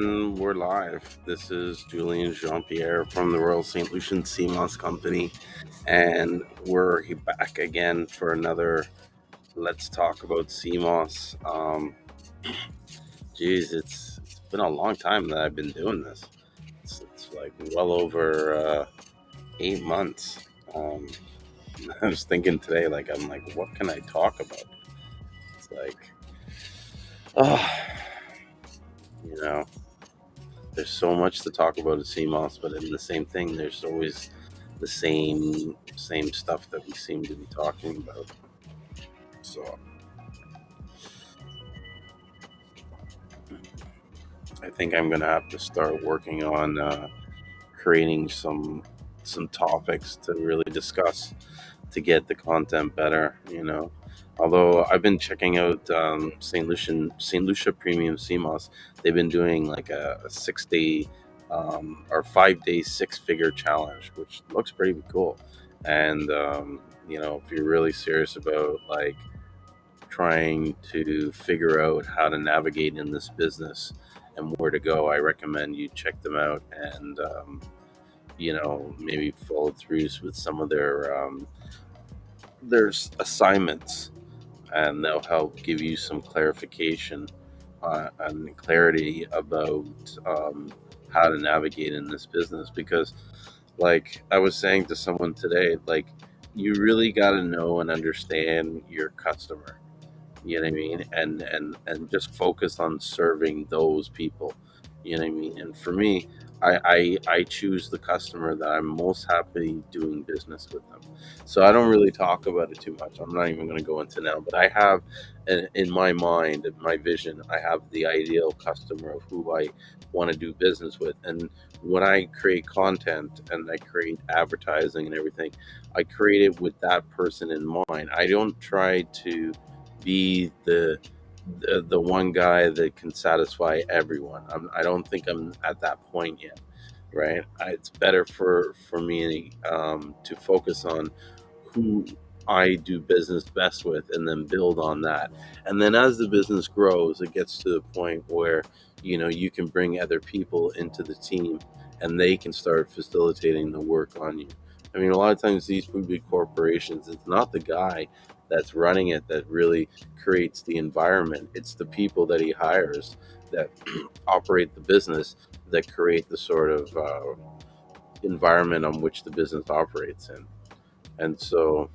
And we're live. This is Julien Jean-Pierre from the Royal St. Lucian Seamoss Company, and we're back again for another Let's Talk About Seamoss. It's been a long time that I've been doing this. It's like well over 8 months. I was thinking today, I'm like, what can I talk about? It's like, oh, you know, there's so much to talk about at CMOS, but in the same thing, there's always the same stuff that we seem to be talking about. So I think I'm gonna have to start working on creating some topics to really discuss to get the content better. Although I've been checking out St. Lucia Premium CMOS, they've been doing like a 6 day or 5 day 6 figure challenge, which looks pretty cool. And if you're really serious about like trying to figure out how to navigate in this business and where to go, I recommend you check them out and maybe follow through with some of their assignments, and they'll help give you some clarification and clarity about how to navigate in this business. Because, like I was saying to someone today, like you really got to know and understand your customer. You know what I mean? And just focus on serving those people. You know what I mean? And for me, I choose the customer that I'm most happy doing business with them. So I don't really talk about it too much. I'm not even going to go into now, but I have in my mind, in my vision, I have the ideal customer of who I want to do business with. And when I create content and I create advertising and everything, I create it with that person in mind. I don't try to be the one guy that can satisfy everyone. I don't think I'm at that point yet, right? It's better for me to focus on who I do business best with, and then build on that. And then as the business grows, it gets to the point where you can bring other people into the team, and they can start facilitating the work on you. I mean, a lot of times these big corporations, it's not the guy that's running it that really creates the environment. It's the people that he hires that operate the business that create the sort of environment on which the business operates in. And so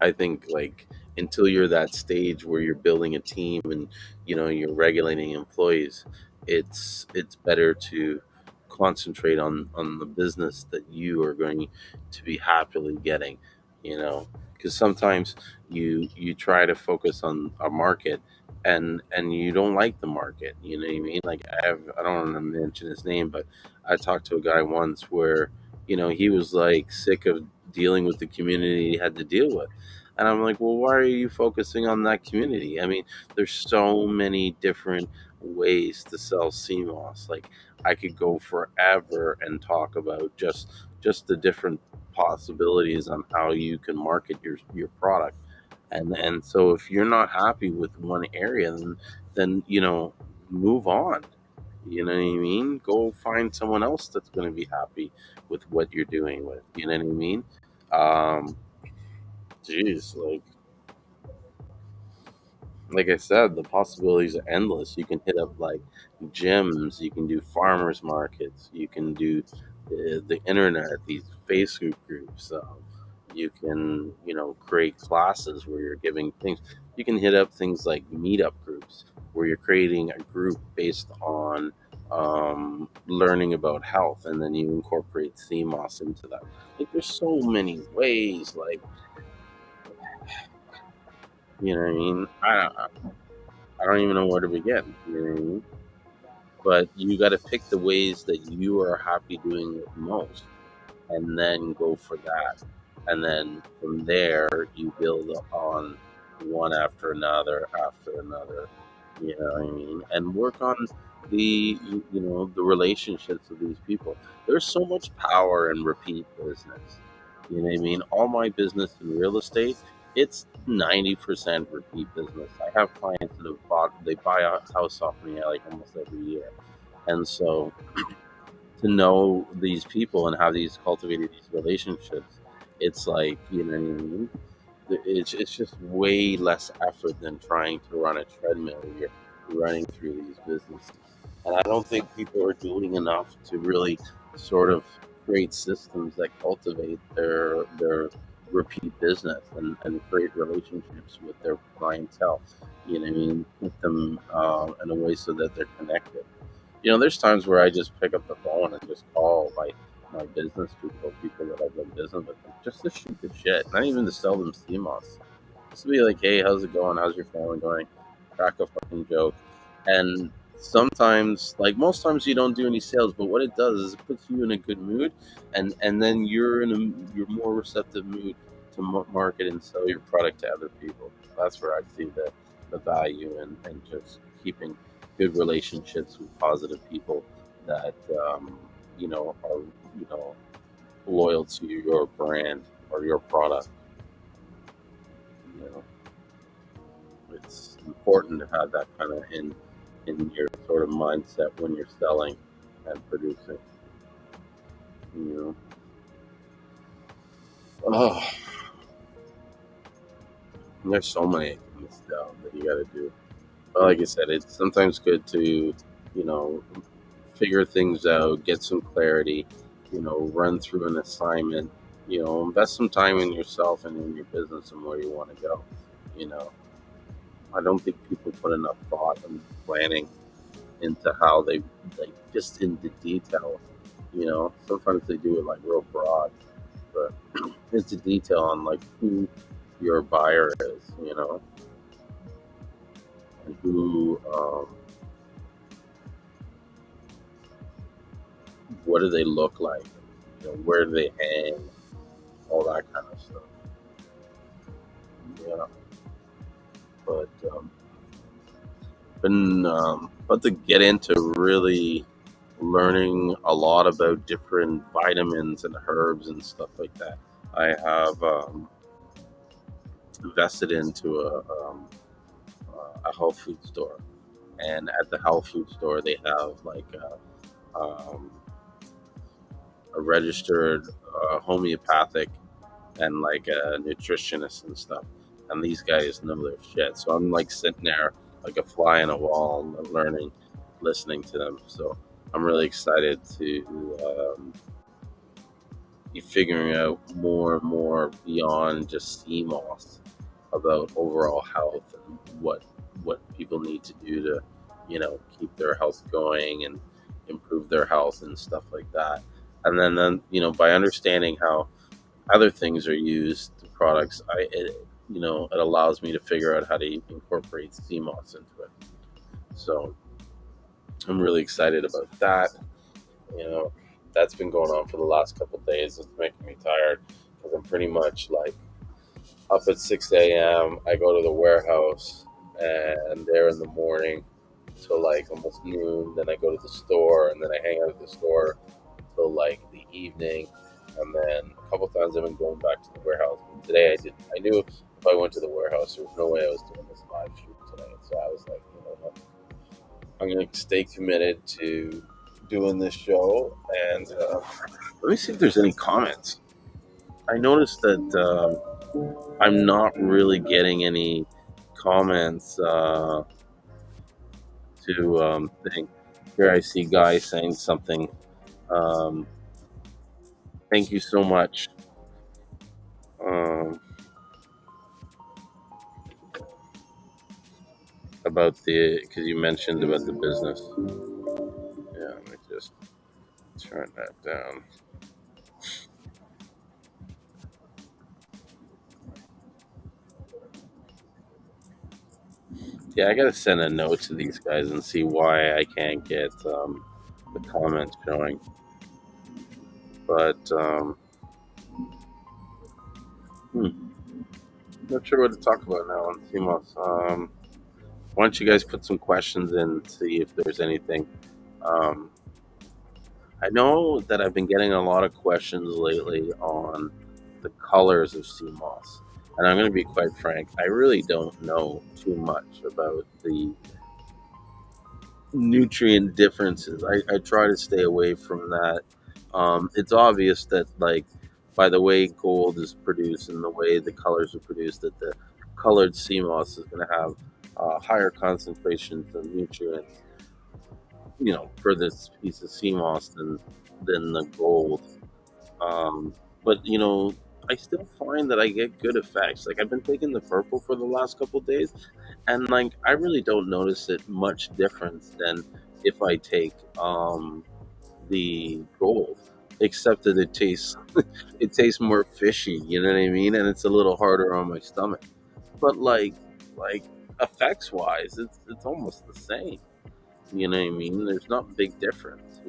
I think, like, until you're that stage where you're building a team and you're regulating employees, it's better to concentrate on the business that you are going to be happily getting. Because sometimes you try to focus on a market, and you don't like the market. You know what I mean? Like, I don't want to mention his name, but I talked to a guy once where he was like sick of dealing with the community he had to deal with. And I'm like, well, why are you focusing on that community? I mean, there's so many different ways to sell CMOS. Like, I could go forever and talk about just the different possibilities on how you can market your product. And so if you're not happy with one area, then move on. You know what I mean? Go find someone else that's going to be happy with what you're doing with. You know what I mean? Um, Geez, like I said, the possibilities are endless. You can hit up like gyms, you can do farmers markets, you can do the internet, these Facebook groups. You can create classes where you're giving things. You can hit up things like meetup groups where you're creating a group based on learning about health, and then you incorporate CMOS into that. Like, there's so many ways. Like, you know what I mean? I don't even know where to begin. You know what I mean? But you got to pick the ways that you are happy doing it most, and then go for that. And then from there, you build on one after another. You know what I mean? And work on the relationships of these people. There's so much power in repeat business. You know what I mean? All my business in real estate, it's 90% repeat business. I have clients that have bought, they buy a house off me like almost every year. And so to know these people and how these cultivated these relationships, it's like, you know what I mean? It's just way less effort than trying to run a treadmill where you're running through these businesses. And I don't think people are doing enough to really sort of create systems that cultivate their repeat business and create relationships with their clientele. You know what I mean? Put them in a way so that they're connected. There's times where I just pick up the phone and just call my business people that I've done business with, just to shoot the shit, not even to sell them Seamoss. Just to be like, hey, how's it going? How's your family going? Crack a fucking joke. And sometimes, like most times, you don't do any sales, but what it does is it puts you in a good mood, and then you're more receptive mood to market and sell your product to other people. That's where I see the value and just keeping good relationships with positive people that are loyal to your brand or your product. You know, it's important to have that kind of in your sort of mindset when you're selling and producing. You oh, there's so many things that you got to do. But like I said, it's sometimes good to know figure things out, get some clarity, run through an assignment, invest some time in yourself and in your business and where you want to go. You know, I don't think people put enough thought and planning into how they like just into detail. Sometimes they do it like real broad, but into detail on like who your buyer is, and who, what do they look like, where do they hang, all that kind of stuff. Yeah, but but to get into really learning a lot about different vitamins and herbs and stuff like that. I have invested into a health food store, and at the health food store they have like a registered homeopathic and like a nutritionist and stuff. And these guys know their shit. So I'm like sitting there like a fly in a wall, learning, listening to them. So I'm really excited to be figuring out more and more beyond just CMOS about overall health and what people need to do to keep their health going and improve their health and stuff like that. And then by understanding how other things are used, the products, it allows me to figure out how to incorporate CMOS into it. So I'm really excited about that. You know, that's been going on for the last couple of days. It's making me tired because I'm pretty much like up at 6 a.m. I go to the warehouse and there in the morning till like almost noon. Then I go to the store and then I hang out at the store till like the evening. And then a couple times I've been going back to the warehouse. But today I did. I knew if I went to the warehouse, there was no way I was doing this live shoot today. So I was like, what? I'm going to stay committed to doing this show. And let me see if there's any comments. I noticed that I'm not really getting any comments to thing. Here I see Guy saying something. Um, Thank you so much. Um, about because you mentioned about the business. Yeah, let me just turn that down. Yeah, I gotta send a note to these guys and see why I can't get the comments showing. But not sure what to talk about now on CMOS. Why don't you guys put some questions in and see if there's anything? Um, I know that I've been getting a lot of questions lately on the colors of CMOS. And I'm going to be quite frank, I really don't know too much about the nutrient differences. I try to stay away from that. It's obvious that, like, by the way gold is produced and the way the colors are produced, that the colored sea moss is going to have higher concentrations of nutrients, for this piece of sea moss than the gold. But I still find that I get good effects. Like, I've been taking the purple for the last couple days, and like I really don't notice it much difference than if I take the gold, except that it tastes more fishy. You know what I mean? And it's a little harder on my stomach. But like effects wise, it's almost the same. You know what I mean? There's not big difference.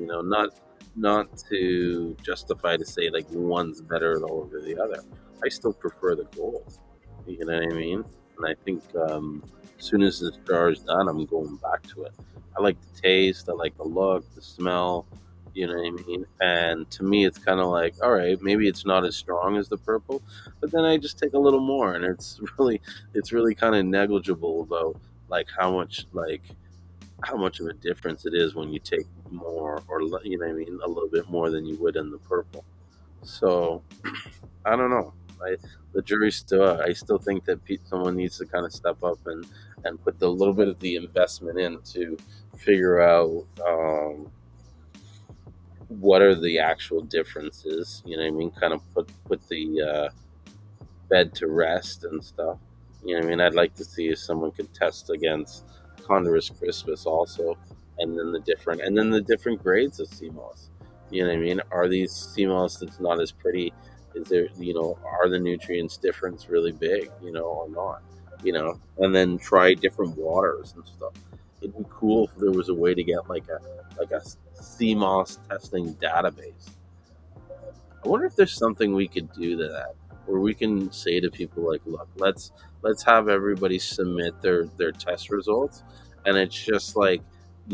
Not to justify to say like one's better over the other. I still prefer the gold. You know what I mean? And I think as soon as this jar is done, I'm going back to it. I like the taste. I like the look, the smell. You know what I mean? And to me, it's kind of like, all right, maybe it's not as strong as the purple, but then I just take a little more, and it's really kind of negligible about like how much of a difference it is when you take more, or you know what I mean, a little bit more than you would in the purple. So I don't know. The jury's still out. I still think that someone needs to kind of step up and put the little bit of the investment in to figure out what are the actual differences. You know what I mean? Kind of put the bed to rest and stuff. You know what I mean? I'd like to see if someone could test against Condorus crispus also, and then the different grades of CMOS. You know what I mean? Are these CMOS that's not as pretty? Is there, are the nutrients difference really big, or not? And then try different waters and stuff. It'd be cool if there was a way to get like a CMOS testing database. I wonder if there's something we could do to that, where we can say to people like, "Look, let's have everybody submit their test results," and it's just like,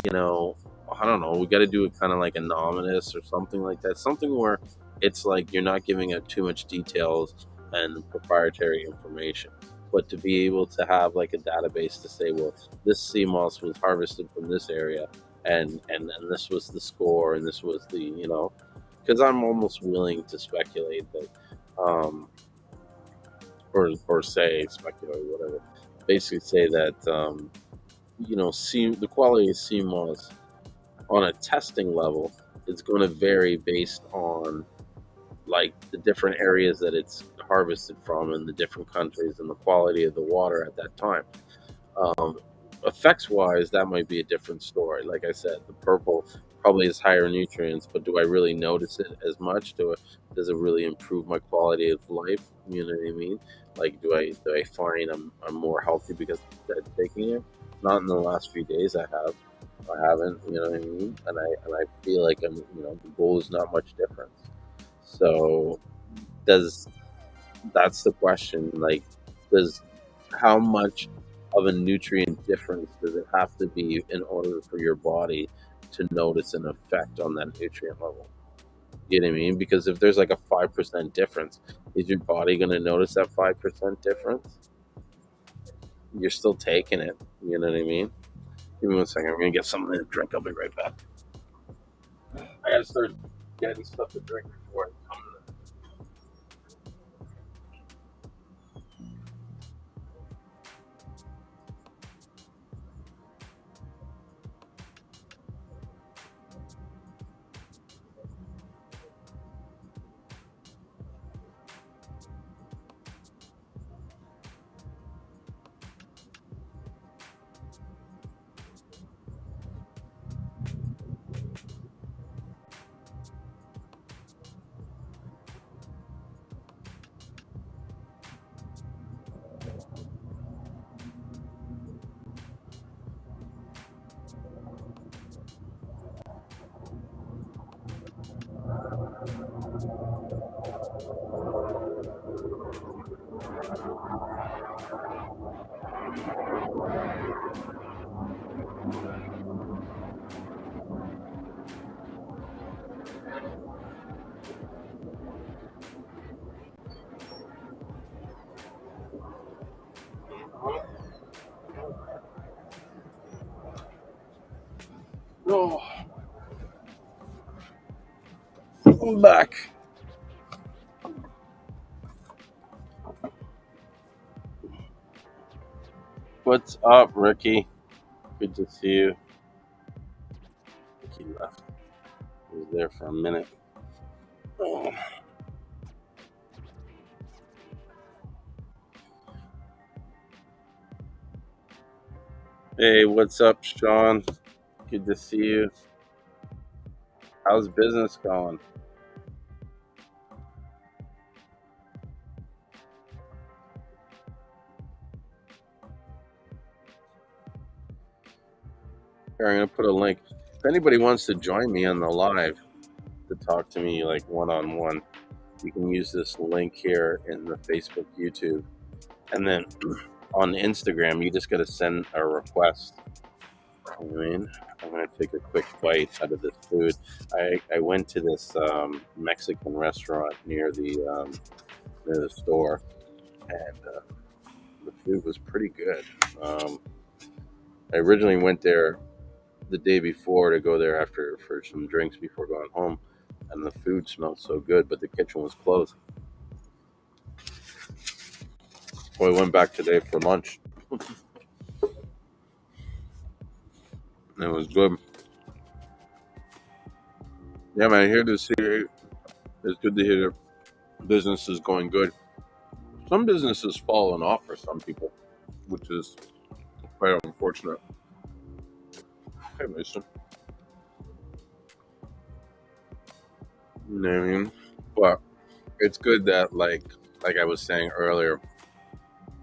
you know, I don't know, we got to do it kind of like anonymous or something like that, something where it's like you're not giving out too much details and proprietary information, but to be able to have like a database to say, well, this sea moss was harvested from this area, and this was the score, and this was the. Because I'm almost willing to speculate that, um, or say speculate, whatever. Basically, say that the quality of CMOS on a testing level is going to vary based on like the different areas that it's harvested from in the different countries and the quality of the water at that time. Um, Effects wise, that might be a different story. Like I said, the purple probably has higher nutrients, but do I really notice it as much? Does it really improve my quality of life? You know what I mean? Like, do I find I'm more healthy because I'm taking it? Not in the last few days. I haven't. You know what I mean? And I feel like the goal is not much difference. So does that's the question. Like, does how much of a nutrient difference does it have to be in order for your body to notice an effect on that nutrient level? You know what I mean? Because if there's like a 5% difference, is your body going to notice that 5% difference? You're still taking it. You know what I mean? Give me one second. I'm going to get something to drink. I'll be right back. I got to start getting stuff to drink before I come. Oh, I'm back. What's up, Ricky? Good to see you. Ricky left. He was there for a minute. Oh. Hey, what's up, Sean? Good to see you. How's business going? Here, I'm gonna put a link. If anybody wants to join me on the live to talk to me like one on one, you can use this link here in the Facebook, YouTube, and then on Instagram, you just gotta send a request. I mean, I'm gonna take a quick bite out of this food. I went to this Mexican restaurant near the store, and the food was pretty good. I originally went there the day before to go there after for some drinks before going home, and the food smelled so good, but the kitchen was closed. So I went back today for lunch. And it was good. Yeah, man. Here to see it's good to hear that business is going good. Some businesses fallen off for some people, which is quite unfortunate. Hey, Mason. You know what I mean? But it's good that like I was saying earlier,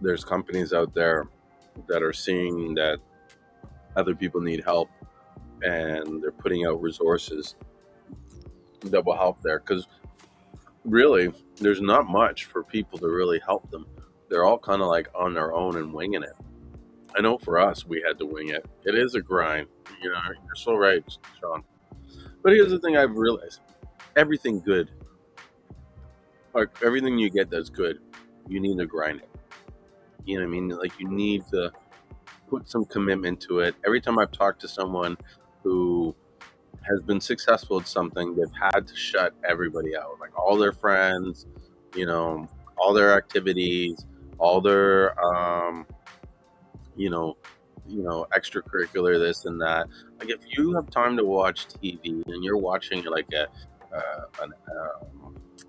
there's companies out there that are seeing that other people need help and they're putting out resources that will help there because really there's not much for people to really help them. They're all kind of like on their own and winging it. I know for us we had to wing it. It is a grind. You know, you're so right, Sean. But here's the thing I've realized: everything good, like everything you get that's good, you need to grind it. You know what I mean? Like you need to put some commitment to it. Every time I've talked to someone who has been successful at something, they've had to shut everybody out, like all their friends, you know, all their activities, all their, you know, extracurricular this and that. Like if you have time to watch TV and you're watching like a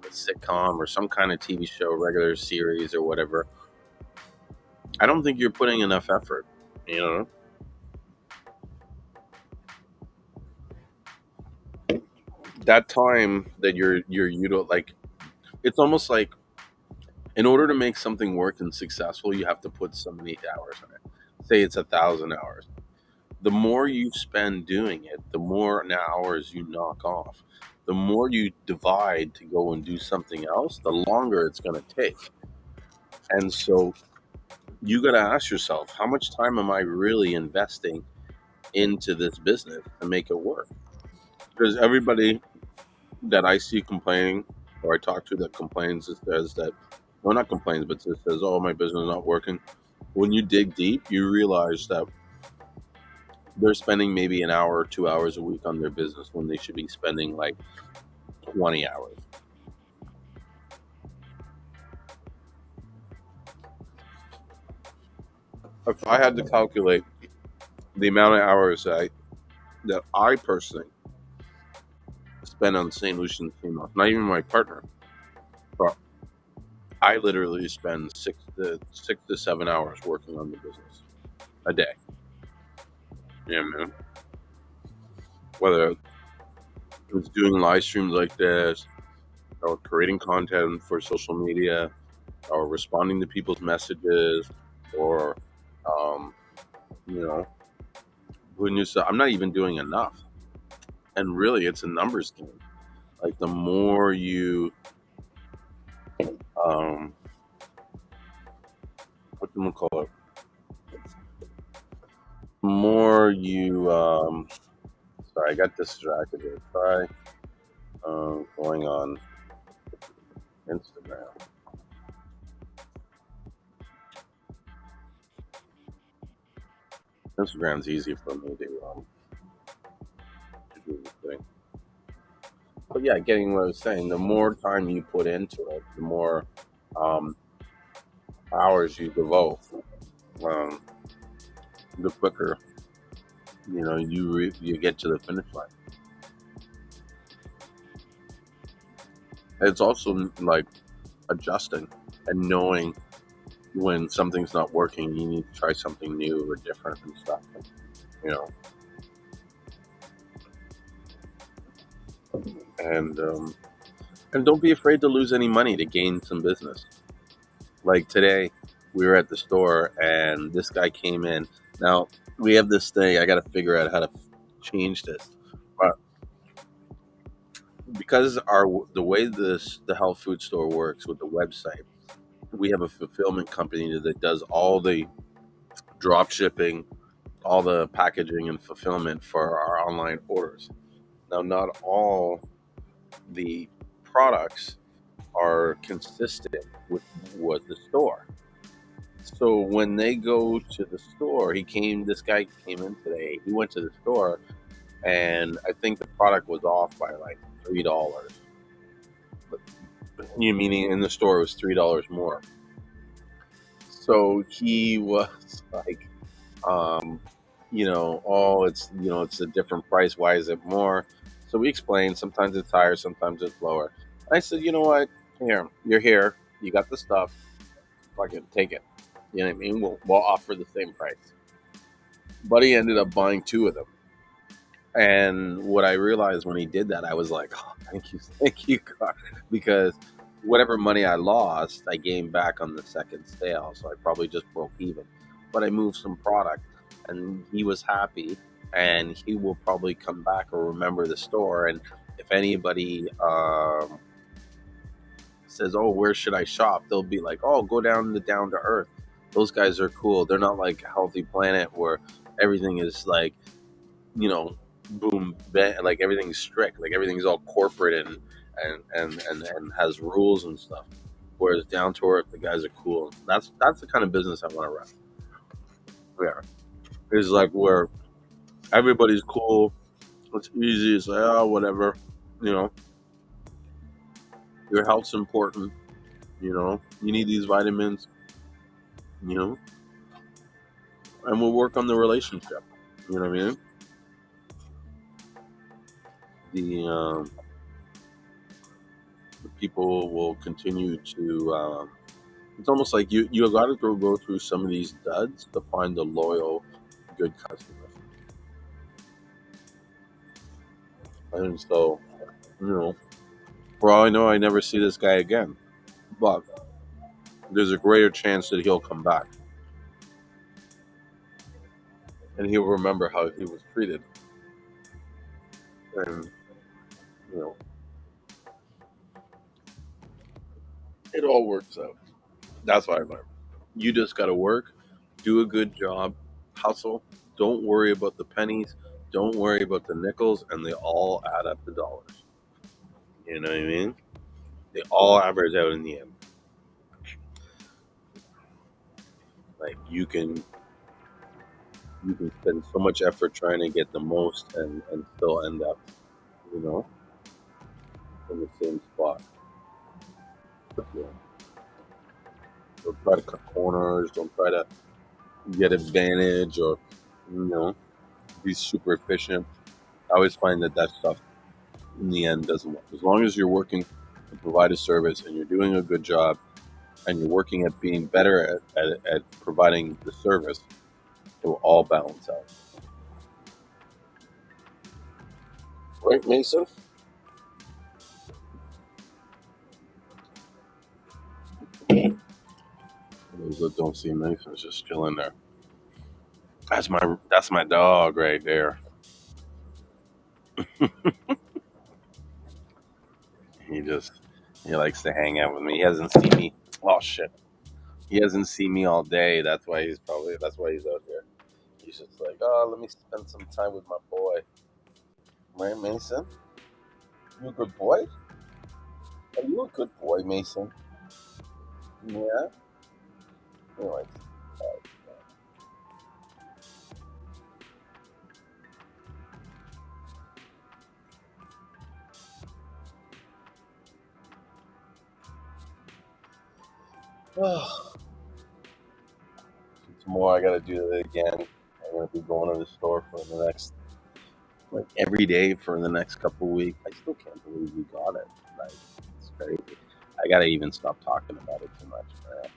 sitcom or some kind of TV show, regular series or whatever, I don't think you're putting enough effort. You know, that time that like it's almost like in order to make something work and successful, you have to put so many hours in it. Say it's 1,000 hours. The more you spend doing it, the more hours you knock off. The more you divide to go and do something else, the longer it's going to take. And so you got to ask yourself, how much time am I really investing into this business to make it work? Because everybody that I see complaining or I talk to that complains says that, well, not complains, but just says, oh, my business is not working. When you dig deep, you realize that they're spending maybe an hour or 2 hours a week on their business when they should be spending like 20 hours. If I had to calculate the amount of hours that I personally spend on St. Lucian Seamoss, not even my partner, but I literally spend 6 to 7 hours working on the business a day. Yeah, man. Whether it's doing live streams like this, or creating content for social media, or responding to people's messages, or um, you know, putting yourself. I'm not even doing enough, and really, it's a numbers game. Like the more you, um, what do we call it? The more you, sorry, I got distracted here. Try going on Instagram. Instagram's easy for me to. thing. But yeah, getting what I was saying, the more time you put into it, the more um, hours you devote, um, the quicker you get to the finish line. It's also like adjusting and knowing when something's not working, you need to try something new or different and stuff. You know, and and don't be afraid to lose any money to gain some business. Like today, we were at the store and this guy came in. Now we have this thing. I got to figure out how to change this, but because our the way the health food store works with the website, we have a fulfillment company that does all the drop shipping, all the packaging and fulfillment for our online orders. Now, not all the products are consistent with what the store. So when they go to the store, this guy came in today. He went to the store, and I think the product was off by like $3. You meaning in the store it was $3 more. So he was like, um, oh, it's a different price. Why is it more? So we explained. Sometimes it's higher, sometimes it's lower. I said, you know what? Here, you're here. You got the stuff. Fucking take it. You know what I mean? We'll offer the same price. But he ended up buying two of them. And what I realized when he did that, I was like, oh, thank you, God. Because whatever money I lost, I gained back on the second sale. So I probably just broke even. But I moved some product and he was happy and he will probably come back or remember the store. And if anybody says, oh, where should I shop? They'll be like, oh, go down to Down to Earth. Those guys are cool. They're not like Healthy Planet where everything is like, boom, like everything's strict, like everything's all corporate and has rules and stuff. Whereas Down to Earth, the guys are cool. That's the kind of business I want to run. Yeah, it's like where everybody's cool. It's easy. It's like, oh, whatever. You know, your health's important. You need these vitamins. You know, and we'll work on the relationship. You know what I mean? The the people will continue to. It's almost like you got to go through some of these duds to find the loyal, good customers. And so, you know, for all I know, I never see this guy again. But there's a greater chance that he'll come back and he'll remember how he was treated. And you know, it all works out. That's what I learned. You just got to work, do a good job, hustle. Don't worry about the pennies. Don't worry about the nickels, and they all add up to dollars. You know what I mean? They all average out in the end. Like you can spend so much effort trying to get the most and still end up, you know, in the same spot. Yeah. Don't try to cut corners. Don't try to get advantage or, you know, be super efficient. I always find that stuff in the end doesn't work. As long as you're working to provide a service and you're doing a good job and you're working at being better at providing the service, it will all balance out. Right, Mason? Those that don't see Mason's just chilling there. That's my dog right there. He just he likes to hang out with me. He hasn't seen me. Oh shit! He hasn't seen me all day. That's why he's out here. He's just like, oh, let me spend some time with my boy. Right, Mason? You a good boy? Are you a good boy, Mason? Yeah. He likes Tomorrow I gotta do it again. I'm gonna be going to the store for the next, like, every day for the next couple of weeks. I still can't believe we got it. Like, it's crazy. I gotta even stop talking about it too much, man.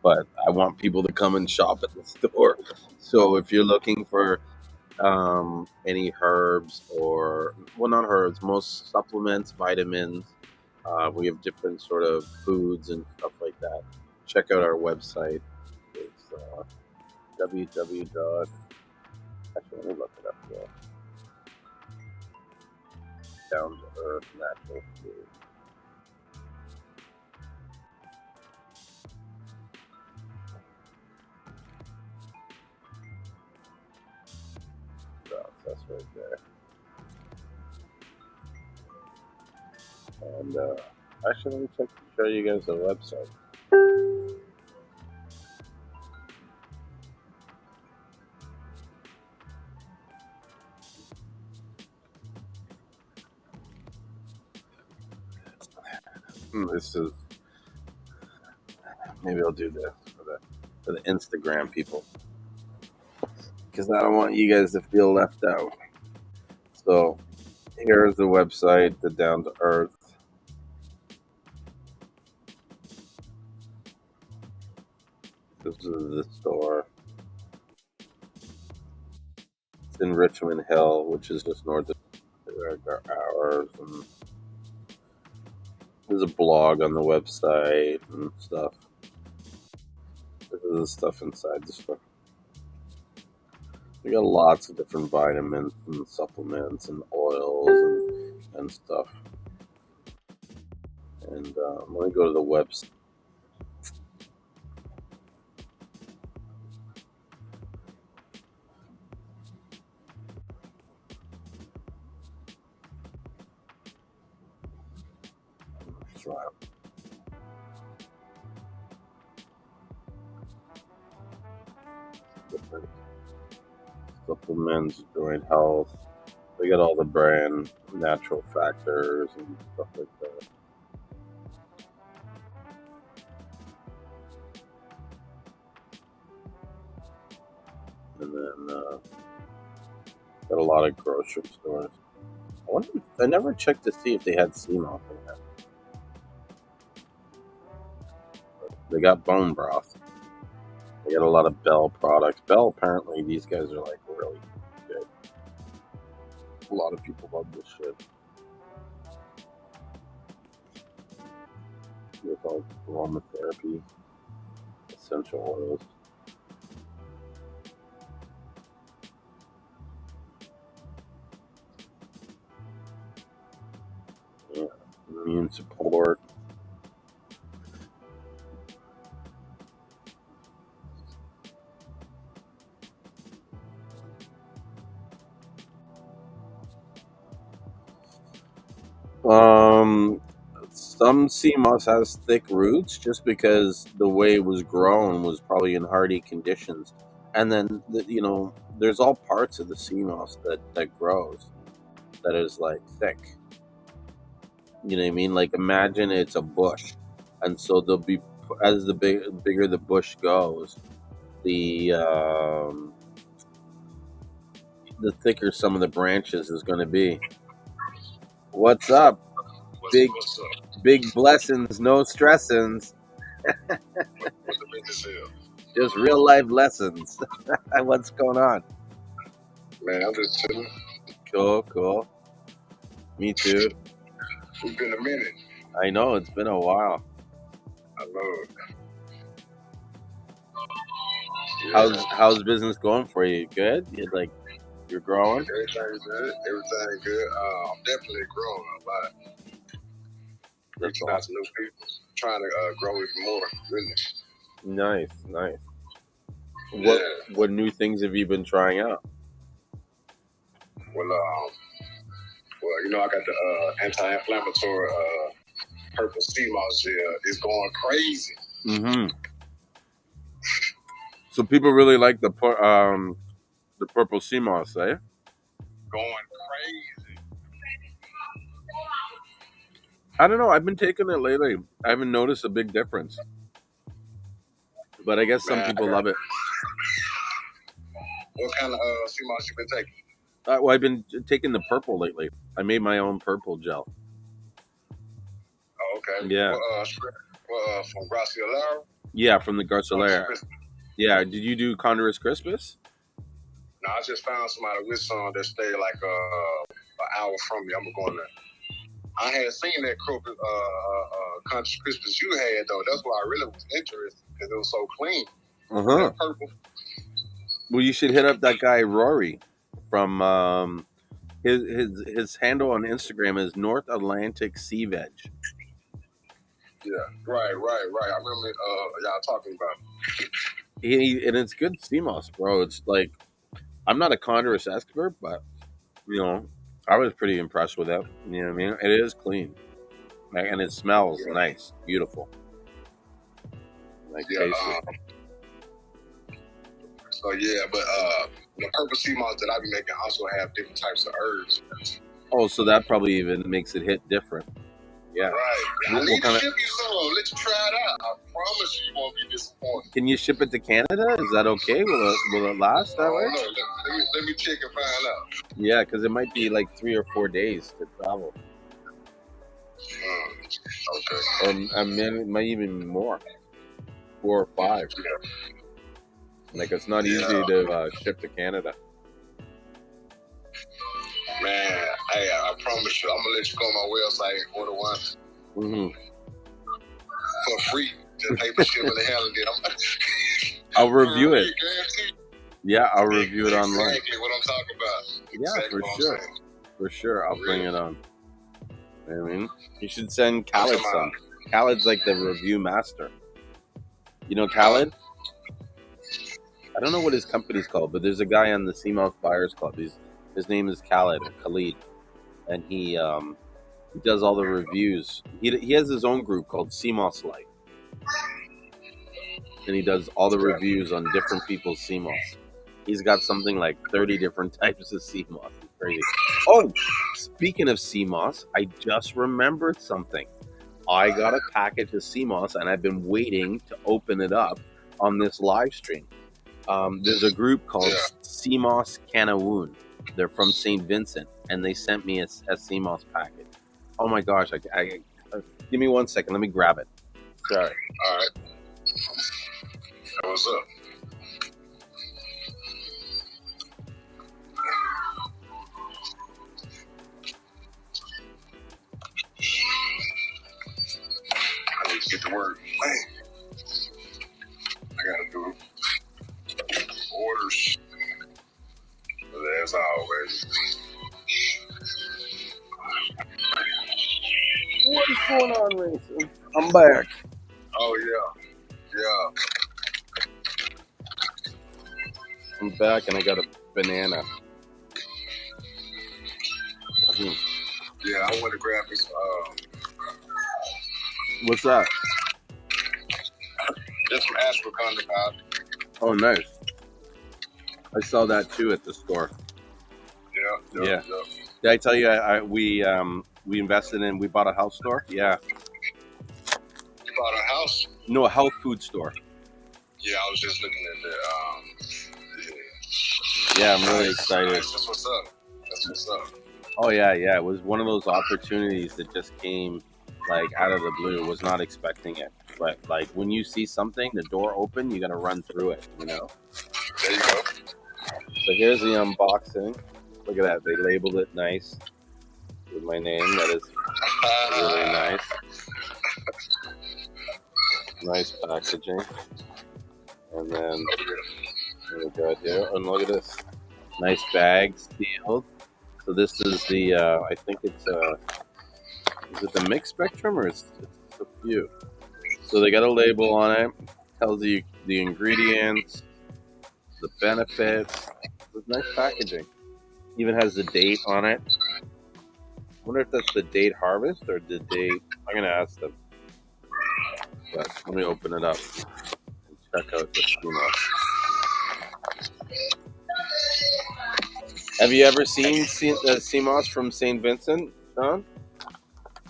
But I want people to come and shop at the store. So if you're looking for any herbs, or, well, not herbs, most supplements, vitamins, we have different sort of foods and stuff like that. Check out our website. It's www. Actually, let me look it up here. Down to Earth Natural Food. So that's right there. And actually, let me show you guys the website. This is, maybe I'll do this for the Instagram people, because I don't want you guys to feel left out. So here's the website, the Down to Earth. This is the store. It's in Richmond Hill, which is just north of ours. And there's a blog on the website and stuff. This is the stuff inside the store. We got lots of different vitamins and supplements and oils and stuff. And let me go to the website. Different supplements, joint health. They got all the brand natural factors and stuff like that. And then got a lot of grocery stores. I never checked to see if they had Seamoss in there. They got bone broth. They got a lot of Bell products. Bell, apparently, these guys are like really good. A lot of people love this shit. It's all aromatherapy, essential oils. Yeah, immune support. Some Seamoss has thick roots just because the way it was grown was probably in hardy conditions. And then, there's all parts of the Seamoss that grows that is like thick. You know what I mean? Like, imagine it's a bush, and so there'll be, as bigger the bush goes, the the thicker some of the branches is going to be. What's up? Big big blessings, no stressings. Just real life lessons. What's going on? Man, I'm just chilling. Cool. Me too. It's been a minute. I know, it's been a while. I know it. How's business going for you? Good? You're growing? Everything's good. Everything's good. I'm definitely growing a lot. Reaching out to new people, trying to grow even more. Really. Nice. Yeah. What new things have you been trying out? Well, I got the anti-inflammatory purple Seamoss gel. It's going crazy. Mm-hmm. So people really like the purple Seamoss, eh? Going crazy. I don't know. I've been taking it lately. I haven't noticed a big difference. But I guess some Man, people love it. what kind of Seamoss you been taking? Well, I've been taking the purple lately. I made my own purple gel. Oh, okay. Yeah. From Graciela? Yeah, from the Garcilaria. Yeah, did you do Condorus crispus? No, I just found somebody with some that stay like an hour from me. I'm going there. I had seen that Country Christmas you had though. That's why I really was interested because it was so clean. Uh-huh. That purple. Well, you should hit up that guy Rory from his handle on Instagram is North Atlantic Sea Veg. Yeah, right. I remember y'all talking about it. And it's good Seamoss, bro. It's like I'm not a Condorus expert, but you know, I was pretty impressed with it. You know what I mean? It is clean, and it smells nice, beautiful, like tasty. So yeah, but the purple sea moss that I be making also have different types of herbs. Oh, so that probably even makes it hit different. Yeah. Right. I need to ship you some. Let you try it out. I promise you won't be disappointed. Can you ship it to Canada? Is that okay? Will it last that way? Let me check and find out. Yeah, because it might be like 3 or 4 days to travel. Okay. It might even be more. 4 or 5. Like it's not easy to ship to Canada. Man, hey, I promise you, I'm gonna let you go on my website and order one for free. Just pay for shipping and handling it. I'll review it. Guaranteed. Yeah, I'll review it online. Exactly what I'm talking about. Yeah, Exactly for sure. For sure, I'll bring it on. You know what I mean, you should send Khaled some. Khaled's like the review master. You know Khaled? I don't know what his company's called, but there's a guy on the Seamoss Buyers Club. His name is Khaled, and he does all the reviews. He has his own group called Seamoss Life, and he does all the reviews on different people's Seamoss. He's got something like 30 different types of Seamoss. It's crazy. Oh, speaking of Seamoss, I just remembered something. I got a package of Seamoss, and I've been waiting to open it up on this live stream. There's a group called Seamoss Canawoon. They're from St. Vincent, and they sent me a Seamoss package. Oh my gosh! Give me 1 second. Let me grab it. Sorry. All right. What's up? I need to get to work. Man, I gotta do orders. But as always. What's going on, Mason? I'm back. Oh yeah. I'm back, and I got a banana. Yeah, I want to grab this. What's that? Just some ashwagandha. Oh, nice. I saw that too at the store. Yeah. Did I tell you we invested in? We bought a health store. Yeah. You bought a house? No, a health food store. Yeah, I was just looking at that. Yeah, I'm really excited. That's what's up. Oh yeah. It was one of those opportunities that just came like out of the blue. Was not expecting it, but like when you see something, the door open, you got to run through it. You know. There you go. So here's the unboxing. Look at that. They labeled it nice with my name. That is really nice. Nice packaging. And then what we got here. And look at this. Nice bag sealed. So this is the I think it's is it the mixed spectrum or it's a few. So they got a label on it. Tells you the ingredients, the benefits. It's nice packaging. Even has the date on it. I wonder if that's the date harvest or the date. I'm gonna ask them. But let me open it up and check out the Seamoss. Have you ever seen the Seamoss from St. Vincent, Sean?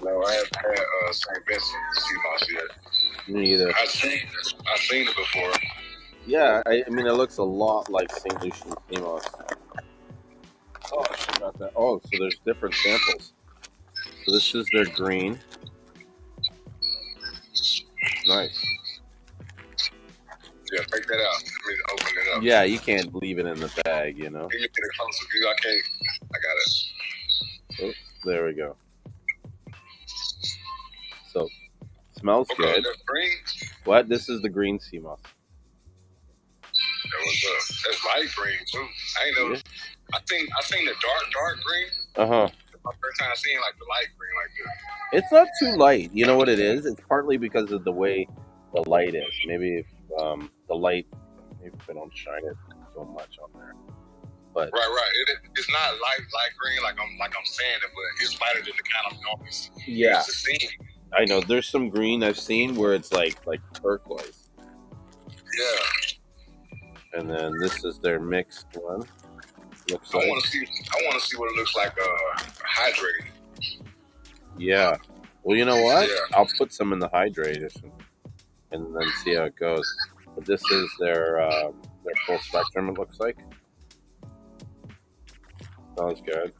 No, I haven't had St. Vincent Seamoss yet. Me either. I've seen it before. Yeah, I mean, it looks a lot like St. Lucian Seamoss. Oh, I forgot that. Oh, so there's different samples. So this is their green. Nice. Yeah, take that out. Let me open it up. Yeah, you can't leave it in the bag, you know. Let me get a closer view. I can't. I got it. Oh, there we go. So, smells Okay, good. that's green. What? This is the green Seamoss. That's light green too. I ain't know. Yeah. I seen the dark green. Uh-huh. My first time seeing like the light green like this. It's not too light. You know what it is? It's partly because of the way the light is. Maybe if the light, maybe if I don't shine it so much on there. But right. It's not light green like I'm saying it, but it's lighter than the kind of normally yeah, used to see. I know there's some green I've seen where it's like turquoise. Yeah. And then this is their mixed one. Looks I like. want to see what it looks like hydrated. Yeah. Well, you know what? Yeah. I'll put some in the hydrator and then see how it goes. But this is their full spectrum. It looks like. Smells good.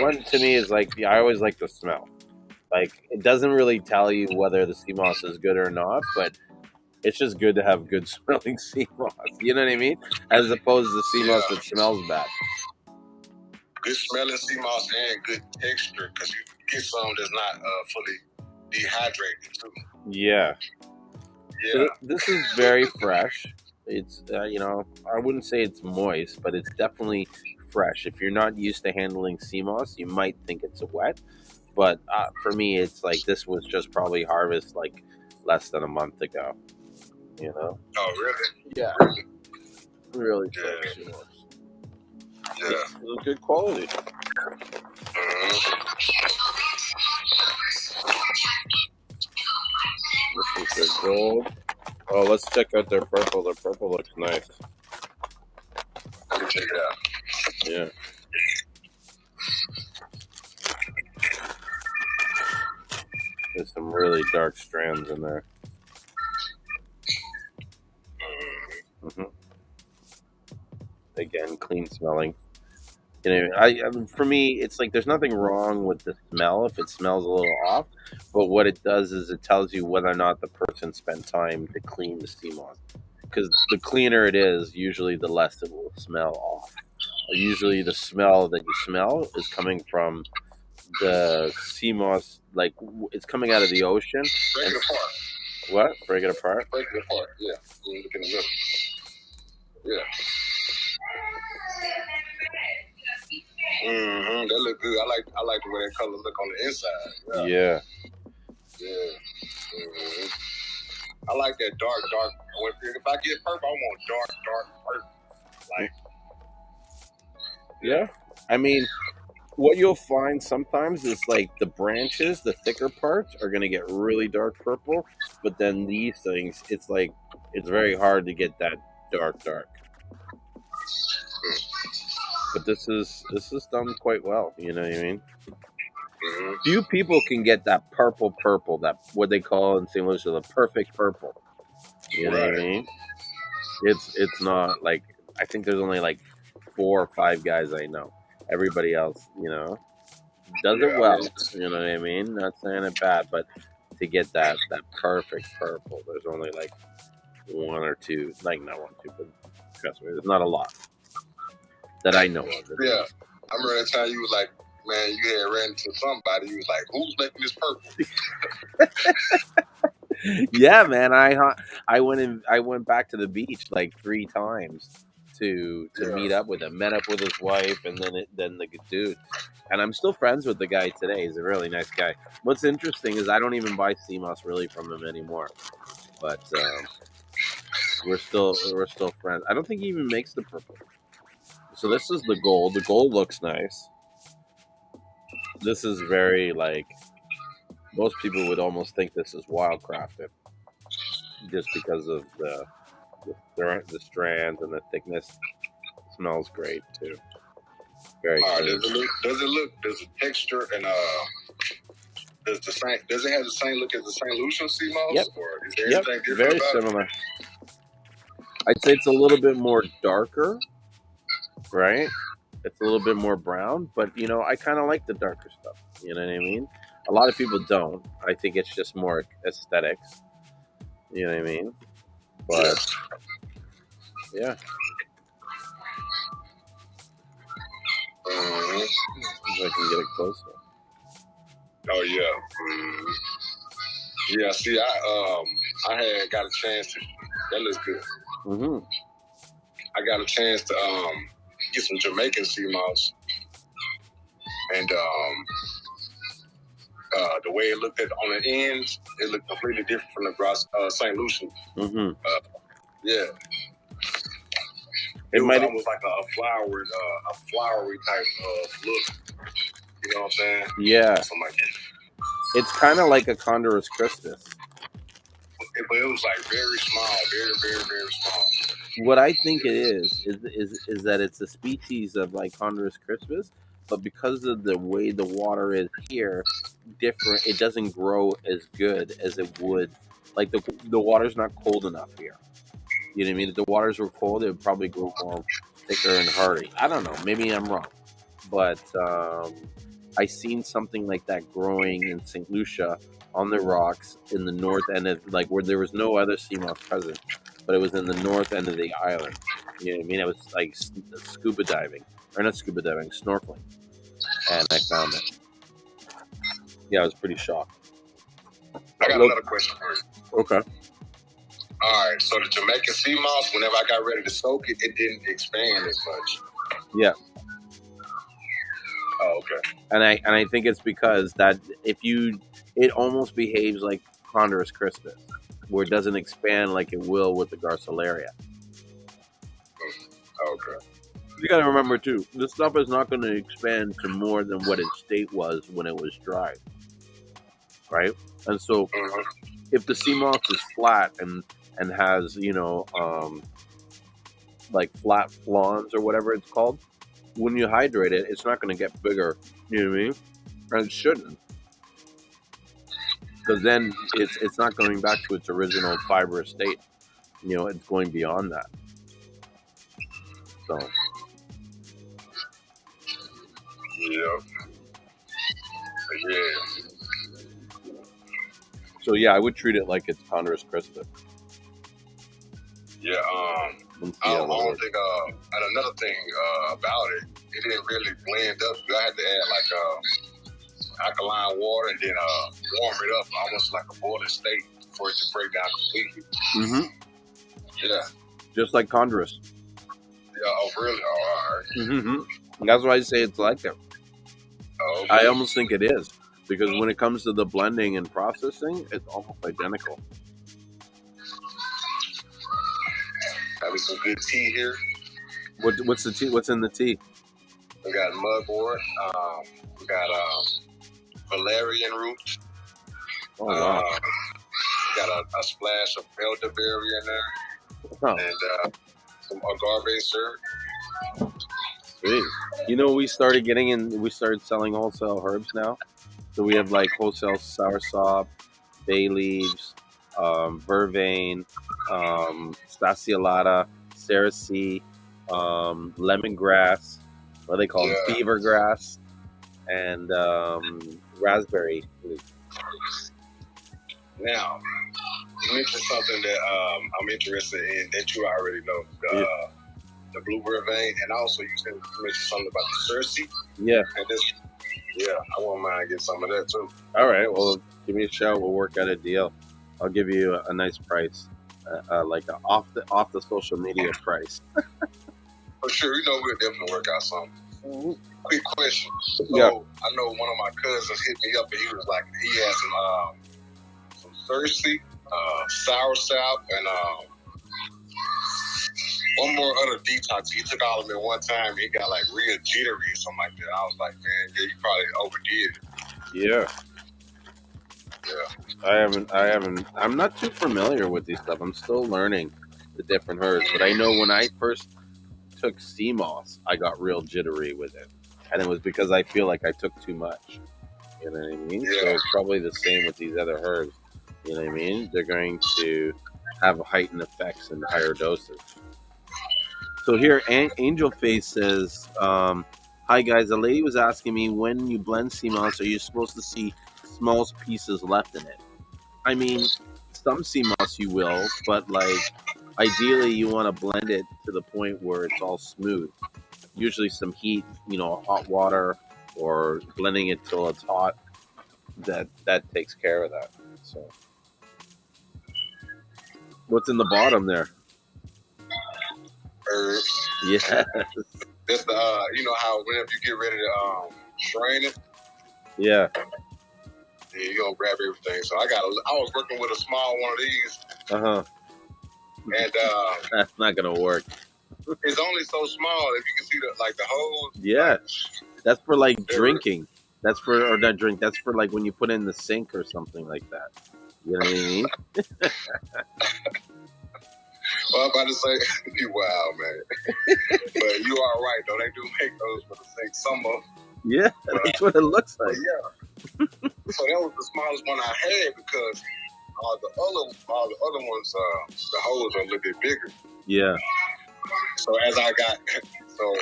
One to me is like I always like the smell. Like it doesn't really tell you whether the Seamoss is good or not, but it's just good to have good smelling Seamoss. You know what I mean? As opposed to Seamoss that smells bad. Good smelling Seamoss and good texture because you get some that's not fully dehydrated too. Yeah. So this is very fresh. It's I wouldn't say it's moist, but it's definitely fresh. If you're not used to handling Seamoss, you might think it's wet. But for me, it's like this was just probably harvest like less than a month ago. You know? Oh, really? Yeah. Really fresh. Yeah. It was good quality. This is their gold. Oh, let's check out their purple. Their purple looks nice. Check it out. Yeah. There's some really dark strands in there. Mm-hmm. Again, clean smelling. You know, for me, it's like there's nothing wrong with the smell if it smells a little off, but what it does is it tells you whether or not the person spent time to clean the Seamoss. Because the cleaner it is, usually the less it will smell off. Usually, the smell that you smell is coming from the Seamoss, like it's coming out of the ocean. Break it apart. What? Break it apart? Break it apart. Yeah. Look in the middle. Yeah. That look good. I like the way that color look on the inside. Yeah. I like that dark. If I get purple, I want dark purple. Like. Yeah. I mean, what you'll find sometimes is like the branches, the thicker parts, are gonna get really dark purple, but then these things, it's like it's very hard to get that dark. But this is done quite well. You know what I mean? Few people can get that purple, that what they call in St. Louis the perfect purple. You know what I mean? It's not like I think there's only like 4 or 5 guys I know. Everybody else, you know, does it well. You know what I mean? Not saying it bad, but to get that perfect purple, there's only like 1 or 2. Like not 1 or 2, but trust me, there's not a lot that I know of. Yeah, I remember that time you was like, man, you had ran into somebody. You was like, who's making this purple? Yeah, man. I went back to the beach like 3 times to meet up with him. Met up with his wife, and then the dude. And I'm still friends with the guy today. He's a really nice guy. What's interesting is I don't even buy Seamoss really from him anymore. But we're still friends. I don't think he even makes the purple. So this is the gold. The gold looks nice. This is very like most people would almost think this is wildcrafted, just because of the strands and the thickness. It smells great too. Very clean. Does the texture and Does it have the same look as the St. Lucian Seamoss? Yep. Or is there Yep. anything different Very about similar. I'd say it's a little bit more darker, right? It's a little bit more brown, but you know, I kind of like the darker stuff. You know what I mean? A lot of people don't. I think it's just more aesthetics. You know what I mean? it? But yeah, Mm-hmm. if I can get it closer. Oh yeah. Mm-hmm. Yeah, see, I had got a chance to. That looks good. Mm-hmm. I got a chance to get some Jamaican Seamoss, and the way it looked at on the ends, it looked completely different from the St. Lucian. Mm-hmm. Yeah, It was might. almost like a flowery type of look. You know what I'm saying? Yeah. Something like that. It's kind of like a Condorus crispus. But it was like very small, very small. What I think it is that it's a species of like Condorus crispus, but because of the way the water is here, different. It doesn't grow as good as it would. Like the water's not cold enough here. You know what I mean? If the waters were cold, it would probably grow more thicker and hardy. I don't know. Maybe I'm wrong, but I seen something like that growing in St. Lucia on the rocks in the north end of like where there was no other seamoss present, but it was in the north end of the island. You know what I mean? It was like scuba diving, or not scuba diving, snorkeling, and I found it. Yeah, I was pretty shocked. I got another question for you. Okay. All right, so the Jamaican Seamoss, whenever I got ready to soak it, it didn't expand as much. Yeah. Oh, okay. And I think it's because that it almost behaves like Condorus crispus, where it doesn't expand like it will with the Garcilaria. Okay. You got to remember too, this stuff is not going to expand to more than what its state was when it was dry, right? And so, if the Seamoss is flat and has like flat flans or whatever it's called, when you hydrate it, it's not going to get bigger. You know what I mean? And it shouldn't, because then it's not going back to its original fibrous state. You know, it's going beyond that. So. Yeah. So yeah, I would treat it like it's Condorus crispus. Yeah. I don't think. And another thing about it, it didn't really blend up. I had to add like alkaline water and then warm it up almost like a boiling state for it to break down completely. Mm-hmm. Yeah. Just like Condorus. Yeah. Oh, really? Oh, all right. Mm-hmm. That's why I say it's like that. Oh, okay. I almost think it is, because when it comes to the blending and processing, it's almost identical. Having some good tea here. What's the tea? What's in the tea? We got mugwort. We got valerian root. Oh wow! Got a splash of elderberry in there, and some agave syrup. Sweet. You know, we started selling wholesale herbs now. So we have like wholesale soursop, bay leaves, vervain, stasiolata, cerasee, lemongrass, what do they call it? Beaver grass, and raspberry leaf. Now, you mentioned something that I'm interested in that you already know. The blueberry vein, and also you mentioned something about the cerasee. Yeah. And I won't mind getting some of that too. All right. Well, give me a shout. We'll work out a deal. I'll give you a nice price, like off the social media price. For sure, we'll definitely work out something. Mm-hmm. Quick question. So yeah. I know one of my cousins hit me up and he was like, he had some cerasee, soursop, and one more other detox. He took all of them at one time. He got like real jittery or something like that. I was like, man, yeah, you probably overdid it. Yeah. I haven't. I'm not too familiar with these stuff. I'm still learning the different herbs. But I know when I first took Seamoss, I got real jittery with it, and it was because I feel like I took too much. You know what I mean? Yeah. So it's probably the same with these other herbs. You know what I mean? They're going to have heightened effects in higher doses. So here, Angel Face says, "Hi guys, a lady was asking me when you blend Seamoss, are you supposed to see small pieces left in it? I mean, some Seamoss you will, but like ideally you want to blend it to the point where it's all smooth. Usually some heat, hot water, or blending it till it's hot. That takes care of that. So, what's in the bottom there? Herbs. Yeah, Just you know how whenever you get ready to strain it, yeah. yeah, you gonna grab everything. So I was working with a small one of these, Uh huh. and That's not gonna work. it's only so small. If you can see the hose. Yeah, Like, that's for like drinking. That's for or not drink. That's for like when you put it in the sink or something like that. You know what I mean? well, I'm about to say, you wow, man. But you are right, though. They do make those for the sink. Some of them. Yeah, that's what it looks like. Yeah. So that was the smallest one I had because all the other ones, the holes are a little bit bigger. Yeah. So as I got, so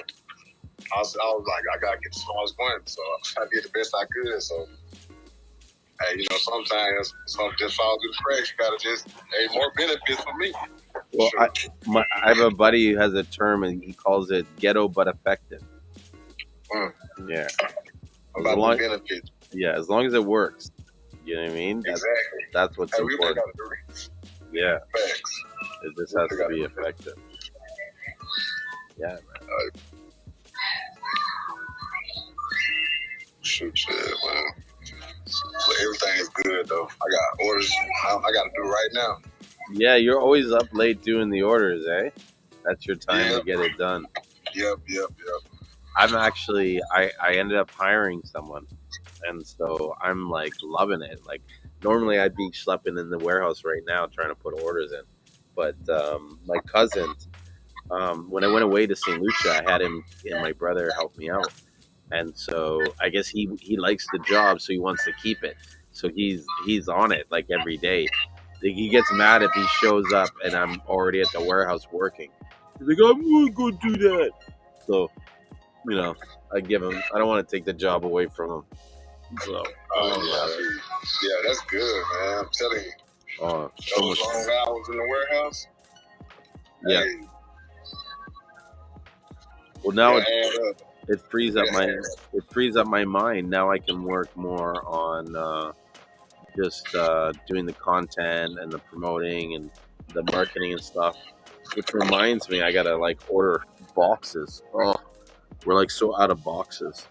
I was like, I gotta get the smallest one. So I did the best I could. So hey, sometimes something just falls through the cracks. You gotta just more benefits for me. Well, Sure. I have a buddy who has a term and he calls it ghetto but effective. Yeah. About the benefits. Yeah, as long as it works. You know what I mean? Exactly. That's what's important. Yeah. Facts. It just has to be effective. Yeah, man. Shoot, man. But everything is good though. I got orders. I got to do right now. Yeah, you're always up late doing the orders, eh? That's your time to get it done. Yep. I'm actually, I ended up hiring someone, and so I'm like loving it. Like normally I'd be schlepping in the warehouse right now trying to put orders in, but my cousin, when I went away to St. Lucia, I had him and my brother help me out, and so I guess he likes the job, so he wants to keep it. So he's on it like every day. He gets mad if he shows up and I'm already at the warehouse working. He's like, I'm gonna go do that. So, I give him. I don't want to take the job away from him. So, yeah, that's good, man. I'm telling you. So those long hours in the warehouse. Yeah. Hey. Well, now it frees up my mind. Now I can work more on just doing the content and the promoting and the marketing and stuff. Which reminds me, I gotta like order boxes. Oh, we're like so out of boxes.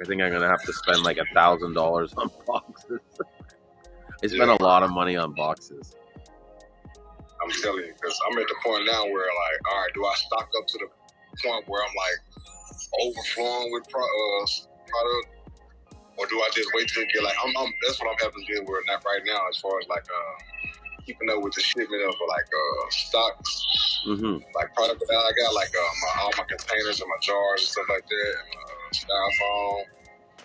I think I'm gonna have to spend like $1,000 on boxes. I spent a lot of money on boxes. I'm telling you, because I'm at the point now where like, all right, do I stock up to the point where I'm like overflowing with product, or do I just wait till it get like that's what I'm having to deal with right now as far as like keeping up with the shipment of like stocks, like product that I got, like all my containers and my jars and stuff like that, and styrofoam.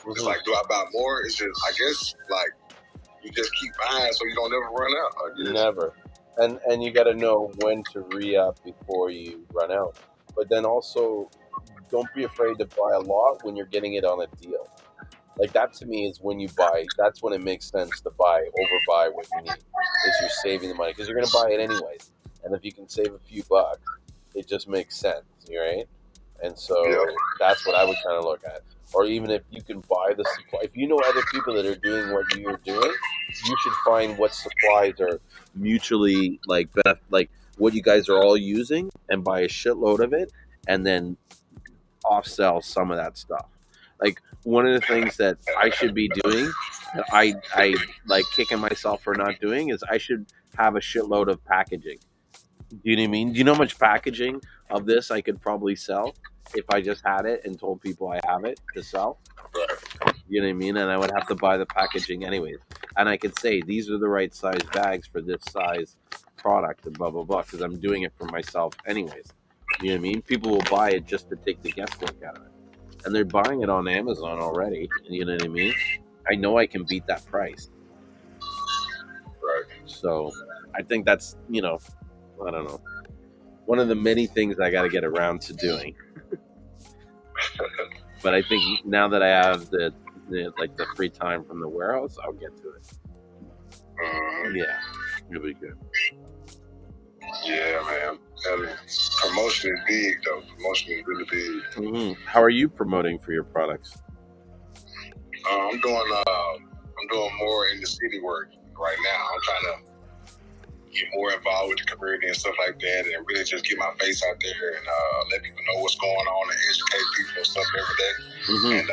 It's like, do I buy more? It's just, I guess, like you just keep buying so you don't ever run out. Never. And you got to know when to re-up before you run out. But then also, don't be afraid to buy a lot when you're getting it on a deal. Like that to me is when you buy. That's when it makes sense to overbuy what you need. Is you're saving the money because you're going to buy it anyways. And if you can save a few bucks, it just makes sense, right? And so that's what I would kind of look at. Or even if you can buy the supply, if you know other people that are doing what you're doing, you should find what supplies are mutually like what you guys are all using and buy a shitload of it and then off-sell some of that stuff. Like one of the things that I should be doing, that I like kicking myself for not doing, is I should have a shitload of packaging. Do you know what I mean? Do you know how much packaging of this I could probably sell if I just had it and told people I have it to sell? You know what I mean? And I would have to buy the packaging anyways. And I could say, these are the right size bags for this size product and blah, blah, blah, because I'm doing it for myself anyways. You know what I mean? People will buy it just to take the guesswork out of it. and they're buying it on Amazon already. You know what I mean? I know I can beat that price. Right. So I think that's, I don't know, one of the many things I got to get around to doing. But I think now that I have the free time from the warehouse, I'll get to it. Yeah, it'll be good. Yeah, man. And promotion is big, though. Promotion is really big. Mm-hmm. How are you promoting for your products? I'm doing more in the city work right now. I'm trying to get more involved with the community and stuff like that, and really just get my face out there and let people know what's going on and educate people and stuff every day. Mm-hmm. And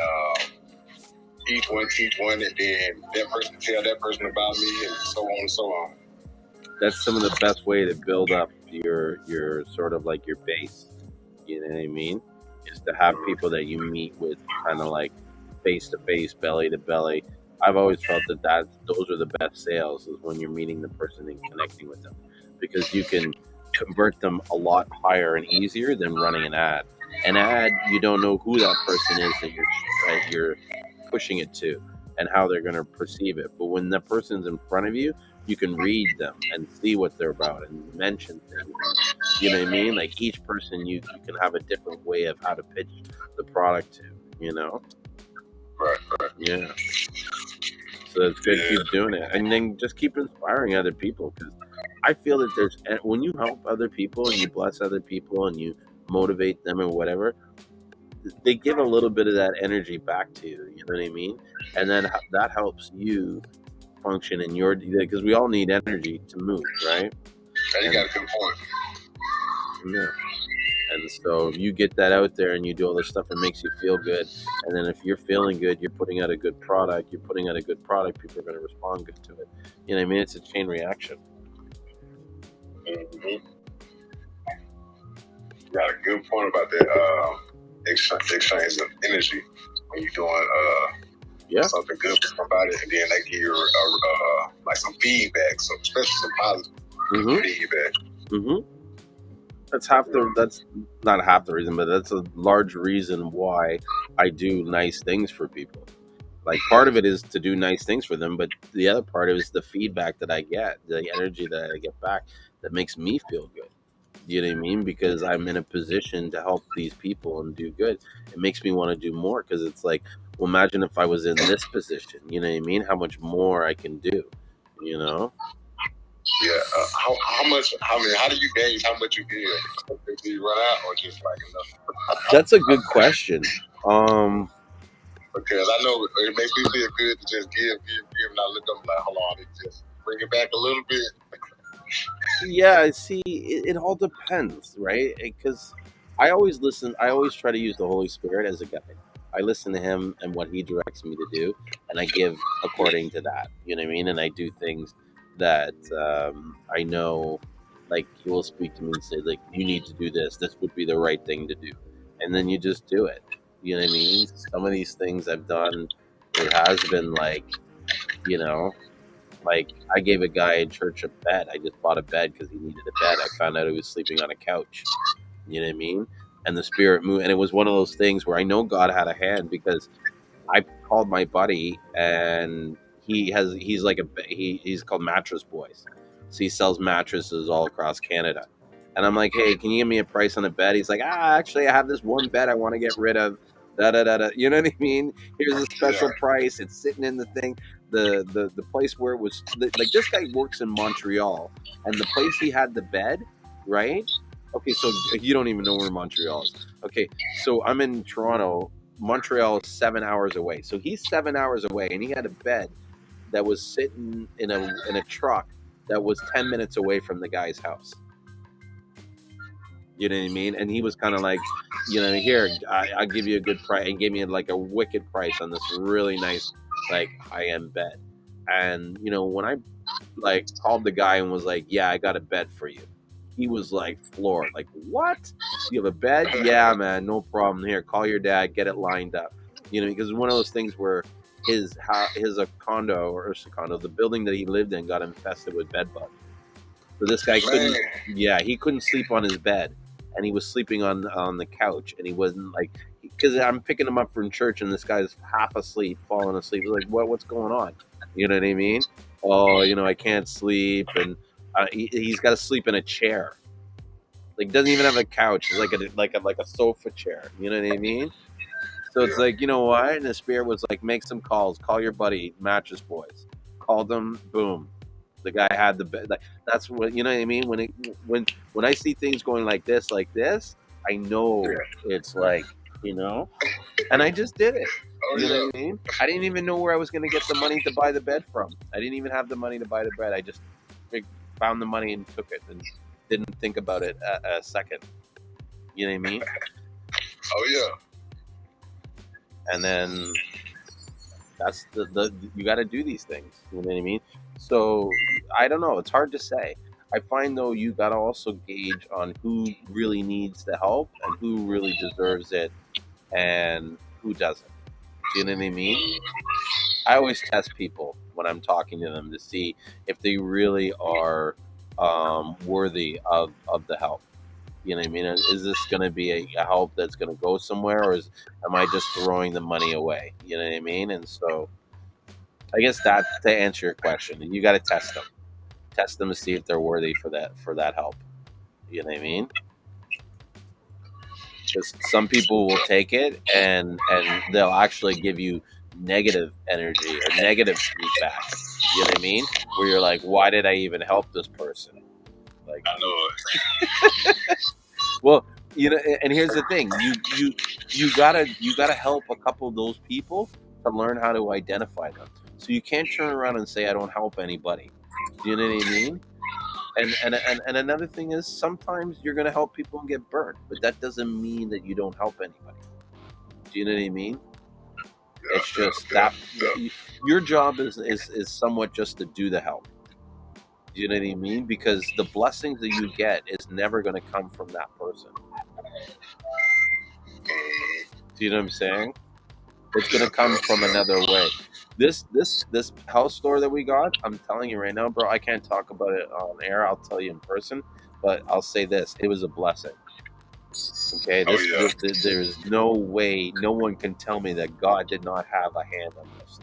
teach one, and then that person tell that person about me, and so on and so on. That's some of the best way to build up your sort of like your base. You know what I mean? Is to have people that you meet with kind of like face to face, belly to belly. I've always felt that those are the best sales is when you're meeting the person and connecting with them, because you can convert them a lot higher and easier than running an ad. An ad, you don't know who that person is that you're pushing it to and how they're going to perceive it. But when the person's in front of you, you can read them and see what they're about and mention things. You know what I mean? Like each person, you can have a different way of how to pitch the product to. You know? Right. Yeah. So it's good. Yeah. Keep doing it, and then just keep inspiring other people. Because I feel that when you help other people and you bless other people and you motivate them or whatever, they give a little bit of that energy back to you. You know what I mean? And then that helps you function in your, because we all need energy to move, right? You got a good point. Yeah. And so you get that out there and you do all this stuff, it makes you feel good. And then if you're feeling good, you're putting out a good product. You're putting out a good product. People are going to respond good to it. You know what I mean? It's a chain reaction. Mm-hmm. You got a good point about that exchange of energy when you're doing something good for somebody, and then they give you like some feedback, so especially some positive feedback. Mm-hmm. That's not half the reason, but that's a large reason why I do nice things for people. Like part of it is to do nice things for them, but the other part is the feedback that I get, the energy that I get back that makes me feel good. You know what I mean? Because I'm in a position to help these people and do good. It makes me want to do more, because it's like, well, imagine if I was in this position. You know what I mean? How much more I can do, you know? Yeah. How much? How do you gauge how much you give? Do you run out or just like enough? That's a good question. Because I know it makes me feel good to just give, and I look up like, hold on, just bring it back a little bit. Yeah, see, it all depends, right? Because I always listen. I always try to use the Holy Spirit as a guide. I listen to Him and what He directs me to do, and I give according to that. You know what I mean? And I do things that I know, like He will speak to me and say, like, you need to do this. This would be the right thing to do, and then you just do it. You know what I mean? Some of these things I've done, it has been like, you know. Like, I gave a guy in church a bed. I just bought a bed because he needed a bed. I found out he was sleeping on a couch. You know what I mean? And the Spirit moved. And it was one of those things where I know God had a hand, because I called my buddy, and he's called Mattress Boys. So he sells mattresses all across Canada. And I'm like, hey, can you give me a price on a bed? He's like, actually, I have this one bed I want to get rid of. Da da da da. You know what I mean? Here's a special price. It's sitting in the thing. The place where it was, like, this guy works in Montreal, and the place he had the bed, right? Okay, so you don't even know where Montreal is. Okay, so I'm in Toronto. Montreal is 7 hours away. So he's 7 hours away, and he had a bed that was sitting in a truck that was 10 minutes away from the guy's house. You know what I mean? And he was kind of like, here, I'll give you a good price, and gave me like a wicked price on this really nice, like, high-end bed. And, when I like called the guy and was like, yeah, I got a bed for you, he was like floored. Like, what? You have a bed? Yeah, man, no problem. Here, call your dad, get it lined up. Because it's one of those things where his condo, the building that he lived in, got infested with bed bugs. So this guy he couldn't sleep on his bed, and he was sleeping on the couch, and he wasn't like, because I'm picking him up from church and this guy's half asleep, falling asleep. Like, what's going on? You know what I mean? Oh, I can't sleep, and he's got to sleep in a chair. Like, doesn't even have a couch. It's like a sofa chair. You know what I mean? So it's like, you know what? And the spirit was like, make some calls. Call your buddy, Mattress Boys. Called them. Boom. The guy had the bed. Like, that's what, you know what I mean. When I see things going like this, I know it's like, and I just did it. Oh You know yeah. what I mean? I didn't even know where I was going to get the money to buy the bed from. I didn't even have the money to buy the bed. I just found the money and took it and didn't think about it a second. You know what I mean? Oh yeah. And then that's the you got to do these things. You know what I mean? So I don't know. It's hard to say. I find though you got to also gauge on who really needs the help and who really deserves it and who doesn't. Do you know what I mean? I always test people when I'm talking to them to see if they really are worthy of the help. You know what I mean? Is this going to be a help that's going to go somewhere, or am I just throwing the money away? You know what I mean? And so, I guess that to answer your question, you got to test them to see if they're worthy for that help. You know what I mean? Because some people will take it and they'll actually give you negative energy or negative feedback. You know what I mean? Where you're like, why did I even help this person? Like, I know it. well, and here's the thing: you gotta help a couple of those people to learn how to identify them. So you can't turn around and say I don't help anybody. Do you know what I mean? And another thing is sometimes you're gonna help people and get burnt, but that doesn't mean that you don't help anybody. Do you know what I mean? Yeah, It's just yeah, that yeah. your job is somewhat just to do the help. Do you know what I mean? Because the blessings that you get is never going to come from that person. Do you know what I'm saying? It's going to come from another way. This house store that we got, I'm telling you right now, bro. I can't talk about it on air. I'll tell you in person, but I'll say this: it was a blessing. Okay, Oh yeah. there's no way, no one can tell me that God did not have a hand on this.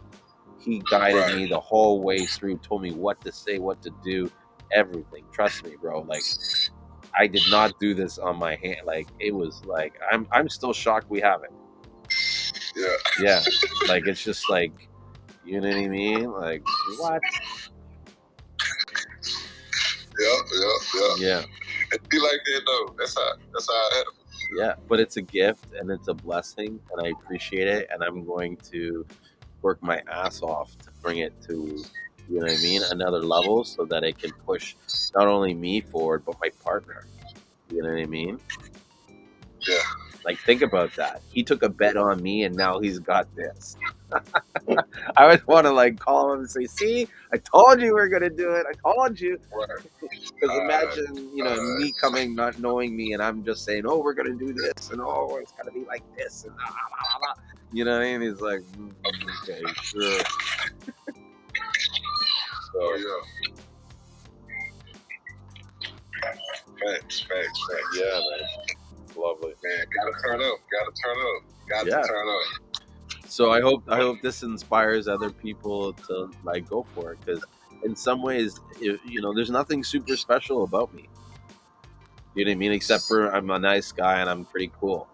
He guided Right. me the whole way through, told me what to say, what to do, everything. Trust me, bro. Like, I did not do this on my hand. Like, it was like I'm still shocked we have it. Yeah. Yeah, like it's just like, you know what I mean? Like, what? Yeah. Yeah, It be like that though. That's how it happens. yeah. But it's a gift and it's a blessing, and I appreciate it. And I'm going to work my ass off to bring it to, you know what I mean, another level, so that it can push not only me forward but my partner. You know what I mean? Yeah. Like, think about that. He took a bet on me, and now he's got this. I would want to like call him and say, "See, I told you we were gonna do it. I told you." Right. Because imagine, me coming, not knowing me, and I'm just saying, "Oh, we're gonna do this," and "Oh, it's gonna be like this," and blah, blah, blah, blah. You know what I mean? He's like, "Okay, sure." So, Oh yeah. Facts. yeah, man, it's lovely. Man, gotta turn up. Got Yeah. to turn up. So I hope this inspires other people to like go for it, because in some ways, there's nothing super special about me. You know what I mean? Except for I'm a nice guy and I'm pretty cool.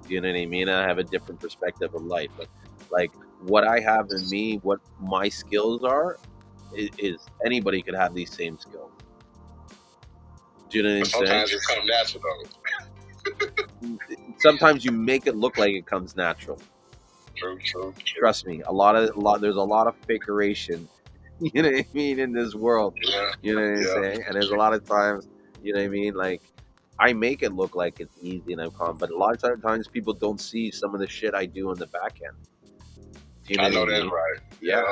You know what I mean? I have a different perspective of life, but like what I have in me, what my skills are, is anybody could have these same skills. Do you know what I'm saying? Sometimes it comes natural though. Sometimes you make it look like it comes natural. True. Trust me, there's a lot of fakeration. You know what I mean, in this world. Yeah. You know what I'm saying? And there's a lot of times, you know what I mean, like I make it look like it's easy and I'm calm, but a lot of times people don't see some of the shit I do on the back end. Do you know I know what I that's mean? right. Yeah.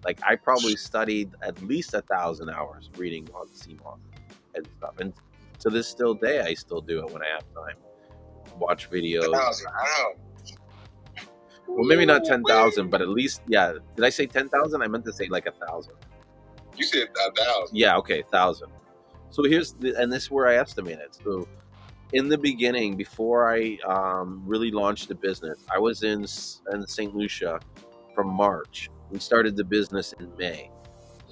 Like I probably studied at least 1,000 hours reading on Seamoss and stuff. And to this still day, I still do it when I have time. Watch videos. 1,000 hours. Well, maybe not 10,000, but at least, yeah. Did I say 10,000? I meant to say like 1,000. You said 1,000. Yeah, okay, 1,000. So and this is where I estimate it. So in the beginning, before I really launched the business, I was in St. Lucia from March. We started the business in May.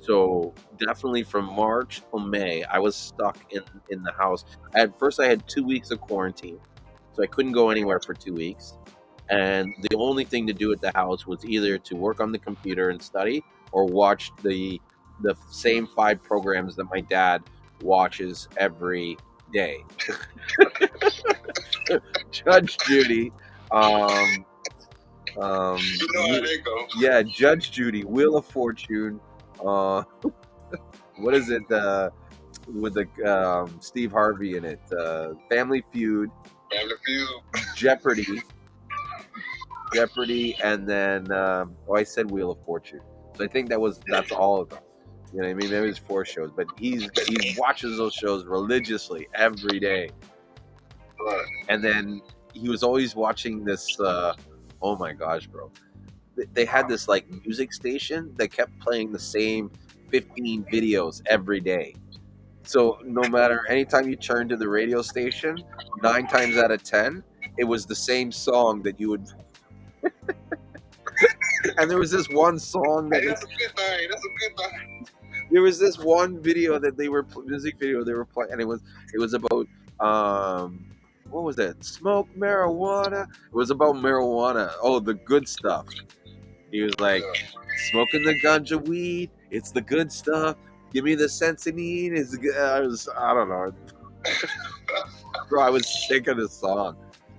So definitely from March till May, I was stuck in the house. At first, I had 2 weeks of quarantine, so I couldn't go anywhere for 2 weeks. And the only thing to do at the house was either to work on the computer and study, or watch the same 5 programs that my dad watches every day. Judge Judy, um, You know how they go. yeah, Judge Judy, Wheel of Fortune. Uh, what is it? With the Steve Harvey in it, Family Feud, Family Feud. Jeopardy, and then I said Wheel of Fortune. So I think that's all of them. You know what I mean? Maybe it's 4 shows, but he watches those shows religiously every day. Right. And then he was always watching this. Oh my gosh, bro! They had this like music station that kept playing the same 15 videos every day. So no matter anytime you turn to the radio station, 9 times out of 10, it was the same song that you would. And there was this one song that Hey, that's a good thing. That's a good thing. there was this one video that music video they were playing, and it was about what was it? Smoke marijuana. It was about marijuana. Oh, the good stuff. He was like, smoking the ganja weed. It's the good stuff. Give me the sensinine. I don't know. Bro, I was sick of the song.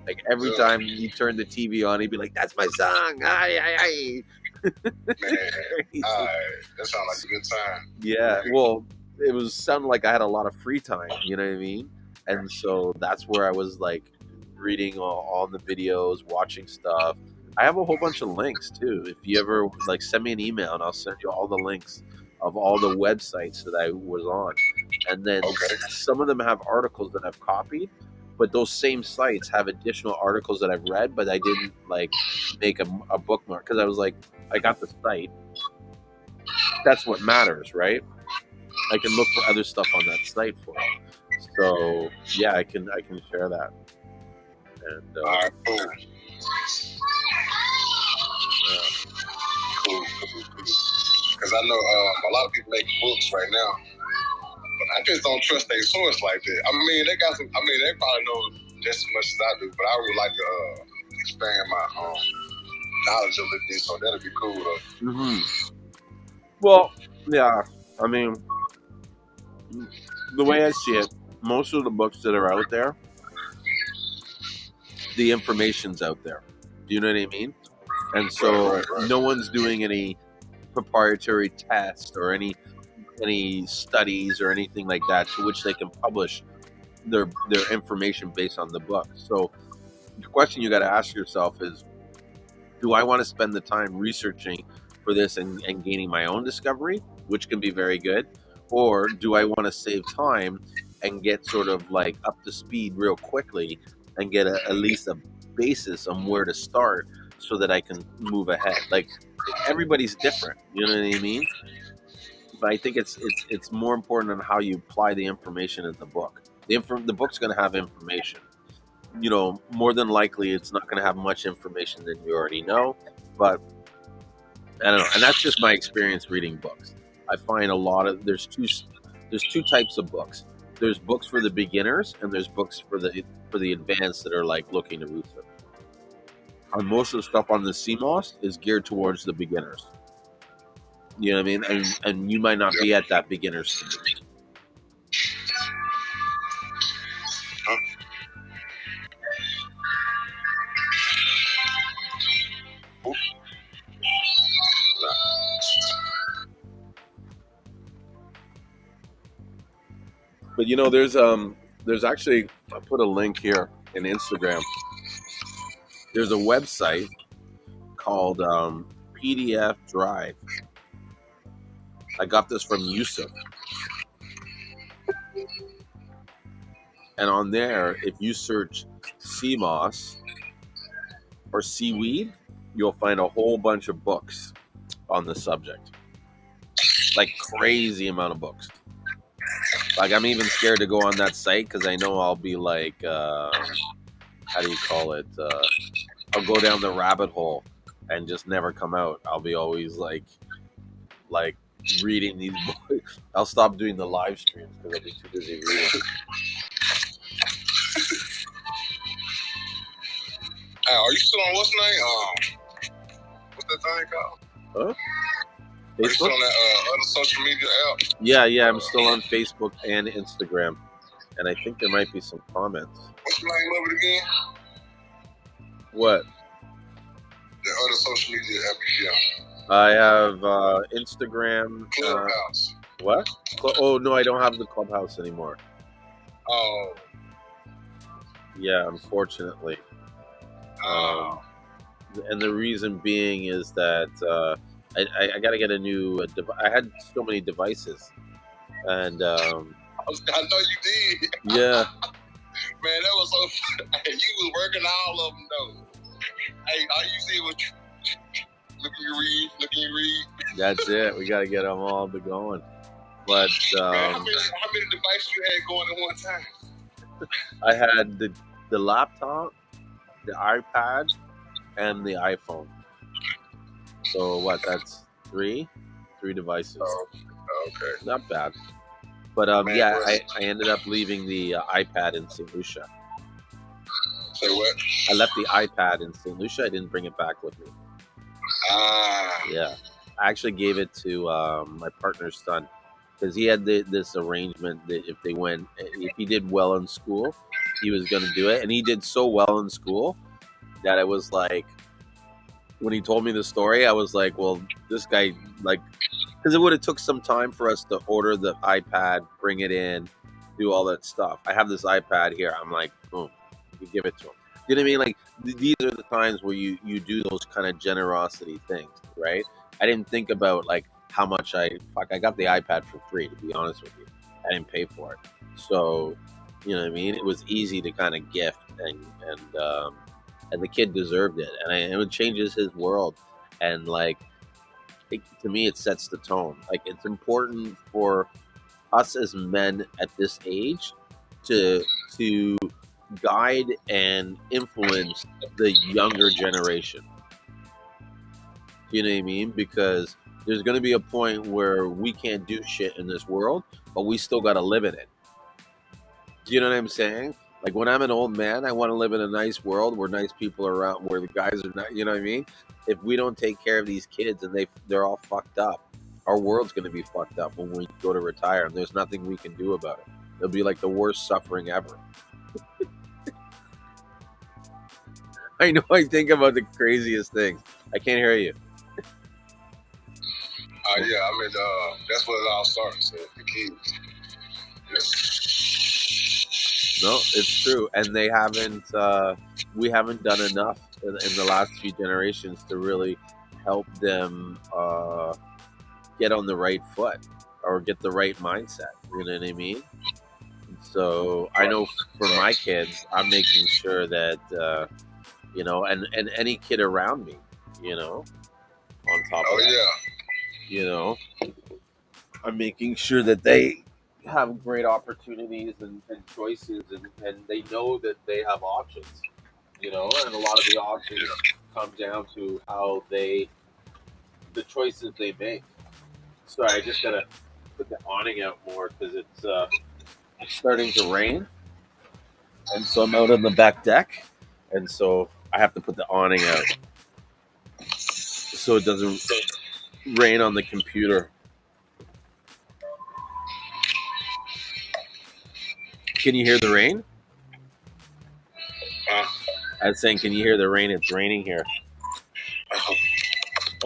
Like every time he turned the TV on, he'd be like, "That's my song." Aye, aye, aye. Man, that sounds like a good time. Yeah, well, it was sounding like I had a lot of free time. You know what I mean? And so that's where I was like reading all the videos, watching stuff. I have a whole bunch of links too. If you ever like send me an email, and I'll send you all the links of all the websites that I was on. And then some of them have articles that I've copied, but those same sites have additional articles that I've read, but I didn't like make a bookmark because I was like, I got the site. That's what matters, right? I can look for other stuff on that site for it. So yeah, I can share that. And all right, cool. Cool. Because I know a lot of people make books right now, but I just don't trust their source like that. I mean, they got some. I mean, they probably know just as much as I do, but I would like to expand my knowledge a little bit, so that'd be cool though. Mm-hmm. Well, yeah. I mean, the way I see it, most of the books that are out there, the information's out there. Do you know what I mean? And so Right. no one's doing any proprietary tests or any studies or anything like that to which they can publish their information based on the book. So the question you got to ask yourself is, do I want to spend the time researching for this and gaining my own discovery, which can be very good, or do I want to save time and get sort of like up to speed real quickly and get at least a basis on where to start so that I can move ahead? Like everybody's different, you know what I mean? But I think it's more important on how you apply the information in the book. The book's going to have information. You know, more than likely, it's not going to have much information than you already know. But I don't know, and that's just my experience reading books. I find a lot of there's two types of books. There's books for the beginners, and there's books for the advanced that are like looking to research. And most of the stuff on the Seamoss is geared towards the beginners. You know what I mean? And you might not be at that beginner stage. But you know, there's actually, I put a link here in Instagram. There's a website called PDF Drive. I got this from Yusuf. And on there, if you search Seamoss or seaweed, you'll find a whole bunch of books on the subject. Like crazy amount of books. Like I'm even scared to go on that site because I know I'll be like, how do you call it? I'll go down the rabbit hole and just never come out. I'll be always like reading these books. I'll stop doing the live streams because I'll be too busy reading. Are you still on what's name? What's that thing called? Huh? Are you still Facebook? on that other social media app? Yeah, I'm still on Facebook and Instagram, and I think there might be some comments. What's the name of it again? What? The other social media app, yeah. I have Instagram. Clubhouse. What? Oh no, I don't have the Clubhouse anymore. Oh. Yeah, unfortunately. And the reason being is that I got to get a new. I had so many devices, and I know you did. yeah, Man, that was so. You was working all of them though. Hey, all you see was looking you read. that's it. We got to get them all going. But man, how many devices you had going at one time? I had the laptop, the iPad, and the iPhone. So what? That's three devices. Oh, okay. Not bad. But yeah, I ended up leaving the iPad in St. Lucia. Say what? I left the iPad in St. Lucia. I didn't bring it back with me. Yeah, I actually gave it to my partner's son because he had this arrangement that if he did well in school, he was going to do it, and he did so well in school that I was like, when he told me the story, I was like, well, this guy, like, because it would have took some time for us to order the iPad, bring it in, do all that stuff. I have this iPad here. I'm like, boom, you can give it to him. You know what I mean? Like these are the times where you do those kind of generosity things, right? I didn't think about like how much I got the iPad for free. To be honest with you, I didn't pay for it, so you know what I mean. It was easy to kind of gift, and the kid deserved it, and it changes his world, and like to me, it sets the tone. Like it's important for us as men at this age to guide and influence the younger generation. You know what I mean? Because there's going to be a point where we can't do shit in this world, but we still got to live in it. Do you know what I'm saying? Like when I'm an old man, I want to live in a nice world where nice people are around, where the guys are not. You know what I mean? If we don't take care of these kids and they're all fucked up, our world's going to be fucked up when we go to retire, and there's nothing we can do about it. It'll be like the worst suffering ever. I know. I think about the craziest things. I can't hear you. Yeah, I mean, that's what it all starts. The kids. No, it's true, and they haven't. We haven't done enough in the last few generations to really help them get on the right foot or get the right mindset. You know what I mean? So I know for my kids, I'm making sure that you know, and any kid around me, you know, on top of that, you know, I'm making sure that they have great opportunities and choices, and they know that they have options, you know, and a lot of the options come down to how the choices they make. Sorry, I just gotta put the awning out more because it's starting to rain, and so I'm out on the back deck, and so I have to put the awning out so it doesn't rain on the computer. Can you hear the rain? I was saying, can you hear the rain? It's raining here.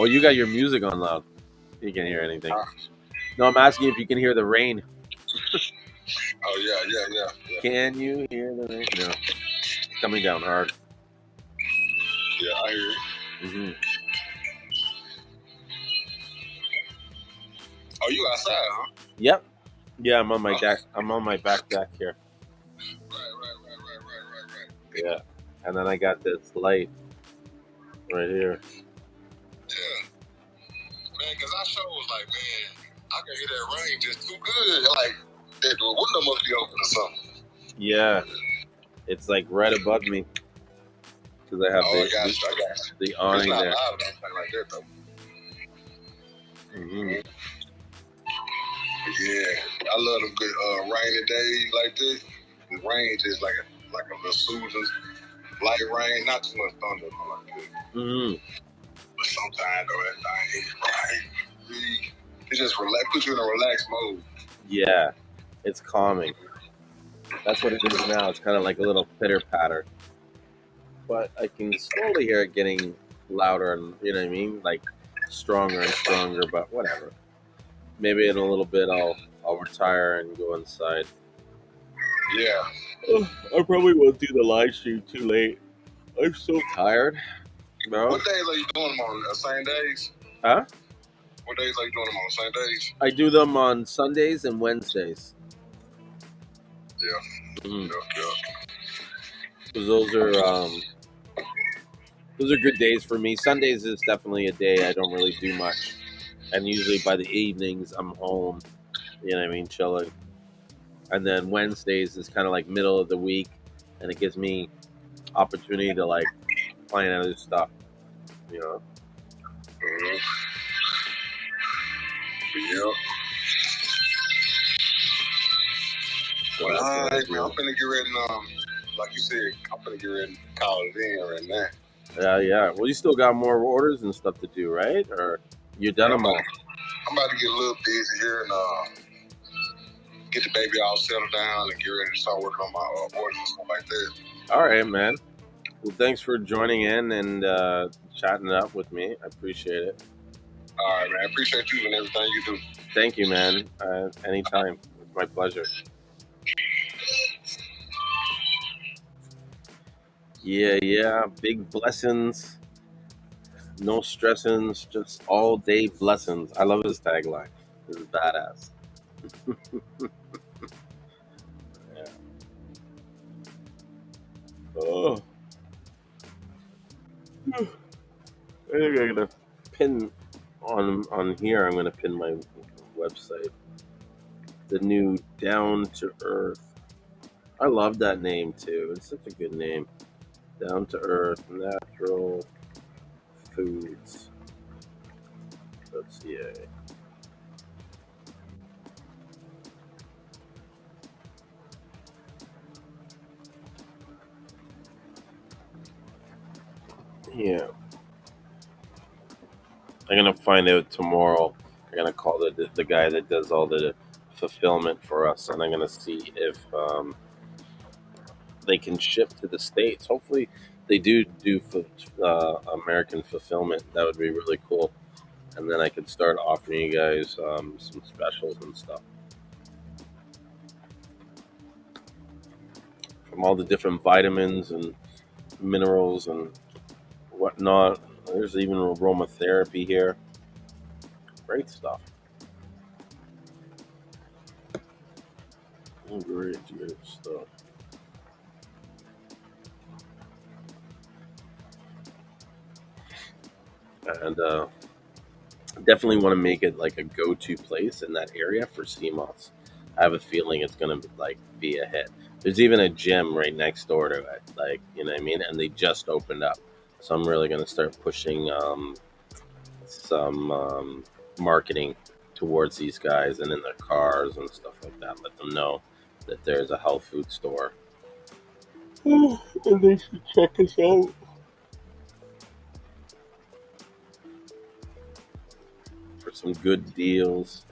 Oh, you got your music on loud. You can't hear anything. No, I'm asking if you can hear the rain. Oh, yeah. Can you hear the rain? No. It's coming down hard. Yeah, I hear it. Mm-hmm. Oh, you outside, huh? Yep. Yeah, I'm on my deck. I'm on my back deck here. Right. Yeah. And then I got this light right here. Yeah. Man, because I sure was like, man, I can hear that rain just too good. Like, that the window must be open or something. Yeah, it's like right above me because I have Oh, I got you. I got you. the It's awning not there. loud or anything like that though. Hmm. Yeah, I love them good rainy days like this. The rain just like a little soothing, light rain, not too much thunder, nothing like that. Hmm. But sometimes though, that thing, right, it just relax, put you in a relaxed mode. Yeah, it's calming. That's what it is now. It's kind of like a little pitter patter, but I can slowly hear it getting louder, and you know what I mean, like stronger and stronger. But whatever. Maybe in a little bit I'll retire and go inside. Yeah. Oh, I probably won't do the live stream too late. I'm so tired, bro. What days are you doing them on? Same days? Huh? What days are you doing them on? Same days? I do them on Sundays and Wednesdays. Yeah. Mm. Yeah. 'Cause those are good days for me. Sundays is definitely a day I don't really do much, and usually by the evenings I'm home. You know what I mean, chilling. And then Wednesdays is kind of like middle of the week, and it gives me opportunity to like plan other stuff. You know. Mm-hmm. Yeah. So Well, that's all what I right, man. I'm do. finna get ready and, like you said, I'm finna get ready and call it in right now. Yeah, yeah. Well, you still got more orders and stuff to do, right? Or you done Yeah, them all? I'm about to get a little busy here and get the baby all settled down and get ready to start working on my orders and stuff like that. All right, man. Well, thanks for joining in and chatting it up with me. I appreciate it. All right, man. I appreciate you and everything you do. Thank you, man. Anytime. It's my pleasure. Yeah, yeah. Big blessings. No stressings. Just all day blessings. I love his tagline. This is badass. Yeah. Oh. I think I'm gonna pin on here. I'm gonna pin my website. The new Down to Earth. I love that name too. It's such a good name. Down to Earth Natural Foods. .ca. Yeah, I'm gonna find out tomorrow. I'm gonna call the guy that does all the fulfillment for us, and I'm gonna see if they can ship to the states. Hopefully, they do American fulfillment. That would be really cool. And then I could start offering you guys some specials and stuff from all the different vitamins and minerals and whatnot. There's even aromatherapy here. Great stuff. Great, great stuff. And definitely want to make it like a go-to place in that area for Seamoss. I have a feeling it's gonna like be a hit. There's even a gym right next door to it, like you know what I mean, and they just opened up. So I'm really gonna start pushing some marketing towards these guys and in their cars and stuff like that. Let them know that there's a health food store. And they should check us out for some good deals.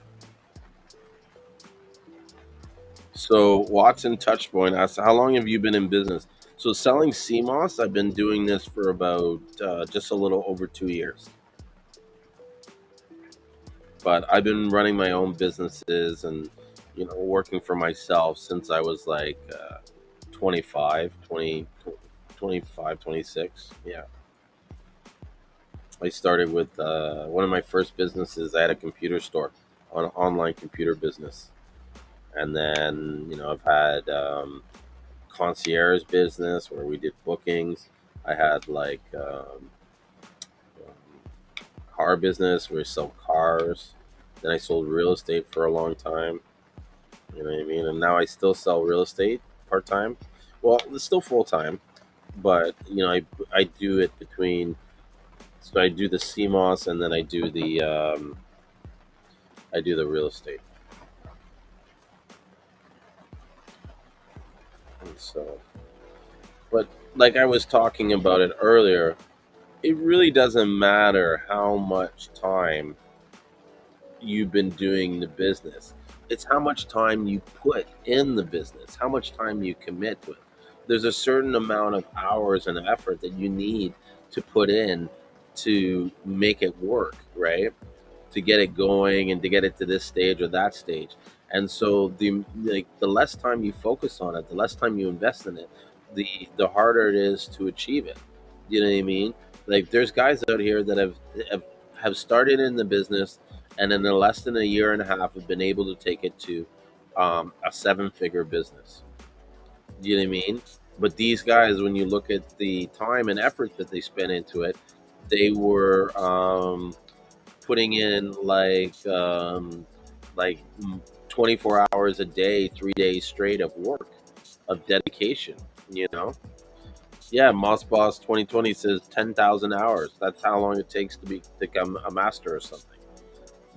So Watson Touchpoint asks, how long have you been in business? So selling CMOS, I've been doing this for about just a little over 2 years. But I've been running my own businesses and working for myself since I was like 25, 20, 25, 26. Yeah. I started with one of my first businesses. I had a computer store, an online computer business. And then, I've had concierge business where we did bookings. I had like car business where we sell cars. Then I sold real estate for a long time. You know what I mean? And now I still sell real estate part time. Well, it's still full time, but I do it between. So I do the Seamoss, and then I do the real estate. And so, but like I was talking about it earlier, it really doesn't matter how much time you've been doing the business. It's how much time you put in the business, how much time you commit to it. There's a certain amount of hours and effort that you need to put in to make it work, right? To get it going and to get it to this stage or that stage. And so the less time you focus on it, the less time you invest in it, the harder it is to achieve it. You know what I mean? Like there's guys out here that have, have started in the business and in less than a year and a half have been able to take it to a seven-figure business. Do you know what I mean? But these guys, when you look at the time and effort that they spent into it, they were putting in like 24 hours a day, 3 days straight of work, of dedication. You know, yeah. Moss Boss 2020 says 10,000 hours. That's how long it takes to become a master or something.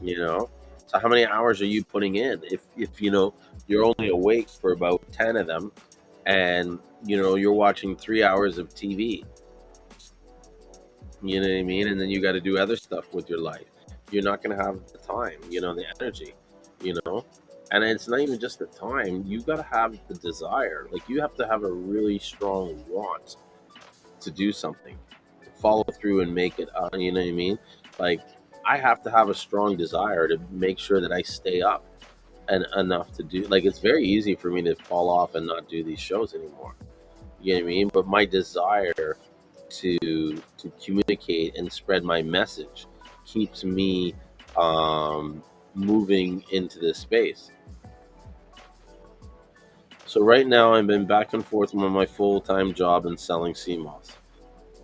You know, so how many hours are you putting in? If you're only awake for about 10 of them, and you're watching 3 hours of TV. You know what I mean? And then you got to do other stuff with your life. You're not going to have the time, the energy, you know? And it's not even just the time. You got to have the desire. Like, you have to have a really strong want to do something, to follow through and make it, you know what I mean? Like, I have to have a strong desire to make sure that I stay up and enough to do. Like, it's very easy for me to fall off and not do these shows anymore. You know what I mean? But my desire to communicate and spread my message keeps me um, moving into this space. So right now I've been back and forth on my full time job and selling Seamoss.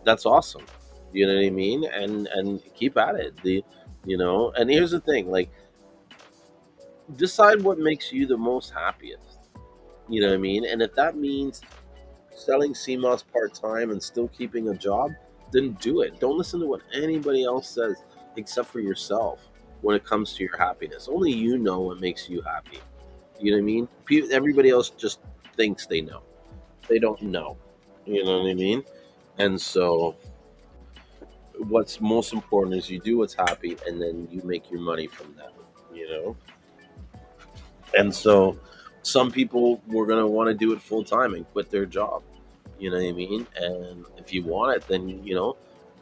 That's awesome. You know what I mean? And keep at it. And here's the thing, like, decide what makes you the most happiest. You know what I mean? And if that means selling CMOS part time and still keeping a job, then do it. Don't listen to what anybody else says except for yourself when it comes to your happiness. Only you know what makes you happy. You know what I mean? Everybody else just thinks they know. They don't know. You know what I mean? And so, what's most important is you do what's happy and then you make your money from that. You know? And so, some people were going to want to do it full time and quit their job. You know what I mean? And if you want it, then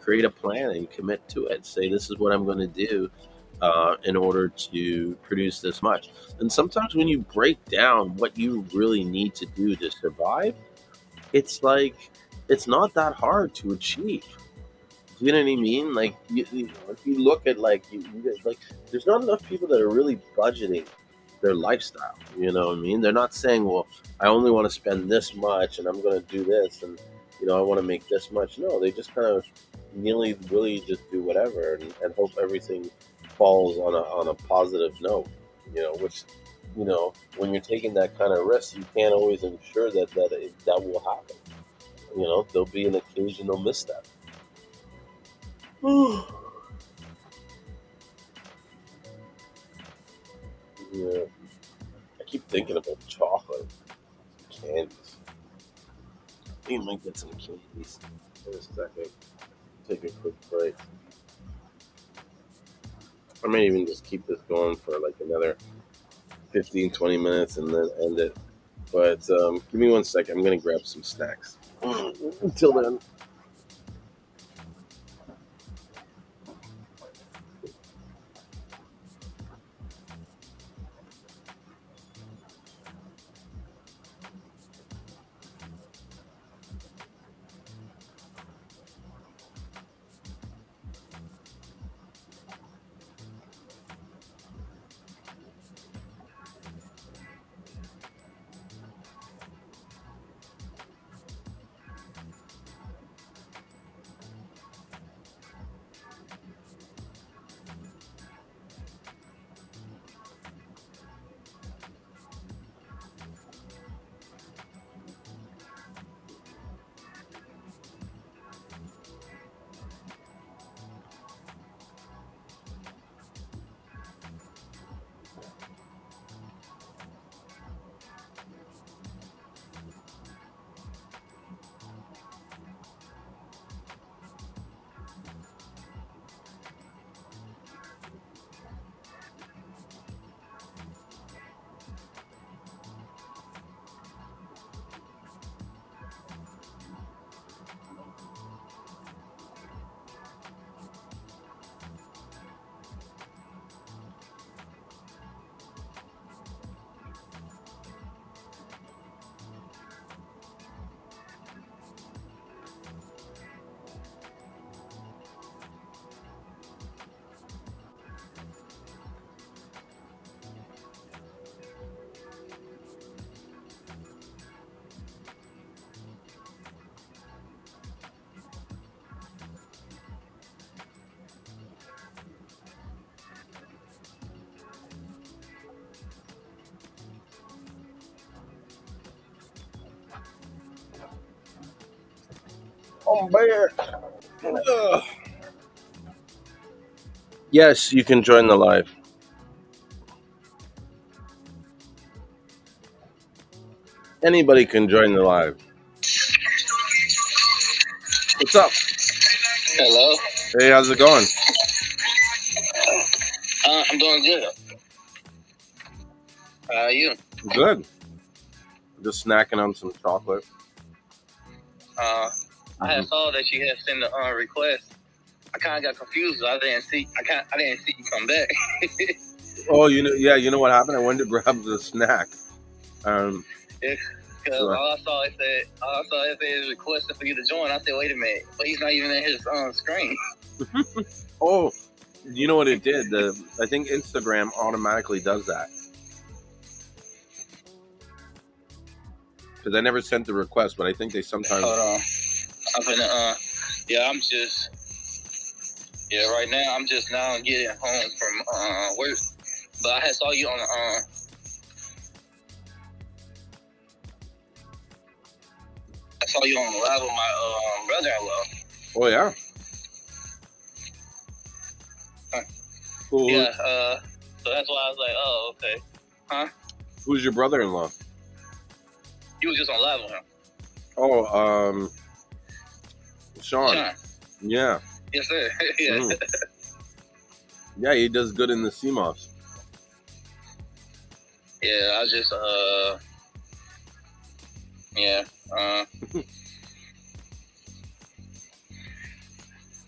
create a plan and commit to it. Say this is what I'm going to do in order to produce this much. And sometimes when you break down what you really need to do to survive, it's like it's not that hard to achieve. Do you know what I mean? Like if you look at like there's not enough people that are really budgeting their lifestyle. You know what I mean? They're not saying, "Well, I only want to spend this much, and I'm going to do this, and I want to make this much." No, they just kind of nearly really just do whatever and hope everything falls on a positive note. Which when you're taking that kind of risk, you can't always ensure that will happen. There'll be an occasional misstep. Yeah, I keep thinking about chocolate candies. I think I might get some candies in a second. Take a quick break. I might even just keep this going for like another 15, 20 minutes and then end it. But give me one second. I'm going to grab some snacks. Until then. I'm back. Ugh. Yes, you can join the live. Anybody can join the live. What's up? Hello. Hey, how's it going? I'm doing good. How are you? Good. Just snacking on some chocolate. I had saw that you had sent a request. I kind of got confused. I didn't see you come back. Oh, you know what happened? I went to grab the snack. Because So- all I saw it said requested for you to join. I said, wait a minute, but he's not even in his screen. Oh, you know what it did? I think Instagram automatically does that. Because I never sent the request, but I think they sometimes. Hold on. I'm finna, right now I'm just now getting home from work. But I had saw you on I saw you on the live with my brother-in-law. Oh yeah. Cool. Yeah, so that's why I was like, oh, okay. Huh? Who's your brother-in-law? You was just on live with him. Oh, Sean. Yeah. Yes, sir. Yeah. Mm. Yeah, he does good in the Seamoss. Yeah, I just, hold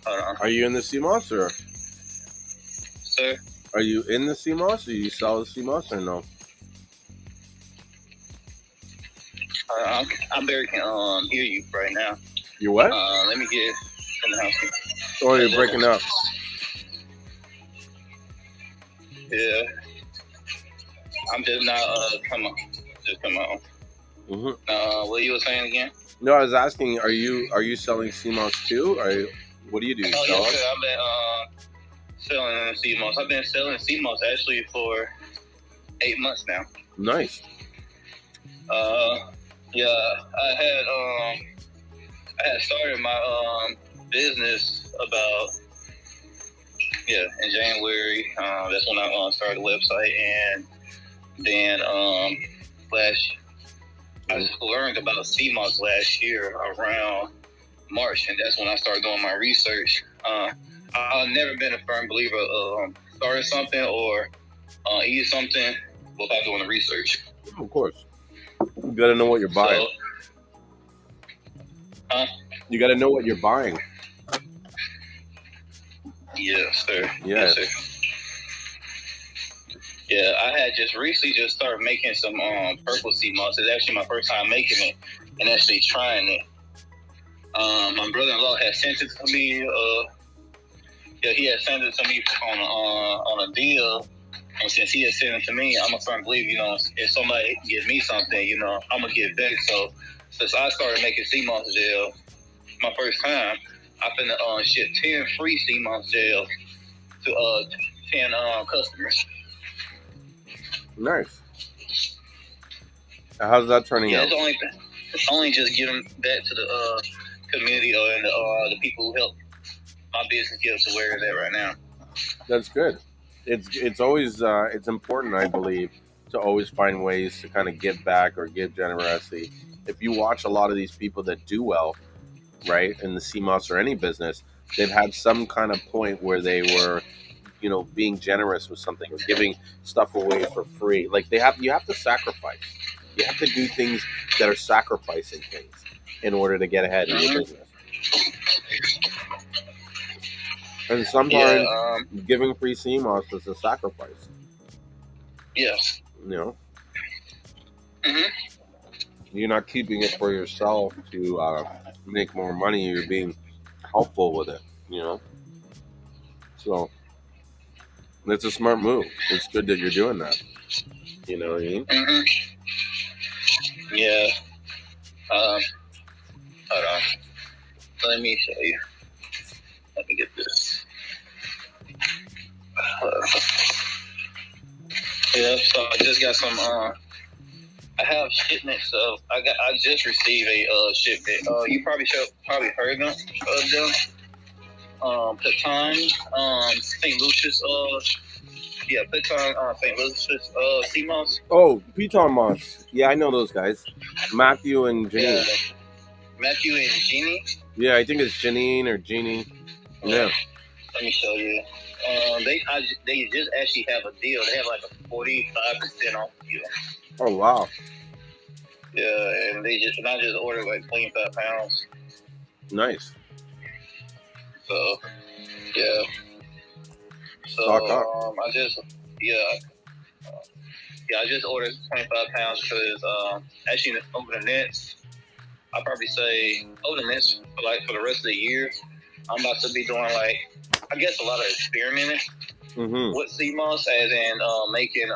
on. Are you in the Seamoss or? Sir? Are you in the Seamoss or you sell the Seamoss or no? I barely can hear you right now. You what? Let me get in the house. Oh, you're breaking up. Yeah. I'm just not, come on. Mm-hmm. What you were saying again? No, I was asking, are you selling Seamoss too? What do you do? Oh, Sell yes, it? sir. I've been selling Seamoss. I've been selling Seamoss actually for 8 months now. Nice. Yeah, I had started my business about in January. That's when I started the website, and then I learned about Seamoss last year around March, and that's when I started doing my research. I've never been a firm believer of starting something or eating something without doing the research. Of course. You gotta know what you're buying. You gotta know what you're buying. Yes, sir. Yeah. Yes, sir. Yeah, I had just recently started making some purple Seamoss. It's actually my first time making it and actually trying it. My brother-in-law had sent it to me. He had sent it to me on a deal. And since he had sent it to me, I'm a firm believer, if somebody give me something, I'm going to give back. So since I started making Seamoss gel, my first time, I'm finna ship 10 free Seamoss gel to 10 customers. Nice. How's that turning out? It's only just giving back to the community and the people who help my business get to where it's at right now. That's good. It's always it's important, I believe, to always find ways to kind of give back or give generosity. If you watch a lot of these people that do well, right, in the Seamoss or any business, they've had some kind of point where they were, being generous with something or giving stuff away for free. Like you have to sacrifice. You have to do things that are sacrificing things in order to get ahead in your business. And sometimes giving free Seamoss is a sacrifice. Yes. Mm-hmm. You're not keeping it for yourself to make more money. You're being helpful with it, So it's a smart move. It's good that you're doing that. You know what I mean? Mm-hmm. Yeah. Hold on. Let me show you. Let me get this. Yeah, so I just got some I have shipments of. I just received a shipment. You probably heard of them. Pecan, St. Lucius. Yeah, Pecan, St. Lucius. Seamoss. Oh, Piton Moss. Yeah, I know those guys. Matthew and Yeah, Janine. Matthew and Jeannie. Yeah, I think it's Janine or Jeannie. Yeah. Let me show you. They just actually have a deal. They have like a 45% off deal. Oh wow. Yeah, and I just ordered like 25 pounds. Nice. So yeah. Stock up. I just I just ordered 25 pounds because actually over the next, I'll probably say over the next for the rest of the year, I'm about to be doing like I guess a lot of experimenting with Seamoss, as in making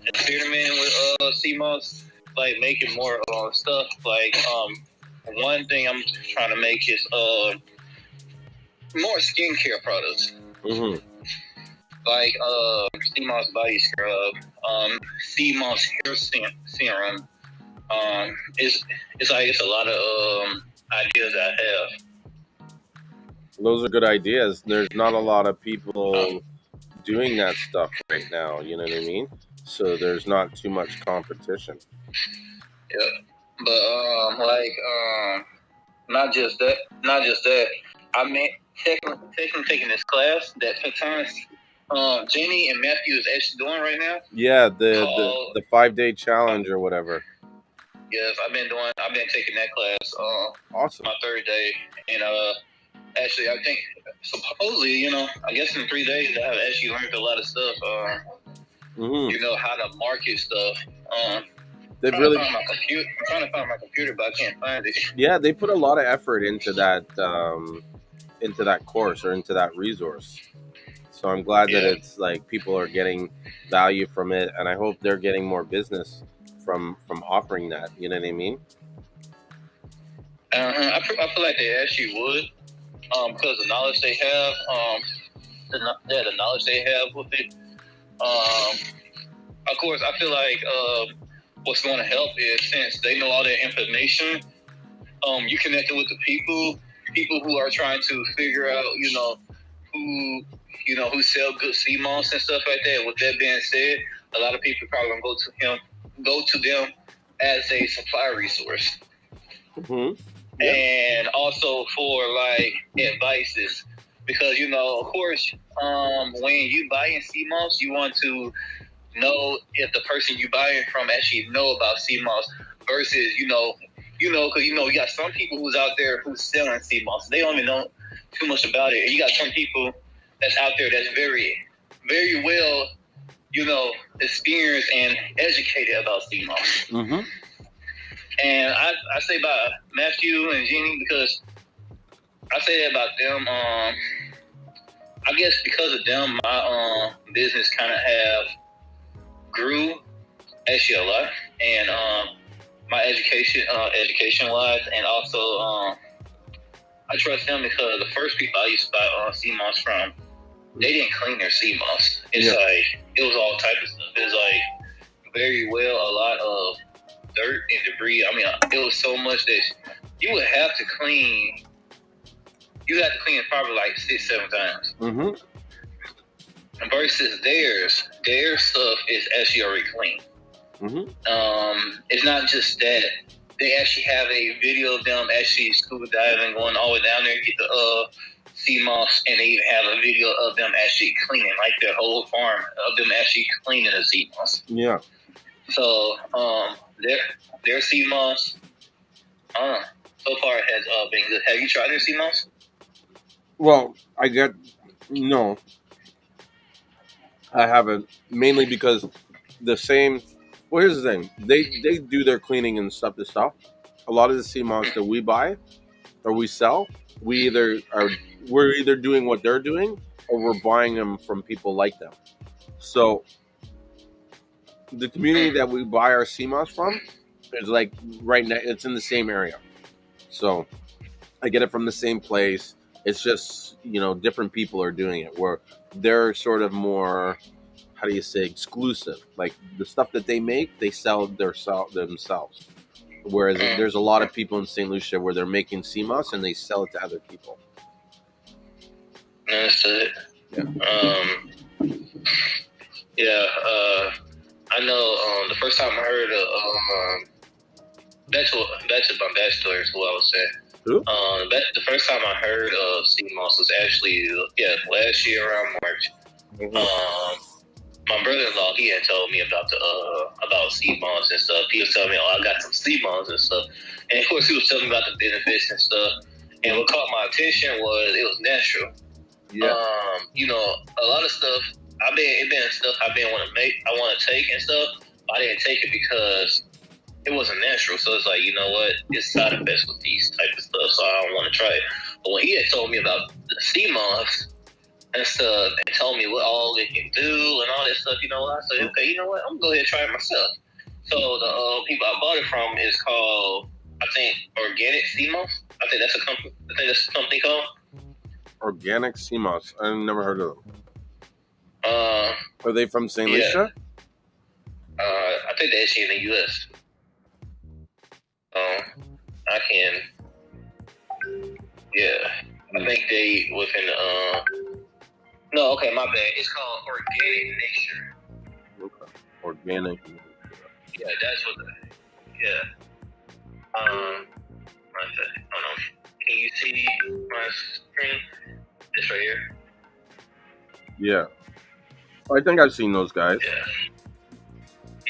experimenting with Seamoss, like making more stuff. Like one thing I'm trying to make is more skincare products. Like Seamoss body scrub, Seamoss hair serum. It's a lot of ideas I have. Those are good ideas. There's not a lot of people doing that stuff right now. You know what I mean? So there's not too much competition. Yeah, but not just that. I mean, technically taking this class that sometimes Jenny and Matthew is actually doing right now. Yeah, the 5-day challenge or whatever. Yes, I've been taking that class. Awesome. My third day, and actually, I think supposedly, I guess in 3 days I have actually learned a lot of stuff. How to market stuff. They've really. I'm trying to find my computer, but I can't find it. Yeah, they put a lot of effort into that course or into that resource. So I'm glad that it's like people are getting value from it, and I hope they're getting more business from offering that. You know what I mean? I feel like they actually would, because the knowledge they have, the knowledge they have with it. Of course, I feel like what's going to help is since they know all that information, you connecting with the people who are trying to figure out, who sell good Seamoss and stuff like that. With that being said, a lot of people probably gonna go to them as a supply resource. And also for like advices, because of course, when you buy in Seamoss, you want to know if the person you buying from actually know about Seamoss versus because you got some people who's out there who's selling Seamoss, they don't even know too much about it, and you got some people that's out there that's very, very well, experienced and educated about Seamoss. And I say about Matthew and Jeannie because I say that about them. I guess because of them, my business kind of have grew actually a lot, and my education wise, and also I trust them because the first people I used to buy Seamoss from, they didn't clean their Seamoss. It's like it was all type of stuff. It was like very well a lot of dirt and debris. I mean, it was so much that you would have to clean. You have to clean it probably like 6-7 times. Versus their stuff is actually already clean. It's not just that. They actually have a video of them actually scuba diving, going all the way down there to get the Seamoss, and they even have a video of them actually cleaning, like their whole farm of them actually cleaning the Seamoss. Yeah. So their Seamoss, so far it has been good. Have you tried their Seamoss? Well, no. I haven't, mainly because the same. Well, here's the thing: they do their cleaning and stuff. A lot of the Seamoss that we buy or we sell, we're either doing what they're doing or we're buying them from people like them. So the community that we buy our Seamoss from is like right now. It's in the same area, so I get it from the same place. It's just different people are doing it. Where they're sort of more, how do you say, exclusive. Like the stuff that they make, they sell themselves. Whereas there's a lot of people in St. Lucia where they're making Seamoss and they sell it to other people. Understood. Yeah. I know the first time I heard of that's my backstory is what I was saying. Who? The first time I heard of Seamoss was actually last year around March. Mm-hmm. My brother-in-law, he had told me about Seamoss and stuff. He was telling me, I got some Seamoss and stuff. And of course, he was telling me about the benefits and stuff. And what caught my attention was it was natural. Yeah. A lot of stuff it been stuff I've been I want to take and stuff. But I didn't take it because it wasn't natural. So it's like, you know what? It's side effects with these type of stuff, so I don't want to try it. But when he had told me about the Seamoss and stuff and told me what all it can do and all that stuff, I said, okay, you know what? I'm going to go ahead and try it myself. So the people I bought it from is called, I think, Organic Seamoss. I think that's a company called Organic Seamoss. I've never heard of them. Are they from St. Yeah. Lucia? I think they're actually in the U.S. I think they within no, okay, my bad. It's called Organic Nature. Okay. Organic. Yeah, that's what one second. Hold on. Can you see my screen? This right here? Yeah. I think I've seen those guys.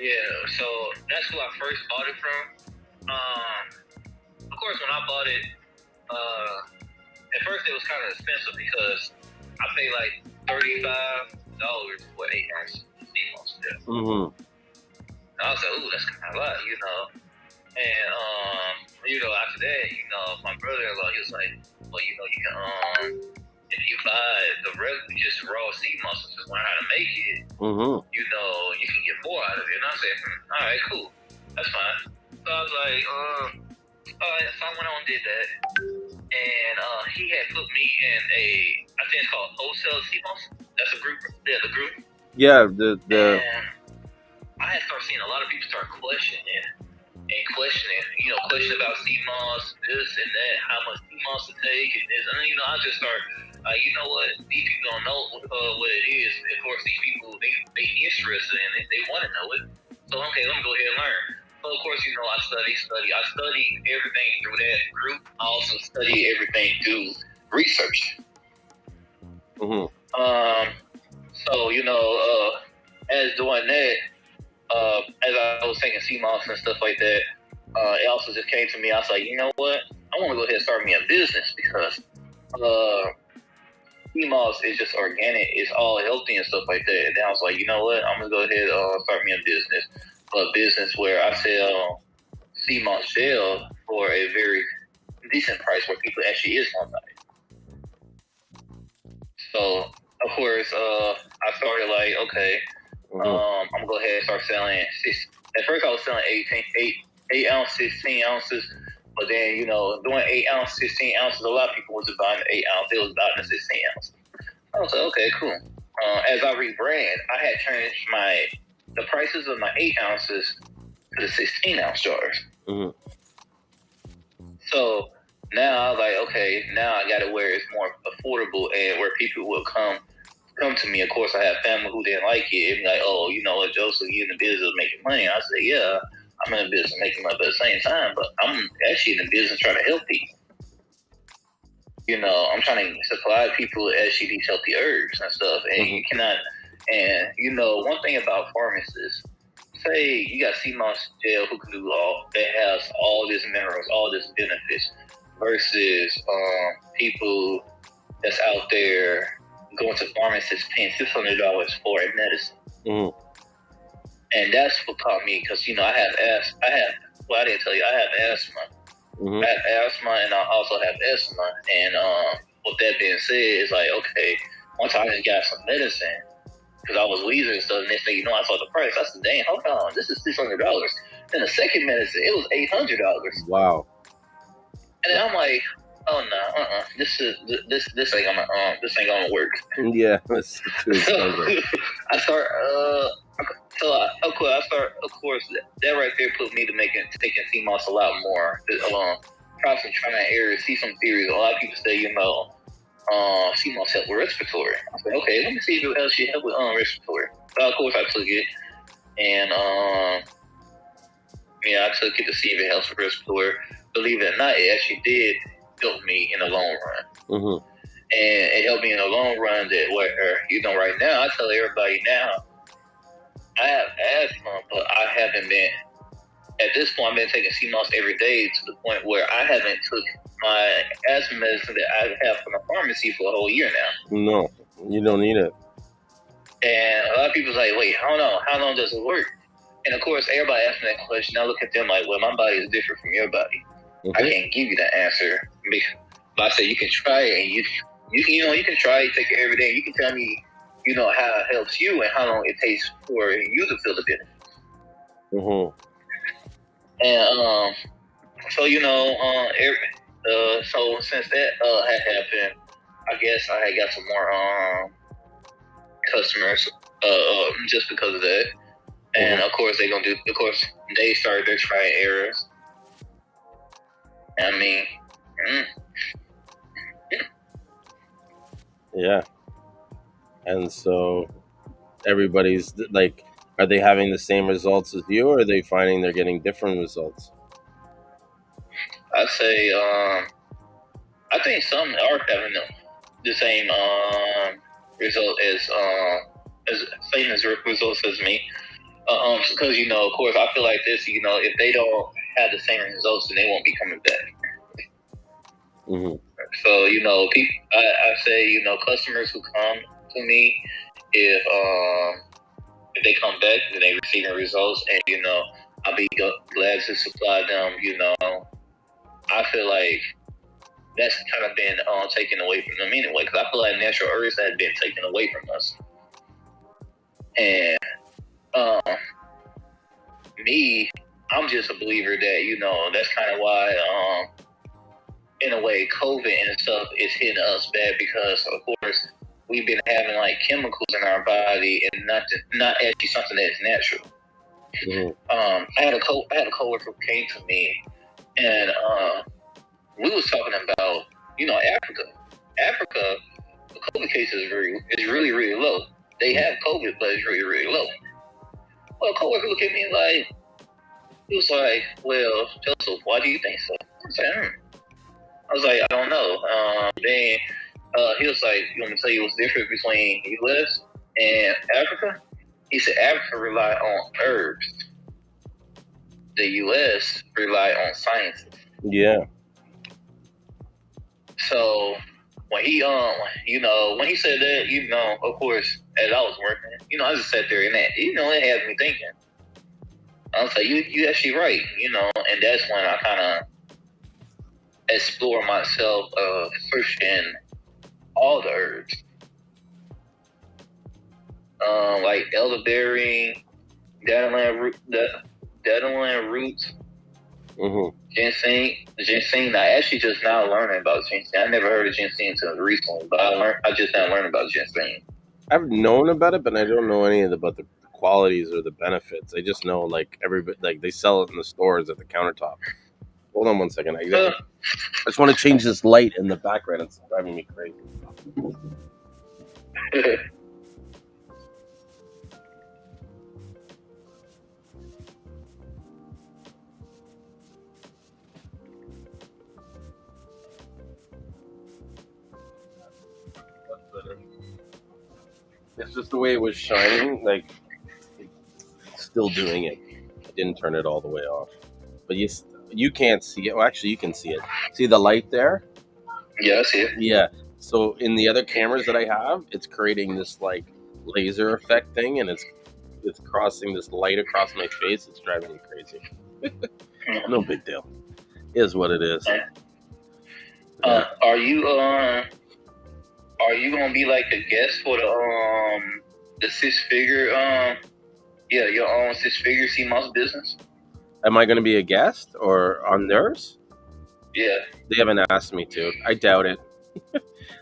Yeah, so that's who I first bought it from. Of course, when I bought it, at first it was kind of expensive because I paid like $35 for 8 ounces of Seamoss. Mm-hmm. And I was like, ooh, that's kind of a lot, And, after that, my brother-in-law, he was like, well, you can, if you buy the regular, just raw Seamoss and just learn how to make it, you can get more out of it. And I said, all right, cool. That's fine. So I was like, all right, so I went on and did that. And he had put me in I think it's called Wholesale Seamoss. That's a group. Yeah, the group. Yeah, And I had started seeing a lot of people start questioning about Seamoss, this and that, how much Seamoss to take, and this. And I just start, you know what? These people don't know what it is. Of course, these people they interested in it. They want to know it. So okay, let me go ahead and learn. So of course, I study. I study everything through that group. I also study everything through research. So as doing that, as I was taking Seamoss and stuff like that, it also just came to me. I was like, you know what? I want to go ahead and start me a business because Seamoss is just organic. It's all healthy and stuff like that. And then I was like, you know what? I'm going to go ahead and start me a business. A business where I sell Seamoss shell for a very decent price where people actually is going to buy it. So, of course, I started like, okay, I'm going to go ahead and start selling at first I was selling 8 ounce, 16 ounces. But then, doing 8 ounce, 16 ounces, a lot of people wasn't buying the 8 ounce. They was buying the 16 ounce. I was like, okay, cool. As I rebrand, I had changed the prices of my 8 ounces to the 16 ounce jars. So now I was like, okay, now I got it where it's more affordable and where people will come to me. Of course, I have family who didn't like it. And like, oh, you know what, Joseph, you in the business of making money. I said, yeah, I'm in the business of making money, but at the same time, but I'm actually in the business trying to help people. I'm trying to supply people actually these healthy herbs and stuff. And you cannot, and one thing about pharmacists, say you got Seamoss gel who can do that has all these minerals, all these benefits, versus people that's out there going to pharmacists paying $600 for a medicine. And that's what caught me because I didn't tell you, I have asthma. I have asthma and I also have asthma. And with that being said, it's like, okay, once I just got some medicine, because I was wheezing and stuff, next thing you know, I saw the price. I said, dang, hold on, this is $600. Then the second medicine, it was $800. Wow. And then I'm like, oh no, this ain't gonna work. Yeah, that's too expensive. I start of course that right there put me to taking Seamoss a lot more. Try some trial errors, see some theories. A lot of people say, Seamoss help with respiratory. I was like, okay, let me see if it actually help with respiratory. So of course I took it, and I took it to see if it helps with respiratory. Believe it or not, it actually did help me in the long run. Mm-hmm. And it helped me in the long run right now, I tell everybody now, I have asthma, but I haven't been, at this point, I've been taking Seamoss every day to the point where I haven't took my asthma medicine that I have from the pharmacy for a whole year now. No, you don't need it. And a lot of people's like, wait, how long does it work? And of course, everybody asking that question, I look at them like, well, my body is different from your body. Mm-hmm. I can't give you that answer. But I say you can try it, and you can try it, take it every day. You can tell me, how it helps you and how long it takes for you to feel the benefits. Mm-hmm. And so since that had happened, I guess I had got some more customers just because of that. And of course they started their try and errors. I mean, yeah. And so everybody's like, are they having the same results as you, or are they finding they're getting different results? I'd say, I think some are having the same result as results as me. Because of course, I feel like this. If they don't have the same results, then they won't be coming back. Mm-hmm. So people, I say customers who come to me, if they come back, then they receiving results, and I'll be glad to supply them. I feel like that's kind of been taken away from them anyway, because I feel like natural herbs had been taken away from us. And me, I'm just a believer that that's kind of why in a way COVID and stuff is hitting us bad, because of course we've been having like chemicals in our body and not actually something that's natural. Mm-hmm. I had a coworker who came to me, and we was talking about Africa, the COVID cases is really, really low. They have COVID, but it's really, really low. Well, a coworker looked at me like, he was like, well, Joseph, why do you think so? I was like, I don't know. Then he was like, you want me to tell you what's different between U.S. and Africa? He said Africa rely on herbs. The U.S. rely on sciences. Yeah. So when he when he said that, of course, as I was working, I just sat there and that, it had me thinking. I was like, you actually right, and that's when I kind of explore myself searching all the herbs, like elderberry, dandelion roots, mm-hmm. Ginseng. I actually just now learning about ginseng. I never heard of ginseng until recently, but I just now learned about ginseng. I've known about it, but I don't know any about the qualities or the benefits. I just know everybody, they sell it in the stores at the countertop. Hold on one second. I just want to change this light in the background. It's driving me crazy. It's just the way it was shining, it's still doing it. I didn't turn it all the way off. But you can't see it. Well, actually, you can see it. See the light there? Yeah, I see it. Yeah. So in the other cameras that I have, it's creating this laser effect thing, and it's crossing this light across my face. It's driving me crazy. No big deal. It is what it is. Are you gonna be like a guest for the six-figure your own six-figure Seamoss business? Am I going to be a guest or on theirs? Yeah. They haven't asked me to. I doubt it.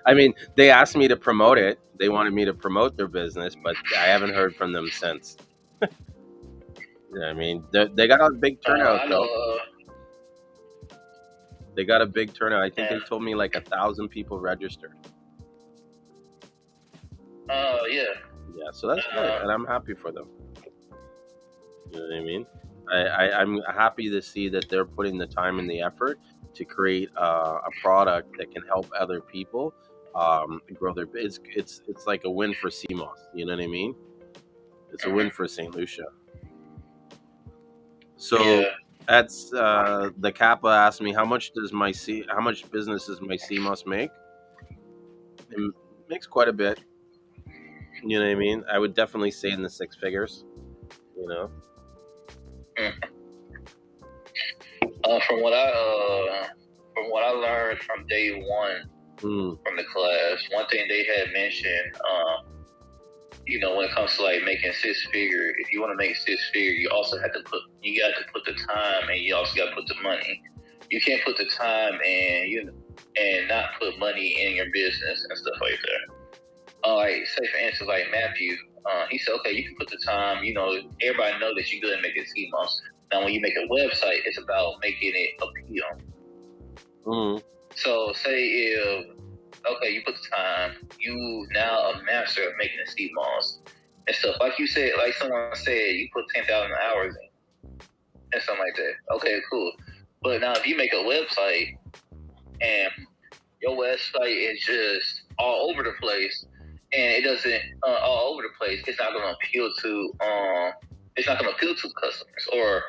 I mean, they asked me to promote it. They wanted me to promote their business, but I haven't heard from them since. I mean, they got a big turnout I know. though. They got a big turnout. I think Yeah. they told me like 1,000 people registered. Yeah. Yeah, so that's good, and I'm happy for them. You know what I mean? I'm happy to see that they're putting the time and the effort to create a product that can help other people grow their. It's like a win for Seamoss. You know what I mean? It's a win for St. Lucia. So Yeah. that's the Kappa asked me how much business does my Seamoss make? It makes quite a bit. You know what I mean? I would definitely say in the six figures. You know. From what I learned from day one from the class, one thing they had mentioned, when it comes to like making six figure, if you want to make six figure, you also have to put the time, and you also got to put the money. You can't put the time and not put money in your business and stuff like that. Like say for instance, like Matthew, he said, okay, you can put the time. Everybody know that you're good at making Seamoss. Now, when you make a website, it's about making it appeal. So, say if you put the time, you now a master of making a Seamoss and stuff. Like you said, like someone said, you put 10,000 hours in and something like that. Okay, cool. But now, if you make a website and your website is just all over the place, and it doesn't all over the place, it's not going to appeal to customers or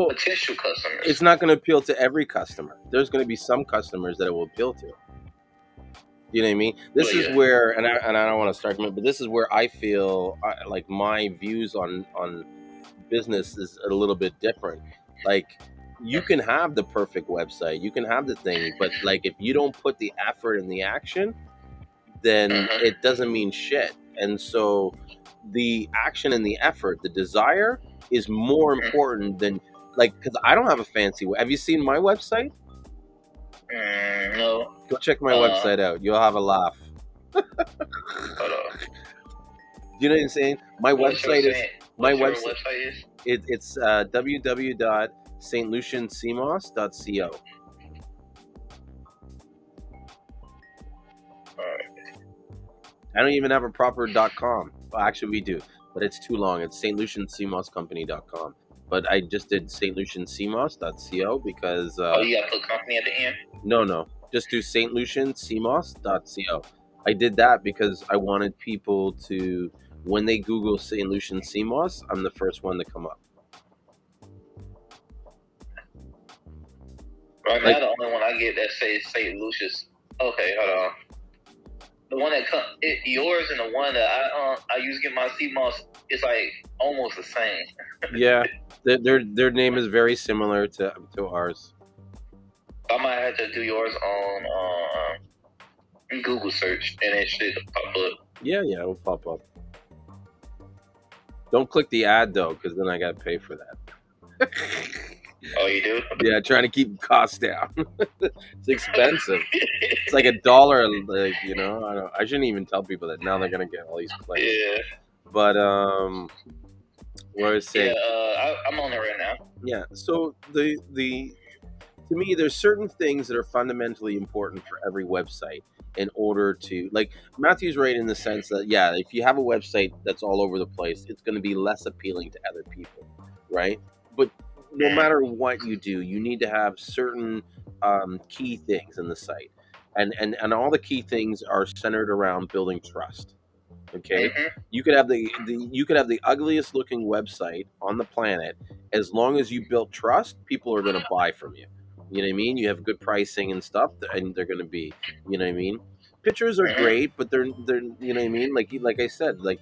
potential customers. It's not going to appeal to every customer. There's going to be some customers that it will appeal to. You know what I mean? This is where, and I don't want to start, but this is where I feel like my views on business is a little bit different. Like, you can have the perfect website, you can have the thing, but like if you don't put the effort and the action, then it doesn't mean shit. And so the action and the effort, the desire, is more important than because I don't have a fancy. Have you seen my website? No. Go check my website out. You'll have a laugh. You know what I'm saying? My website is it's www.stlucianseamoss.co. I don't even have a proper .com. Well, actually, we do, but it's too long. It's stlucianseamosscompany.com. But I just did stlucianseamoss.co because. You got to put company at the end? No. Just do stlucianseamoss.co. I did that because I wanted people to, when they Google St. Lucian Seamoss, I'm the first one to come up. Right now, the only one I get that says St. Lucius. Okay, hold on. The one that yours and the one that I use to get my Seamoss is like almost the same. Yeah, their name is very similar to ours. I might have to do yours on Google search, and it should pop up. Yeah, it will pop up. Don't click the ad though, because then I got to pay for that. Oh, you do? Yeah, trying to keep costs down. It's expensive. It's like $1. Like, I shouldn't even tell people that. Now they're gonna get all these clicks. Yeah. But what I was saying. Yeah, I'm on it right now. Yeah. So to me, there's certain things that are fundamentally important for every website in order to, like, Matthew's right in the sense that, yeah, if you have a website that's all over the place, it's going to be less appealing to other people, right? But no matter what you do, you need to have certain key things in the site, and all the key things are centered around building trust. Okay, you could have the ugliest looking website on the planet. As long as you build trust, people are going to buy from you. You know what I mean? You have good pricing and stuff, and they're going to be, you know what I mean? Pictures are great, but they're you know what I mean? Like I said, like,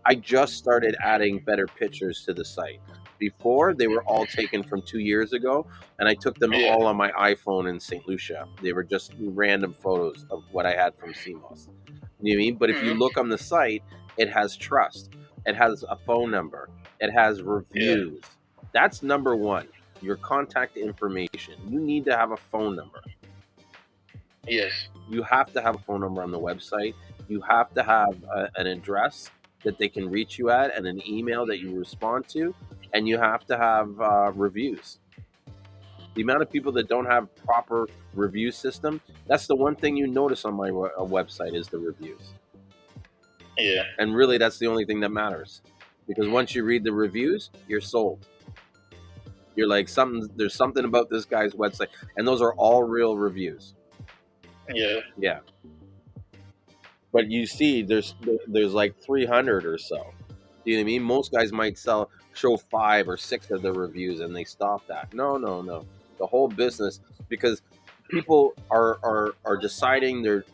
I just started adding better pictures to the site. Before, they were all taken from 2 years ago, and I took them all on my iPhone in St. Lucia. They were just random photos of what I had from Seamoss. You know what I mean? But if you look on the site, it has trust. It has a phone number. It has reviews. That's number one. your contact information. You need to have a phone number. Yes. You have to have a phone number on the website. You have to have an address that they can reach you at and an email that you respond to. And you have to have reviews. The amount of people that don't have proper review system, that's the one thing you notice on my website is the reviews. Yeah. And really, that's the only thing that matters. Because once you read the reviews, you're sold. You're like, there's something about this guy's website. And those are all real reviews. Yeah. Yeah. But you see, there's like 300 or so. Do you know what I mean? Most guys might show 5 or 6 of their reviews and they stop that. No. The whole business, because people are deciding their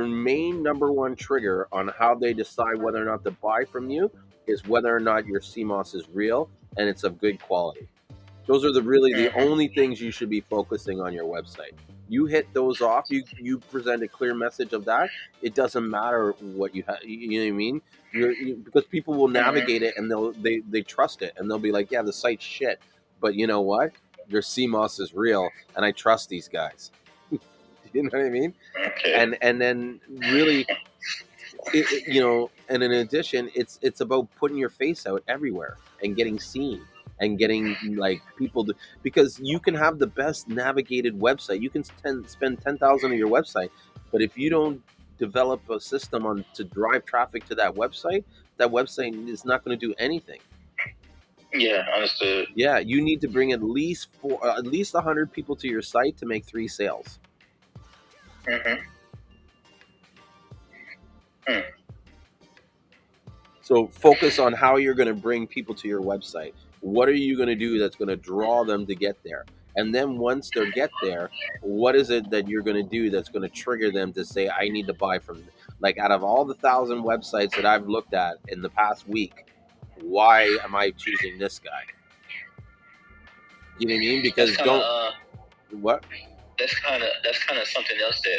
main number one trigger on how they decide whether or not to buy from you is whether or not your Seamoss is real and it's of good quality. Those are the only things you should be focusing on your website. You hit those off, you present a clear message of that. It doesn't matter what you have. You know what I mean? Because people will navigate it and they trust it and they'll be like, yeah, the site's shit, but you know what? Your Seamoss is real, and I trust these guys. You know what I mean? Okay. And then really, and in addition, it's about putting your face out everywhere and getting seen and getting like people to, because you can have the best navigated website. You can spend 10,000 on your website, but if you don't develop a system to drive traffic to that website is not going to do anything. Yeah, understood. Yeah, you need to bring at least 100 people to your site to make 3 sales. So focus on how you're going to bring people to your website. What are you going to do that's going to draw them to get there? And then once they get there, what is it that you're going to do that's going to trigger them to say, I need to buy from them? Like, out of all the 1,000 websites that I've looked at in the past week, why am I choosing this guy? You know what I mean? Because what? That's kind of something else that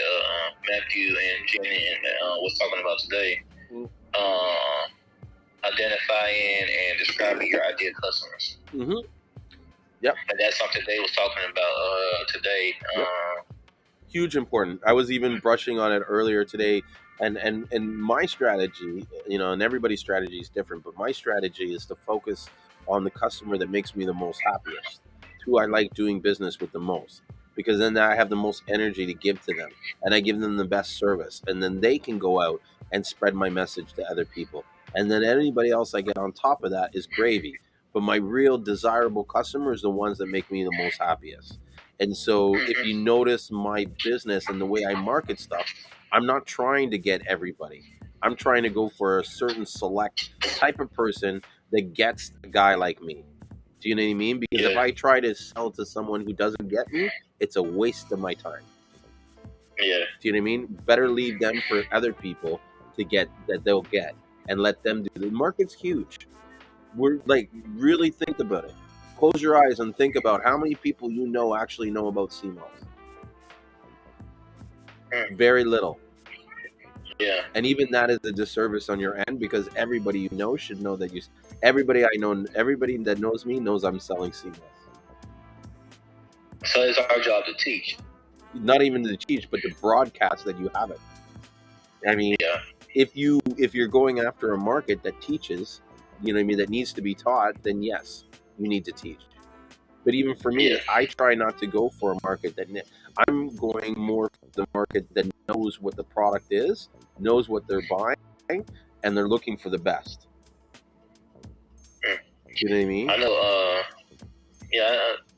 Matthew and Julien was talking about today. Identifying and describing your ideal customers. Mm-hmm. Yep. And that's something they was talking about today. Yep. Huge important. I was even brushing on it earlier today. And my strategy, and everybody's strategy is different, but my strategy is to focus on the customer that makes me the most happiest, who I like doing business with the most, because then I have the most energy to give to them, and I give them the best service, and then they can go out and spread my message to other people. And then anybody else I get on top of that is gravy. But my real desirable customers are the ones that make me the most happiest. And so if you notice my business and the way I market stuff, I'm not trying to get everybody. I'm trying to go for a certain select type of person that gets a guy like me. Do you know what I mean? Because if I try to sell to someone who doesn't get me, it's a waste of my time. Yeah. Do you know what I mean? Better leave them for other people to get that they'll get and let them do. The market's huge. We're like, really think about it. Close your eyes and think about how many people actually know about Seamoss. Very little. Yeah. And even that is a disservice on your end, because everybody you know should know that everybody I know, everybody that knows me knows I'm selling Seamoss. So it's our job to teach. Not even to teach, but to broadcast that you have it. I mean, if you're going after a market that teaches, that needs to be taught, then yes, you need to teach. But even for me, I try not to go for a market I'm going more for the market that knows what the product is, knows what they're buying, and they're looking for the best. You know what I mean? I know.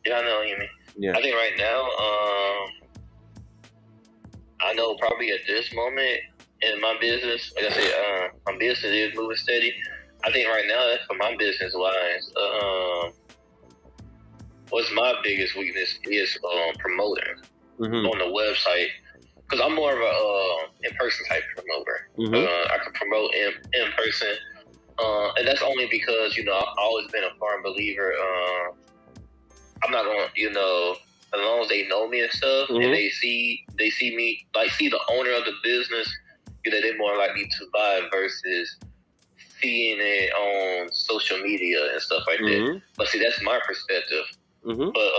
I know what you mean. Yeah. I think right now, I know probably at this moment in my business, like I said, my business is moving steady. I think right now, for my business wise, what's my biggest weakness is promoting on the website, because I'm more of a in-person type promoter. I can promote in person, and that's only because I've always been a firm believer. I'm not gonna, as long as they know me and stuff, and they see me, like see the owner of the business, they're more likely to buy versus seeing it on social media and stuff like that. But see, that's my perspective. Mm-hmm. But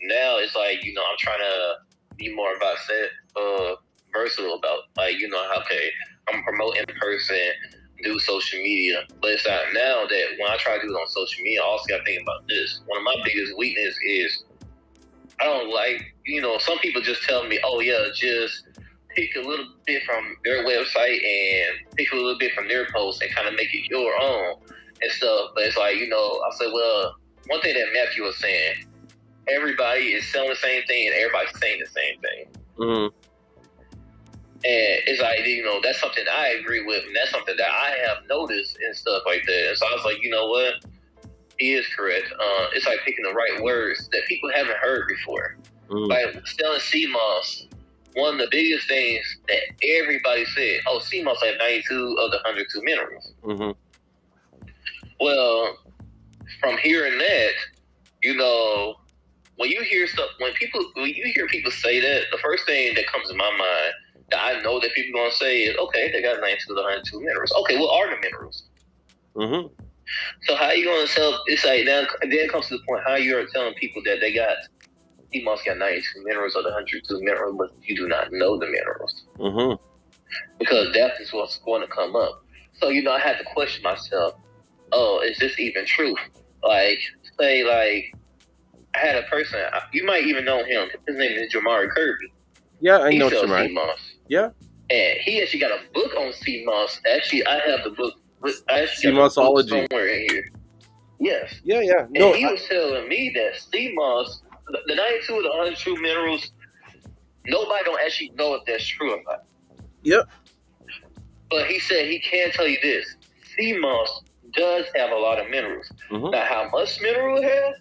now it's like I'm trying to be more about versatile about how I'm promoting in person, do social media. But it's like now that when I try to do it on social media, I also got to think about this. One of my biggest weaknesses is I don't like some people just tell me, oh yeah, just pick a little bit from their website and pick a little bit from their post and kind of make it your own and stuff. But it's like I said, well, one thing that Matthew was saying, everybody is selling the same thing and everybody's saying the same thing. Mm-hmm. And it's like, that's something I agree with, and that's something that I have noticed and stuff like that. And so I was like, you know what? He is correct. It's like picking the right words that people haven't heard before. Mm-hmm. Like selling Seamoss, one of the biggest things that everybody said, oh, Seamoss had 92 of the 102 minerals. Mm-hmm. Well, from hearing that, when you hear people say that, the first thing that comes to my mind that I know that people are going to say is, okay, they got 92 of the 102 minerals. Okay, what are the minerals? Mm-hmm. So how are you going to tell? It's like now, then it comes to the point how you're telling people that they got Seamoss got 92 minerals or the 102 minerals, but you do not know the minerals. Mm-hmm. Because that is what's going to come up. So I had to question myself. Oh, is this even true? Like, say, I had a person. You might even know him. His name is Jamari Kirby. Yeah, I he know sells Jamari. Seamoss. Yeah. And he actually got a book on Seamoss. Actually, I have the book. I actually got the book Seamossology. somewhere in here. Yes. Yeah, yeah. And No, he was telling me that Seamoss, the 92 of the 102 minerals, nobody don't actually know if that's true or not. Yep. But he said he can tell you this. Seamoss does have a lot of minerals. Mm-hmm. Now, how much mineral it has?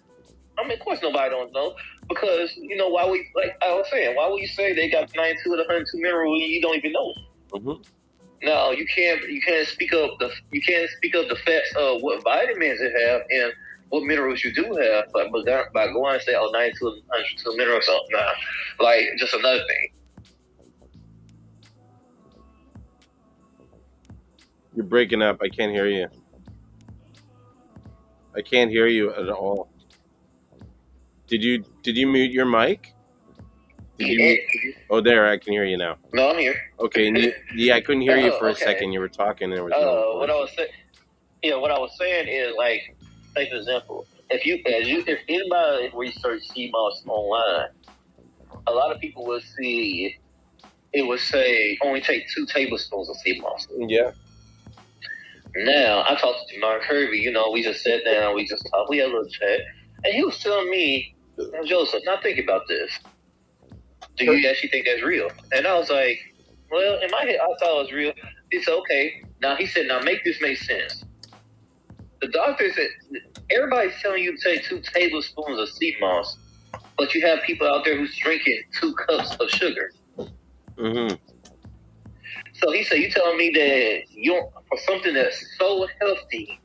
I mean, of course, nobody don't know because why I was saying, why would you say they got 92 of the 102 mineral when you don't even know? Mm-hmm. No, you can't speak up the facts of what vitamins it have and what minerals you do have, but by going and say 92 of the 102 minerals, just another thing. You're breaking up. I can't hear you. I can't hear you at all. Did you mute your mic? Oh, there. I can hear you now. No, I'm here. Okay. Yeah, I couldn't hear you for a second. You were talking. And there was no. What I was saying is take an example. If anybody research Seamoss online, a lot of people will see it would say only take 2 tablespoons of Seamoss. Yeah. Now, I talked to Mark Kirby, we just sat down, we just talked, we had a little chat, and he was telling me, Joseph, now think about this. Do you actually think that's real? And I was like, well, in my head, I thought it was real. He said, okay. Now, he said, now make this make sense. The doctor said, everybody's telling you to take 2 tablespoons of Seamoss, but you have people out there who's drinking 2 cups of sugar. Mm-hmm. So he said, you telling me that for something that's so healthy,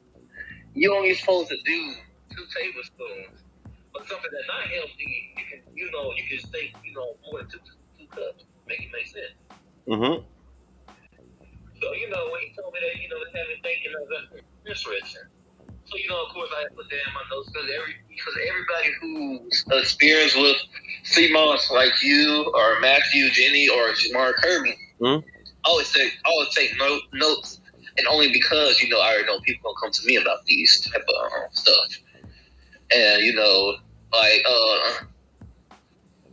you're only supposed to do 2 tablespoons. But something that's not healthy, you can take, more than 2 cups. Make it make sense. Mm-hmm. So, when he told me that, it had me thinking of that. Interesting. So, of course, I put that in my notes because everybody who's experienced with Seamoss, like you or Matthew, Jenny, or Jamar Kirby, always take notes, and only because I already know people gonna come to me about these type of stuff, and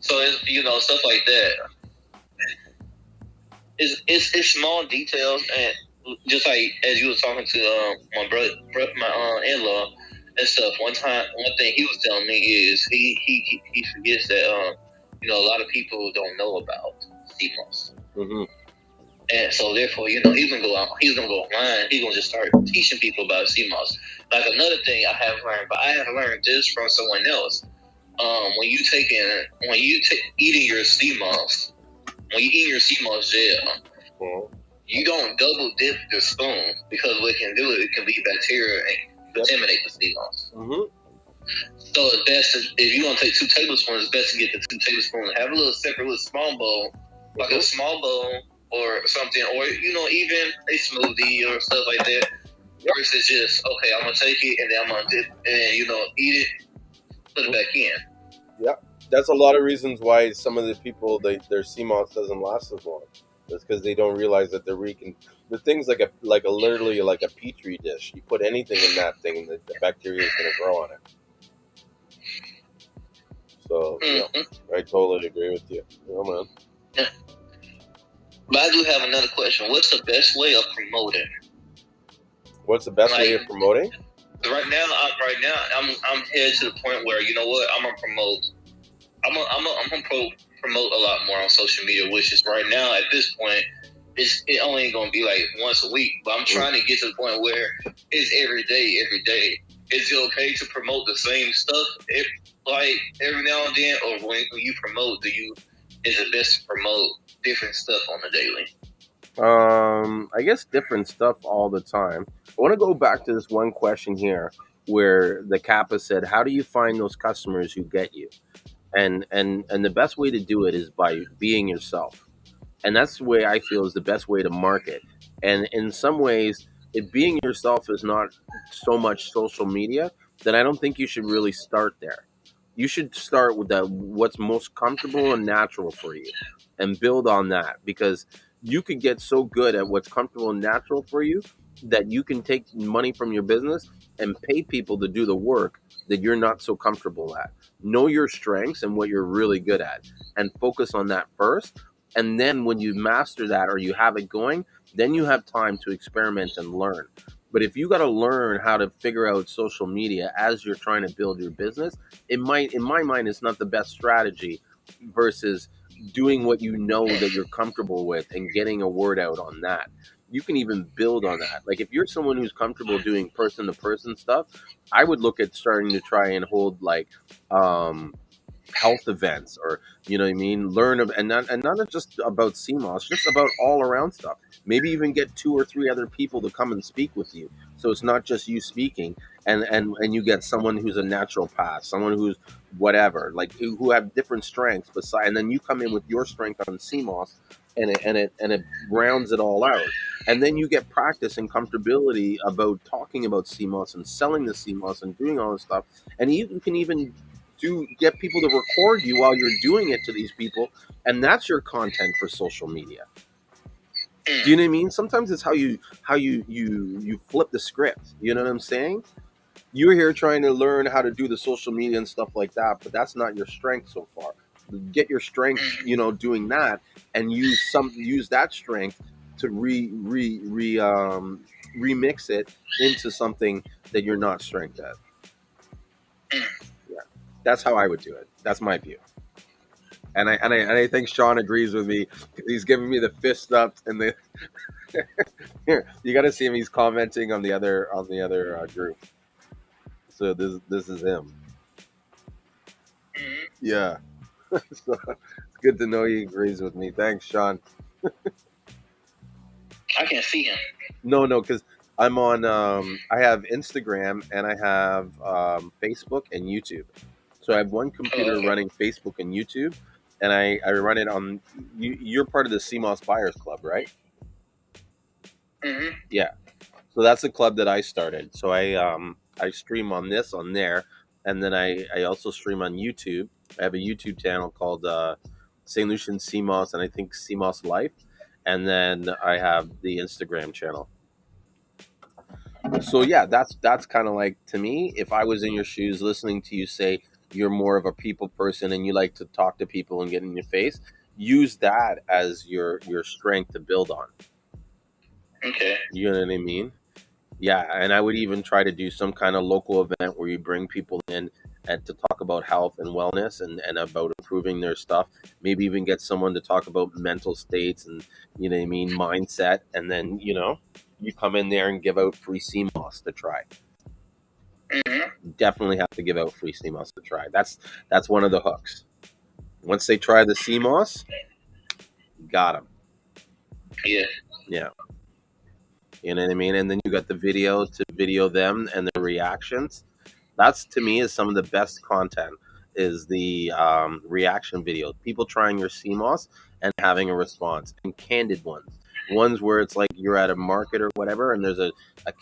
so it's, stuff like that. It's small details, and just like as you was talking to my in-law and stuff. One thing he was telling me is he forgets that a lot of people don't know about Seamoss. Mm-hmm. And so therefore, he's gonna go online. He's gonna just start teaching people about Seamoss. Like another thing I have learned, but I have learned this from someone else. When you eating your Seamoss, when you eat your Seamoss gel, you don't double dip the spoon because what it can do, it can be bacteria and contaminate the Seamoss. Mm-hmm. So it's best if you want to take 2 tablespoons, it's best to get the 2 tablespoons. Have a little separate, little small bowl, like a small bowl or something, or even a smoothie or stuff like that. Versus just I'm gonna take it and then I'm gonna dip and then eat it. put it back in. Yeah, that's a lot of reasons why some of the people their Seamoss doesn't last as long. That's because they don't realize that the thing's like a literally like a petri dish. You put anything in that thing, and the bacteria is going to grow on it. So I totally agree with you. Yeah, man. Yeah. But I do have another question. What's the best way of promoting? What's the best way of promoting? Right now, I'm headed to the point where, you know what, I'm gonna promote. I'm gonna promote a lot more on social media, which is right now at this point, it only ain't gonna be like once a week. But I'm trying to get to the point where it's every day, every day. Is it okay to promote the same stuff like every now and then, or when you promote, is it best to promote different stuff on the daily? I guess different stuff all the time. I want to go back to this one question here where the Kappa said, "How do you find those customers who get you?" And the best way to do it is by being yourself. And that's the way I feel is the best way to market. And in some ways, if being yourself is not so much social media, then I don't think you should really start there. You should start with what's most comfortable and natural for you and build on that, because you could get so good at what's comfortable and natural for you that you can take money from your business and pay people to do the work that you're not so comfortable at. Know your strengths and what you're really good at and focus on that first, and then when you master that or you have it going, then you have time to experiment and learn. But if you got to learn how to figure out social media as you're trying to build your business, it might, in my mind, it's not the best strategy versus doing what you know that you're comfortable with and getting a word out on that. You can even build on that. Like if you're someone who's comfortable doing person to person stuff, I would look at starting to try and hold like health events, or you know what I mean, learn of, and not just about CMOS, just about all around stuff. Maybe even get two or three other people to come and speak with you, so it's not just you speaking, and you get someone who's a natural path, someone who's whatever, like who have different strengths beside, and then you come in with your strength on CMOS, and it rounds it all out. And then you get practice and comfortability about talking about CMOS and selling the CMOS and doing all this stuff. And you can even get people to record you while you're doing it to these people, and that's your content for social media. Do you know what I mean? Sometimes it's how you flip the script. You know what I'm saying? You're here trying to learn how to do the social media and stuff like that, but that's not your strength so far. Get your strength, doing that, and use that strength to remix it into something that you're not strength at. Yeah, that's how I would do it. That's my view. And I think Sean agrees with me. He's giving me the fist up, and the here you got to see him. He's commenting on the other group. So this is him. Yeah. So it's good to know he agrees with me. Thanks, Sean. I can't see him. No, because I'm on. I have Instagram and I have Facebook and YouTube. So I have one computer running Facebook and YouTube, and I run it on. You're part of the Seamoss Buyers Club, right? Mm-hmm. Yeah. So that's the club that I started. So I stream on there, and then I also stream on YouTube. I have a YouTube channel called St. Lucian Seamoss, and I think Seamoss Life, and then I have the Instagram channel. So yeah, that's kind of like, to me, if I was in your shoes, listening to you say you're more of a people person and you like to talk to people and get in your face, use that as your strength to build on. Okay. You know what I mean? Yeah, and I would even try to do some kind of local event where you bring people in and to talk about health and wellness and about improving their stuff. Maybe even get someone to talk about mental states and, you know what I mean, mindset. And then, you come in there and give out free CMOS to try. Mm-hmm. Definitely have to give out free CMOS to try. That's one of the hooks. Once they try the CMOS, got them. Yeah. Yeah. You know what I mean? And then you got the video to video them and their reactions. That's, to me, is some of the best content, is the reaction videos. People trying your CMOS and having a response, and candid ones where it's like you're at a market or whatever, and there's a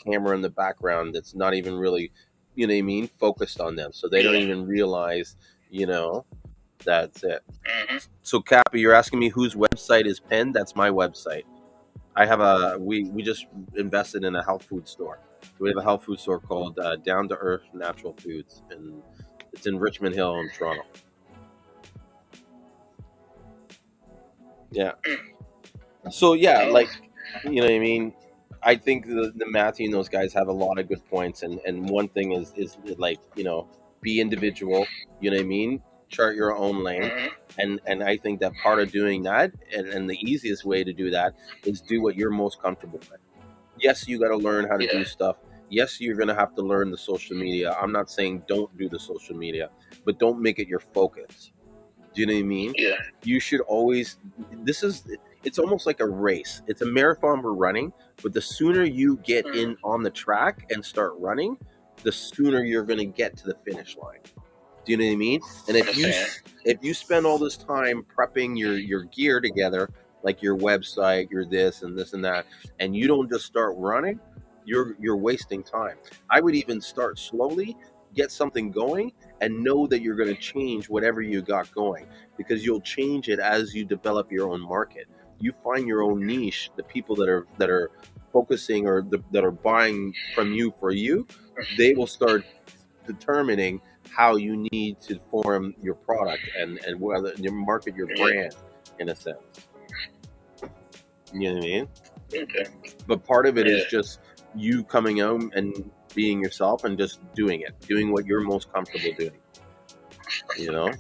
camera in the background that's not even really you know what I mean, focused on them, so they don't even realize, you know, that's it. So Cappy, you're asking me whose website is pinned? That's my website. I have we just invested in a health food store. We have a health food store called Down to Earth Natural Foods, and it's in Richmond Hill in Toronto. Yeah. So yeah, like, you know what I mean. I think the Matthew and those guys have a lot of good points, and one thing is like, you know, be individual. You know what I mean. Chart your own lane, and I think that part of doing that, and the easiest way to do that is do what you're most comfortable with. Yes, you got to learn how to do stuff. Yes, you're going to have to learn the social media. I'm not saying don't do the social media, but don't make it your focus. Do you know what I mean? Yeah. You should always, it's almost like a race. It's a marathon we're running, but the sooner you get in on the track and start running, the sooner you're going to get to the finish line. Do you know what I mean? And if you spend all this time prepping your gear together, like your website, your this and this and that, and you don't just start running, you're wasting time. I would even start slowly, get something going, and know that you're going to change whatever you got going, because you'll change it as you develop your own market. You find your own niche, the people that are focusing or that are buying from you for you, they will start determining how you need to form your product and whether you market your brand in a sense. You know what I mean? Okay. But part of it is just you coming out and being yourself and just doing what you're most comfortable doing. You know,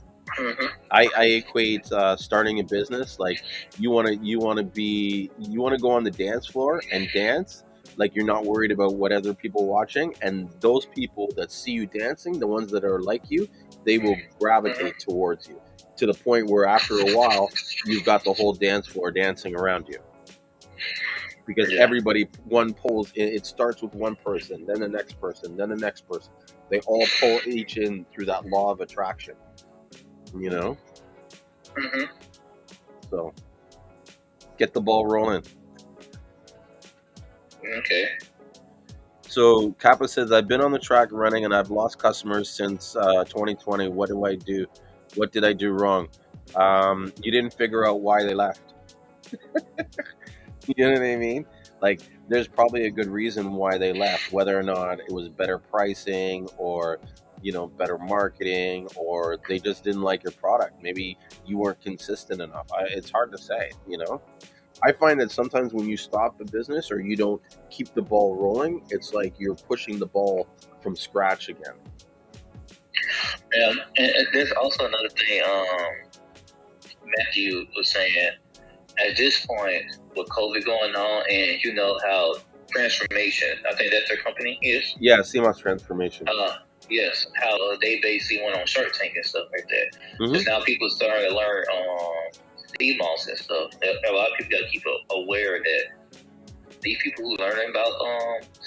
I equate starting a business like you want to go on the dance floor and dance like you're not worried about what other people watching, and those people that see you dancing, the ones that are like you, they will gravitate towards you to the point where after a while you've got the whole dance floor dancing around you, because everybody one pulls in, it starts with one person, then the next person, then the next person. They all pull each in through that law of attraction, you know. So get the ball rolling. Okay. So Kappa says, I've been on the track running and I've lost customers since 2020. What do I do? What did I do wrong? You didn't figure out why they left. You know what I mean? Like, there's probably a good reason why they left, whether or not it was better pricing or, you know, better marketing, or they just didn't like your product. Maybe you weren't consistent enough. It's hard to say, you know? I find that sometimes when you stop a business or you don't keep the ball rolling, it's like you're pushing the ball from scratch again. Yeah, and there's also another thing Matthew was saying. At this point, with COVID going on, and you know how Transformation, I think that's their company is? Yeah, Seamoss Transformation. Yes, how they basically went on Shark Tank and stuff like that. Because now people starting to learn Seamoss and stuff. A lot of people got to keep aware that these people who learning about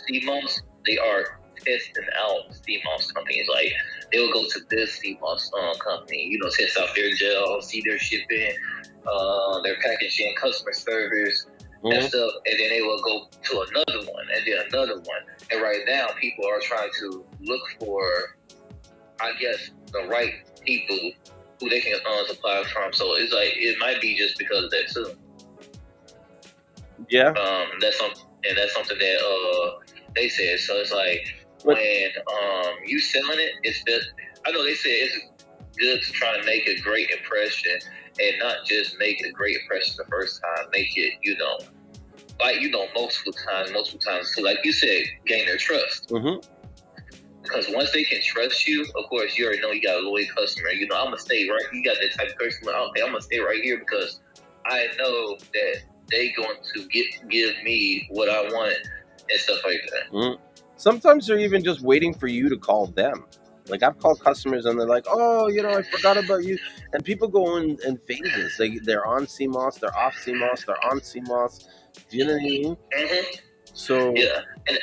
Seamoss, they are testing out Seamoss companies. Like, they'll go to this Seamoss company, you know, test out their gel, see their shipping, their packaging, customer service, and stuff. And then they will go to another one, and then another one. And right now, people are trying to look for, I guess, the right people who they can supply from. So it's like, it might be just because of that too. Yeah. That's something that they said. So it's like, when you selling it, it's just, I know they said it's good to try to make a great impression, and not just make a great impression the first time. Make it, you know, like, you know, multiple times. So like you said, gain their trust. Because once they can trust you, of course, you already know you got a loyal customer. You know, I'm going to stay right. You got that type of customer out there. I'm going to stay right here because I know that they going to give me what I want and stuff like that. Sometimes they're even just waiting for you to call them. Like, I've called customers and they're like, oh, you know, I forgot about you. And people go in phases. They're on Seamoss, they're off Seamoss, they're on Seamoss. Do you know what I mean? So yeah, and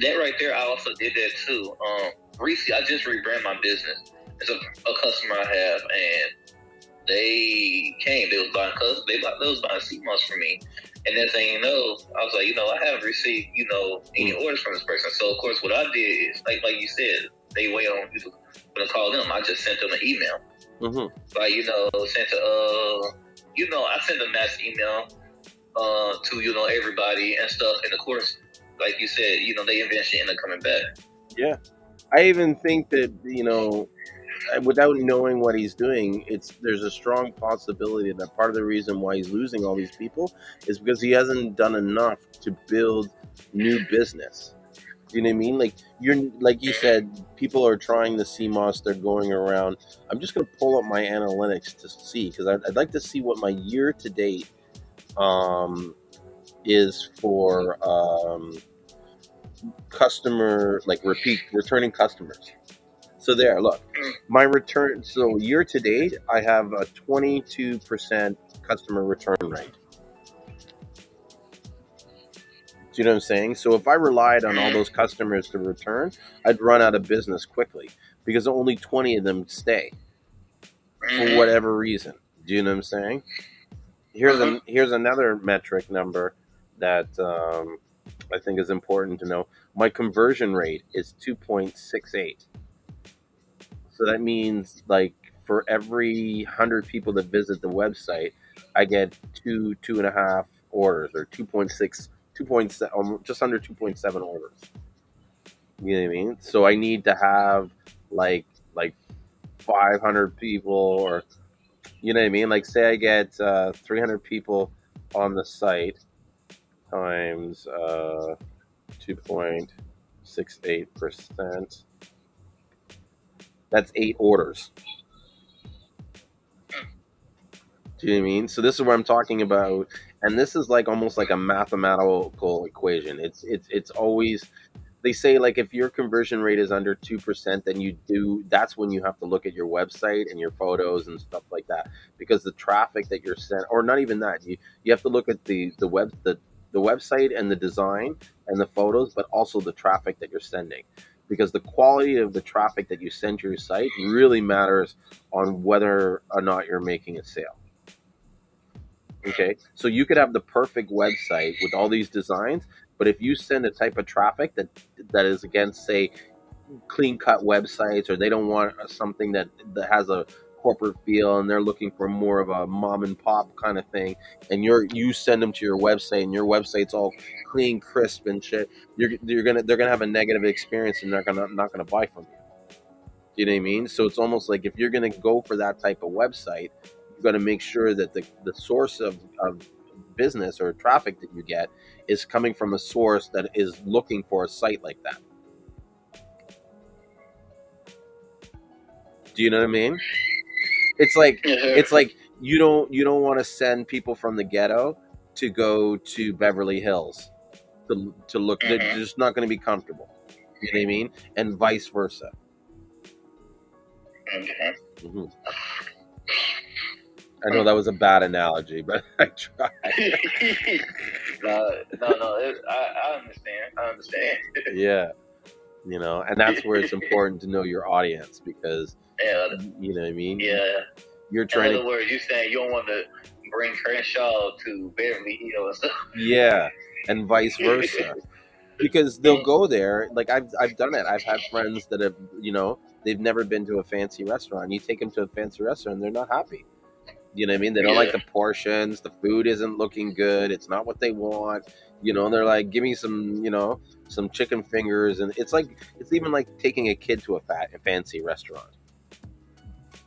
that right there, I also did that too. Recently, I just rebranded my business. It's a customer I have, and they came. They was buying Seamoss from me, And next thing you know, I was like, I haven't received, any orders from this person. So of course, what I did is, like you said, they wait on you to call them. I just sent them an email. Mm-hmm. I sent a mass email to everybody and stuff. And of course, like you said, they eventually end up coming back. Yeah, I even think that without knowing what he's doing, there's a strong possibility that part of the reason why he's losing all these people is because he hasn't done enough to build new business. You know what I mean? Like you said, people are trying the Seamoss. They're going around. I'm just gonna pull up my analytics to see because I'd like to see what my year to date is for customer returning customers. So there, look, my return. So year to date, I have a 22% customer return rate. Do you know what I'm saying? So if I relied on all those customers to return, I'd run out of business quickly because only 20 of them stay for whatever reason. Do you know what I'm saying? Here's another metric number that I think is important to know. My conversion rate is 2.68. So that means like for every 100 people that visit the website, I get 2.5 orders or 2.6, 2.7, just under 2.7 orders. You know what I mean? So I need to have like 500 people, or you know what I mean? Like say I get 300 people on the site times 2.68%. That's 8 orders. Do you know what I mean? So this is what I'm talking about, and this is like almost like a mathematical equation. It's always, they say like if your conversion rate is under 2%, then that's when you have to look at your website and your photos and stuff like that, because the traffic that you're sent, or not even that, you have to look at the website and the design and the photos, but also the traffic that you're sending, because the quality of the traffic that you send to your site really matters on whether or not you're making a sale. Okay, so you could have the perfect website with all these designs, but if you send a type of traffic that is against, say, clean cut websites, or they don't want something that has a corporate feel, and they're looking for more of a mom and pop kind of thing, and you send them to your website, and your website's all clean, crisp, and shit, they're gonna have a negative experience, and they're not gonna buy from you. Do you know what I mean? So it's almost like if you're going to go for that type of website, you've got to make sure that the source of business or traffic that you get is coming from a source that is looking for a site like that. Do you know what I mean? It's like you don't want to send people from the ghetto to go to Beverly Hills to look. They're just not going to be comfortable. You know what I mean? And vice versa. Mm-hmm. I know that was a bad analogy, but I tried. No. I understand. Yeah, and that's where it's important to know your audience, because you know what I mean. Yeah. You're trying. In other words, you're saying you don't want to bring Crenshaw to Beverly Hills. Yeah, and vice versa, because they'll go there. Like I've done it. I've had friends that have they've never been to a fancy restaurant. You take them to a fancy restaurant, they're not happy. You know what I mean? They don't like the portions. The food isn't looking good. It's not what they want. They're like, give me some chicken fingers, and it's even like taking a kid to a fancy restaurant. Do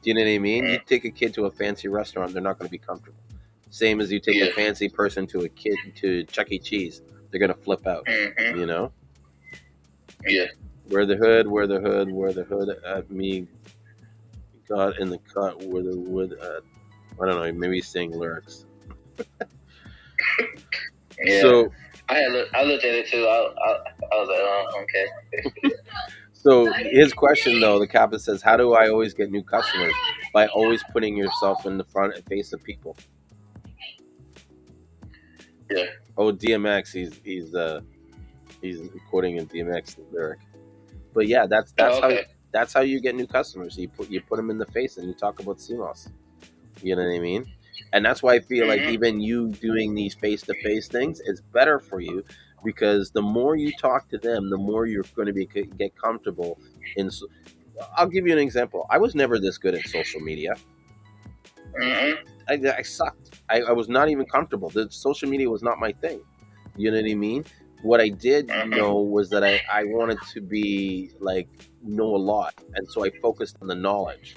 you know what I mean? You take a kid to a fancy restaurant, they're not going to be comfortable. Same as you take a fancy person to Chuck E. Cheese, they're going to flip out. Yeah. Wear the hood, wear the hood, wear the hood at me. Got in the cut where the wood at. I don't know, maybe he's saying lyrics. Yeah. So I looked at it too. I was like, okay. So his question, though, the captain says, how do I always get new customers? By always putting yourself in the front and face of people. Yeah. Oh, DMX, he's quoting a DMX lyric. But yeah, that's how you get new customers. You put them in the face and you talk about Seamoss. You know what I mean? And that's why I feel like even you doing these face-to-face things is better for you, because the more you talk to them, the more you're going to get comfortable in. I'll give you an example. I was never this good at social media. I sucked. I was not even comfortable. The social media was not my thing. You know what I mean? What I did know was that I wanted to be like know a lot, and so I focused on the knowledge.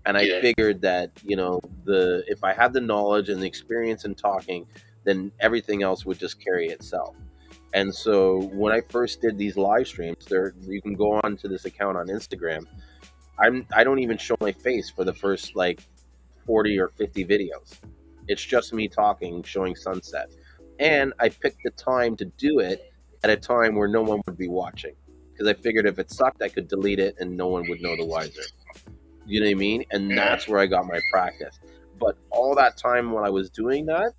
And I figured that if I had the knowledge and the experience in talking, then everything else would just carry itself. And so when I first did these live streams, you can go on to this account on Instagram. I don't even show my face for the first like 40 or 50 videos. It's just me talking, showing sunset. And I picked the time to do it at a time where no one would be watching, because I figured if it sucked, I could delete it and no one would know the wiser. You know what I mean? And that's where I got my practice. But all that time while I was doing that,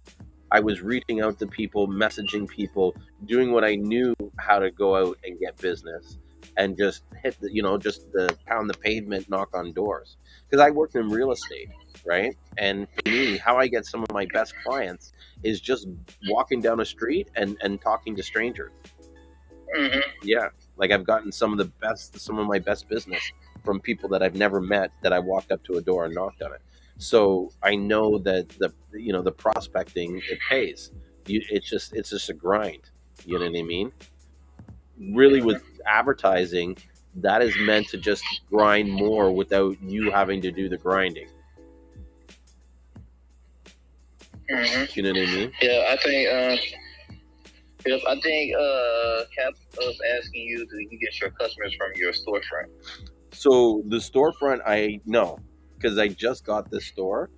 I was reaching out to people, messaging people, doing what I knew how to go out and get business, and just hit just the pound the pavement, knock on doors. Because I worked in real estate, right? And for me, how I get some of my best clients is just walking down a street and talking to strangers. Yeah, like I've gotten some of my best business from people that I've never met, that I walked up to a door and knocked on it. So I know that the prospecting, it pays. It's just a grind. You know what I mean? Really, with advertising, that is meant to just grind more without you having to do the grinding. You know what I mean? Yeah, I think Cap was asking you, do you get your customers from your storefront? So the storefront, I know, because I just got this store,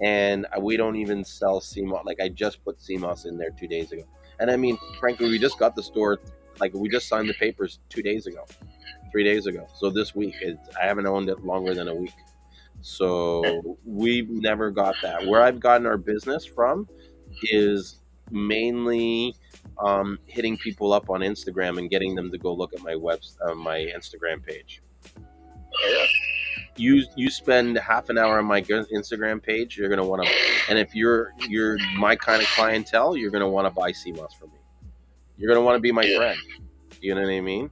and we don't even sell Seamoss. Like, I just put Seamoss in there 2 days ago. And I mean, frankly, we just got the store, like we just signed the papers 2 days ago, 3 days ago. So this week, I haven't owned it longer than a week. So we've never got that. Where I've gotten our business from is mainly hitting people up on Instagram and getting them to go look at my my Instagram page. Yeah. You spend half an hour on my Instagram page, you're gonna want to, and if you're my kind of clientele, you're gonna want to buy Seamoss from me. You're gonna want to be my friend. You know what I mean?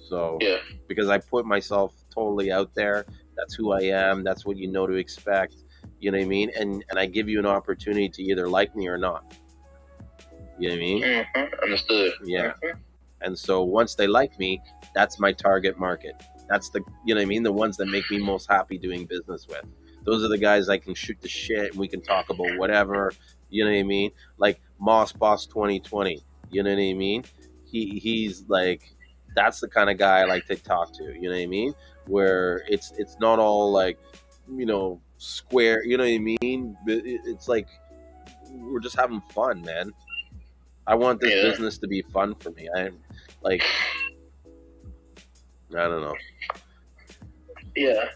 So because I put myself totally out there, that's who I am. That's what you know to expect. You know what I mean? And I give you an opportunity to either like me or not. You know what I mean? Understood. Yeah. And so once they like me, that's my target market. That's you know what I mean? The ones that make me most happy doing business with. Those are the guys I can shoot the shit and we can talk about whatever. You know what I mean? Like Moss Boss 2020. You know what I mean? He's like, that's the kind of guy I like to talk to. You know what I mean? Where it's not all like, square. You know what I mean? It's like we're just having fun, man. I want this business to be fun for me. I don't know. Yeah.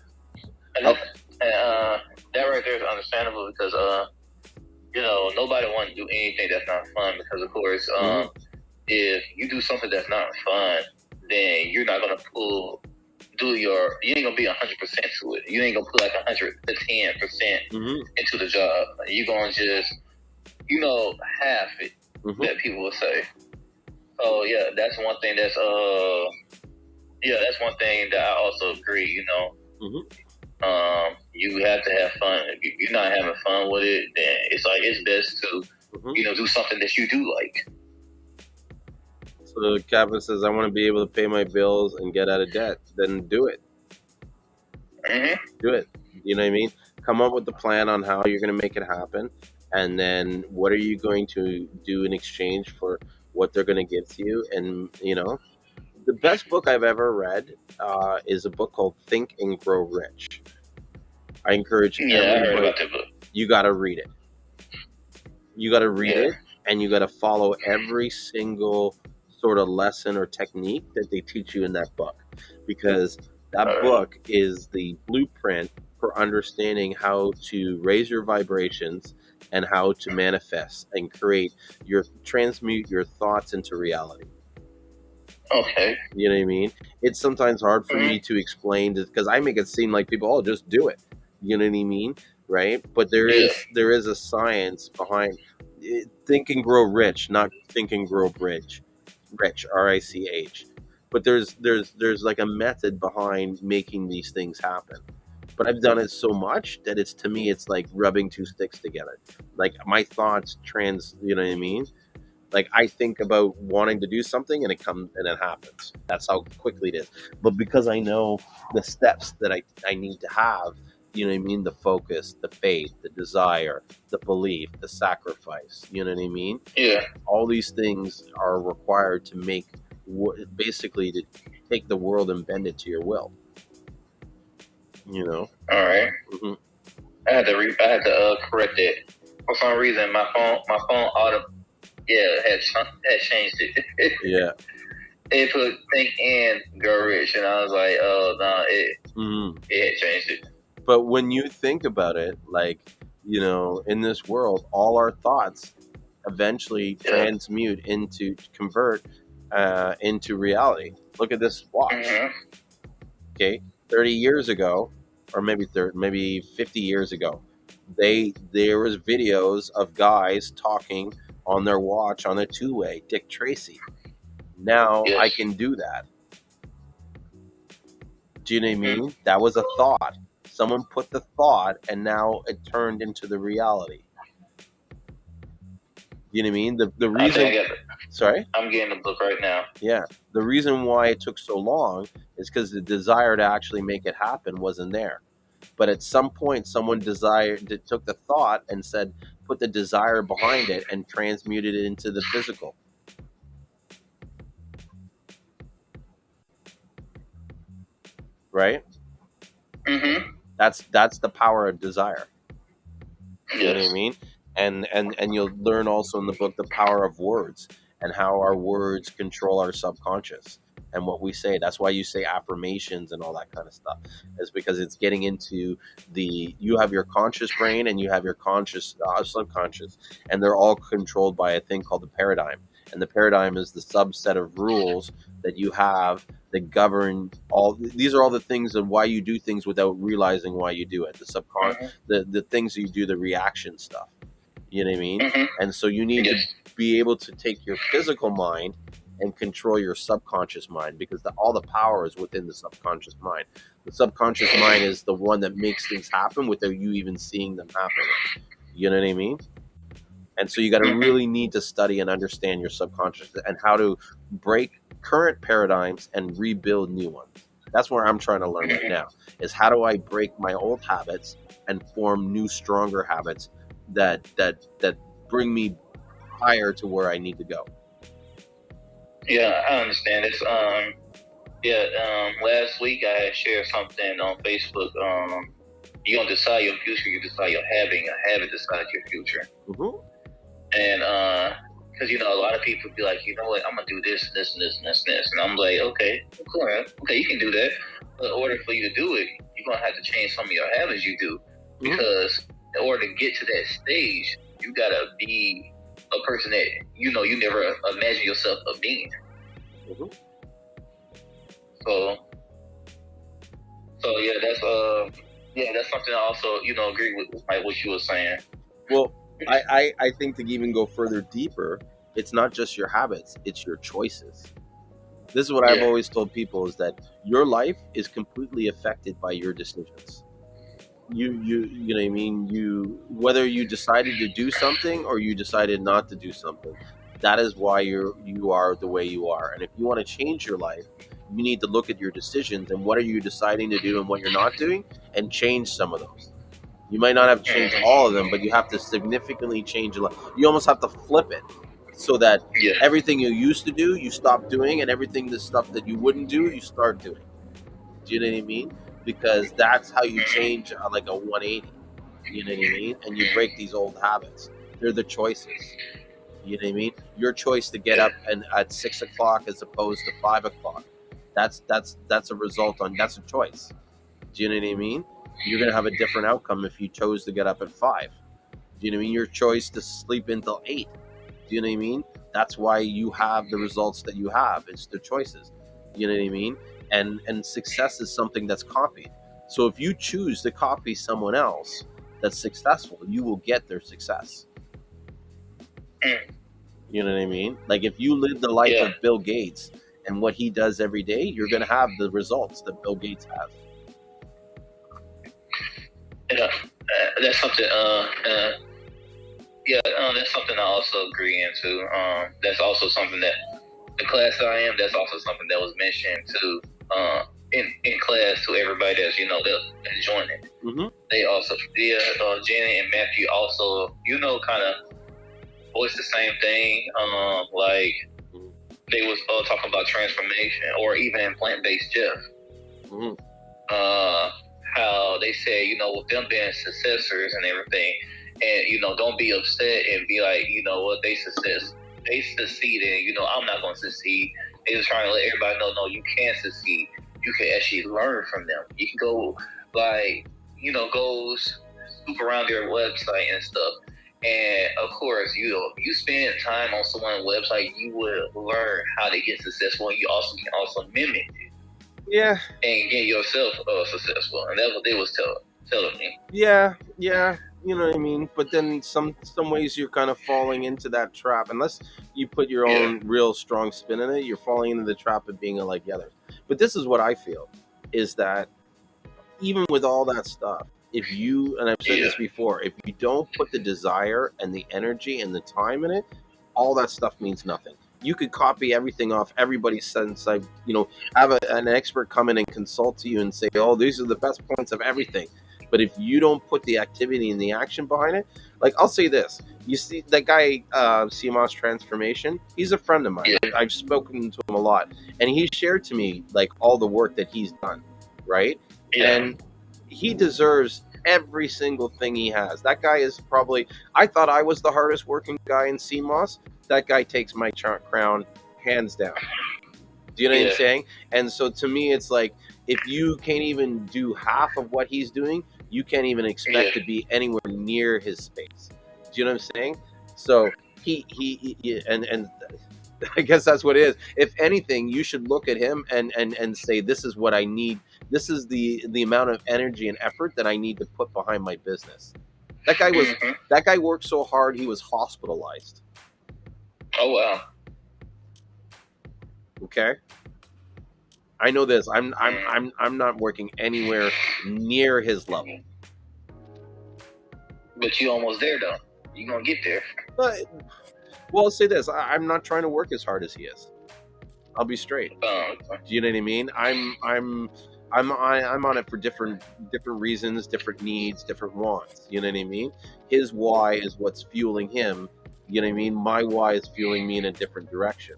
And that right there is understandable because, nobody wants to do anything that's not fun because, of course, if you do something that's not fun, then you're not going to you ain't going to be 100% to it. You ain't going to put like 110% into the job. You're going to just, half it, that people will say. So, yeah, that's one thing that's one thing that I also agree, you have to have fun. If you're not having fun with it, then it's like it's best to, do something that you do like. So Kevin says, I want to be able to pay my bills and get out of debt. Then do it. Do it. You know what I mean? Come up with the plan on how you're going to make it happen. And then what are you going to do in exchange for what they're going to give to you? And, the best book I've ever read is a book called Think and Grow Rich. I encourage everybody. I heard about that book. You got to read it. You got to read it, and you got to follow every single sort of lesson or technique that they teach you in that book, because that book is the blueprint for understanding how to raise your vibrations and how to manifest and transmute your thoughts into reality. Okay. You know what I mean? It's sometimes hard for me to explain, because I make it seem like people, just do it. You know what I mean? right? But there is a science behind it. Think and Grow Rich, not Think and Grow Rich, RICH. But there's like a method behind making these things happen. But I've done it so much that it's, to me, it's like rubbing two sticks together. Like my thoughts you know what I mean? Like I think about wanting to do something and it comes and it happens. That's how quickly it is. But because I know the steps that I need to have, you know what I mean? The focus, the faith, the desire, the belief, the sacrifice, you know what I mean? Yeah. All these things are required to make, basically, to take the world and bend it to your will. You know? All right. Mm-hmm. I had to correct it. For some reason, my phone had changed it. Yeah. It put Think and Grow Rich, and I was like, oh no, it had changed it. But when you think about it, like, you know, in this world, all our thoughts eventually transmute convert into reality. Look at this watch. Mm-hmm. Okay, 30 years ago, or maybe 50 years ago, there was videos of guys talking on their watch on a two-way, Dick Tracy. Now I can do that. Do you know what I mean? That was a thought. Someone put the thought, and now it turned into the reality. You know what I mean? The reason. Sorry? I'm getting the book right now. Yeah. The reason why it took so long is because the desire to actually make it happen wasn't there. But at some point, someone took the thought and said, put the desire behind it and transmuted it into the physical. Right? Mm-hmm. That's the power of desire. Yes. You know what I mean? And you'll learn also in the book the power of words and how our words control our subconscious and what we say. That's why you say affirmations and all that kind of stuff. Is because it's getting into you have your conscious brain and you have your conscious subconscious, and they're all controlled by a thing called the paradigm. And the paradigm is the subset of rules that you have that govern all. These are all the things of why you do things without realizing why you do it. The things that you do, the reaction stuff. You know what I mean? Mm-hmm. And so you need to be able to take your physical mind and control your subconscious mind, because all the power is within the subconscious mind. The subconscious mind is the one that makes things happen without you even seeing them happen. You know what I mean? And so you got to really need to study and understand your subconscious and how to break current paradigms and rebuild new ones. That's where I'm trying to learn right now, is how do I break my old habits and form new, stronger habits that bring me higher to where I need to go. Yeah, I understand. It's last week I shared something on Facebook. You don't decide your future, you decide your habit, and your habit decides your future. Mm-hmm. And because a lot of people be like, you know what, I'm gonna do this, this, and this, and this, and this, and I'm like, okay, cool, man. Okay, you can do that. But in order for you to do it, you're gonna have to change some of your habits you do, because in order to get to that stage, you gotta be a person that you never imagine yourself of being. Mm-hmm. So yeah, that's something I also agree with, like what you were saying. Well, I think to even go further deeper, it's not just your habits, it's your choices. This is what I've always told people, is that your life is completely affected by your decisions. You know what I mean? Whether you decided to do something or you decided not to do something, that is why you are the way you are. And if you want to change your life, you need to look at your decisions and what are you deciding to do and what you're not doing, and change some of those. You might not have to change all of them, but you have to significantly change your life. You almost have to flip it so that everything you used to do, you stop doing, and everything, the stuff that you wouldn't do, you start doing. Do you know what I mean? Because that's how you change like a 180. You know what I mean? And you break these old habits. They're the choices. You know what I mean? Your choice to get up at 6 o'clock as opposed to 5 o'clock. That's a result that's a choice. Do you know what I mean? You're going to have a different outcome if you chose to get up at 5. Do you know what I mean? Your choice to sleep until 8. Do you know what I mean? That's why you have the results that you have. It's the choices. You know what I mean? And success is something that's copied. So if you choose to copy someone else, that's successful, you will get their success. You know what I mean? Like if you live the life of Bill Gates and what he does every day, you're going to have the results that Bill Gates has. Yeah, that's something. That's something I also agree into. That's also something that the class I am. That's also something that was mentioned to in class to everybody that's that's joining. Mm-hmm. They also Janet and Matthew also kind of voiced the same thing. Like they was talking about transformation or even plant-based Jeff. Mm-hmm. How they say with them being successors and everything, and don't be upset and be like what they succeeded. I'm not going to succeed. They was trying to let everybody know, no, you can succeed. You can actually learn from them. You can go go snoop around their website and stuff. And of course, you spend time on someone's website, you will learn how to get successful, and you can also mimic it. Yeah. And get yourself successful, and that's what they was telling me. Yeah. You know what I mean? But then some ways you're kind of falling into that trap. Unless you put your own real strong spin in it, you're falling into the trap of being like the others. But this is what I feel, is that even with all that stuff, if you, and I've said this before, if you don't put the desire and the energy and the time in it, all that stuff means nothing. You could copy everything off everybody's sense. Have an expert come in and consult to you and say, oh, these are the best points of everything. But if you don't put the activity and the action behind it, like I'll say this, you see that guy, Seamoss Transformation, he's a friend of mine. I've spoken to him a lot, and he shared to me like all the work that he's done, right? And he deserves every single thing he has. That guy is probably, I thought I was the hardest working guy in Seamoss. That guy takes my crown hands down. Do you know what I'm saying? And so to me, it's like, if you can't even do half of what he's doing, you can't even expect to be anywhere near his space. Do you know what I'm saying? So he and I guess that's what it is. If anything, you should look at him and say, this is what I need. This is the amount of energy and effort that I need to put behind my business. That guy worked so hard, he was hospitalized. Oh wow. Okay. I know this. I'm not working anywhere near his level. But you almost there though. You're gonna get there. But, well, I'll say this. I'm not trying to work as hard as he is. I'll be straight. Do you know what I mean? I'm on it for different reasons, different needs, different wants. You know what I mean? His why is what's fueling him. You know what I mean? My why is fueling me in a different direction.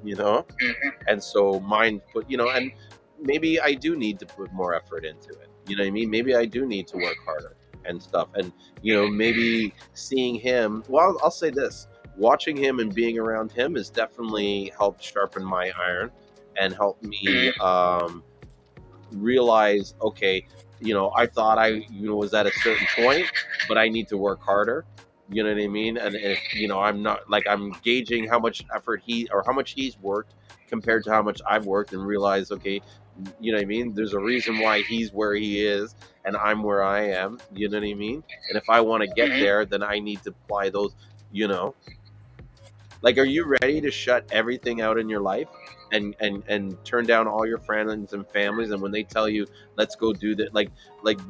You know? And so mine and maybe I do need to put more effort into it. You know what I mean? Maybe I do need to work harder and stuff. And, maybe seeing him, well, I'll say this. Watching him and being around him has definitely helped sharpen my iron and helped me realize, okay, I thought I was at a certain point, but I need to work harder. You know what I mean? And if I'm not, like, I'm gauging how much effort how much he's worked compared to how much I've worked, and realize, okay, you know what I mean? There's a reason why he's where he is and I'm where I am. You know what I mean? And if I want to get there, then I need to apply those. Like, are you ready to shut everything out in your life and turn down all your friends and families? And when they tell you, let's go do that, like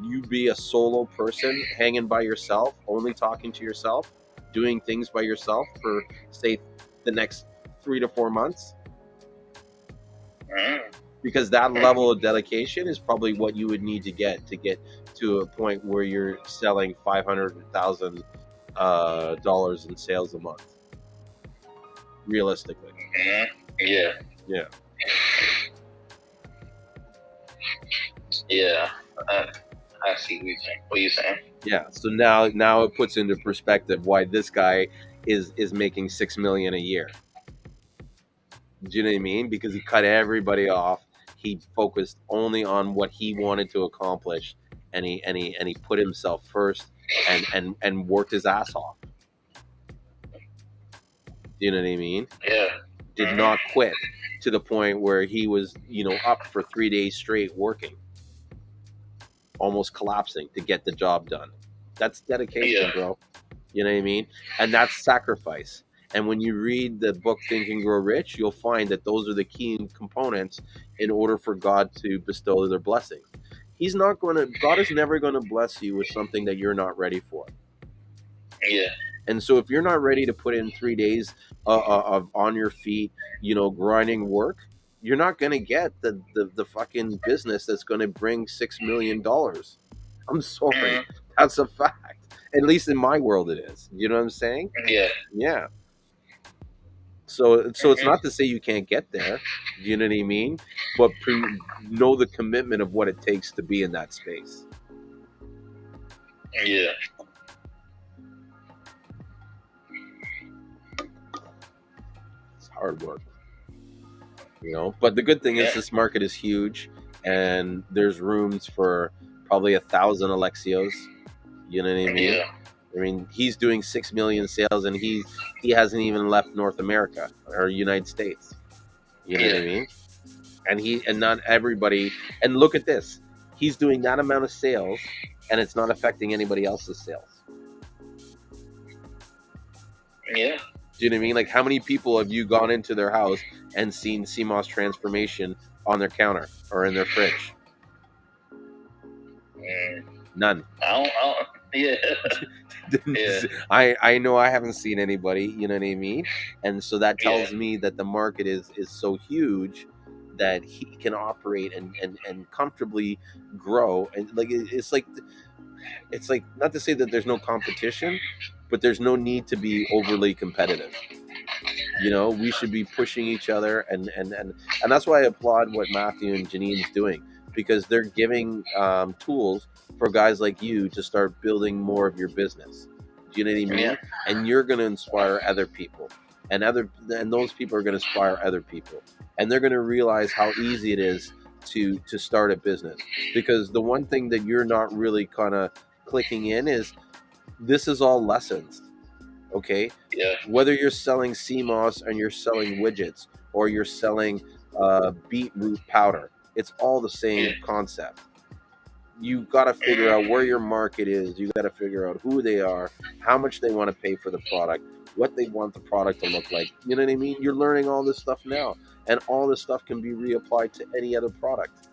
you be a solo person hanging by yourself, only talking to yourself, doing things by yourself for, say, the next 3 to 4 months? Because that level of dedication is probably what you would need to get to a point where you're selling $500,000 in sales a month. Realistically. Yeah. I see what you're saying. Yeah. So now it puts into perspective why this guy is making $6 million a year. Do you know what I mean? Because he cut everybody off. He focused only on what he wanted to accomplish, and he put himself first and worked his ass off. Do you know what I mean? Yeah. Did not quit to the point where he was, up for 3 days straight working, almost collapsing to get the job done. That's dedication, bro. You know what I mean? And that's sacrifice. And when you read the book Think and Grow Rich, you'll find that those are the key components in order for God to bestow their blessing. God is never going to bless you with something that you're not ready for. Yeah. And so if you're not ready to put in 3 days of on your feet, grinding work, you're not going to get the fucking business that's going to bring $6 million. I'm sorry. That's a fact. At least in my world, it is. You know what I'm saying? Yeah. Yeah. So it's not to say you can't get there. You know what I mean? But know the commitment of what it takes to be in that space. Yeah. It's hard work. But the good thing is Yeah. this market is huge, and there's rooms for probably 1,000 Alexios. You know what I mean? Yeah. I mean, he's doing 6 million sales, and he hasn't even left North America or United States. You know what I mean? And not everybody. And look at this, he's doing that amount of sales, and it's not affecting anybody else's sales. Yeah. Do you know what I mean? Like, how many people have you gone into their house and seen Seamoss transformation on their counter or in their fridge? None. I don't, yeah. Yeah. I know I haven't seen anybody, you know what I mean? And so that tells me that the market is so huge that he can operate and comfortably grow. And like it's like not to say that there's no competition, but there's no need to be overly competitive. We should be pushing each other, and that's why I applaud what Matthew and Janine's doing, because they're giving tools for guys like you to start building more of your business. Do you know what I mean? Yeah. And you're going to inspire other people, and those people are going to inspire other people, and they're going to realize how easy it is to start a business. Because the one thing that you're not really kind of clicking in is this is all lessons. Okay. Yeah. Whether you're selling Seamoss and you're selling widgets, or you're selling beetroot powder, it's all the same concept. You got to figure out where your market is. You got to figure out who they are, how much they want to pay for the product, what they want the product to look like. You know what I mean? You're learning all this stuff now, and all this stuff can be reapplied to any other product.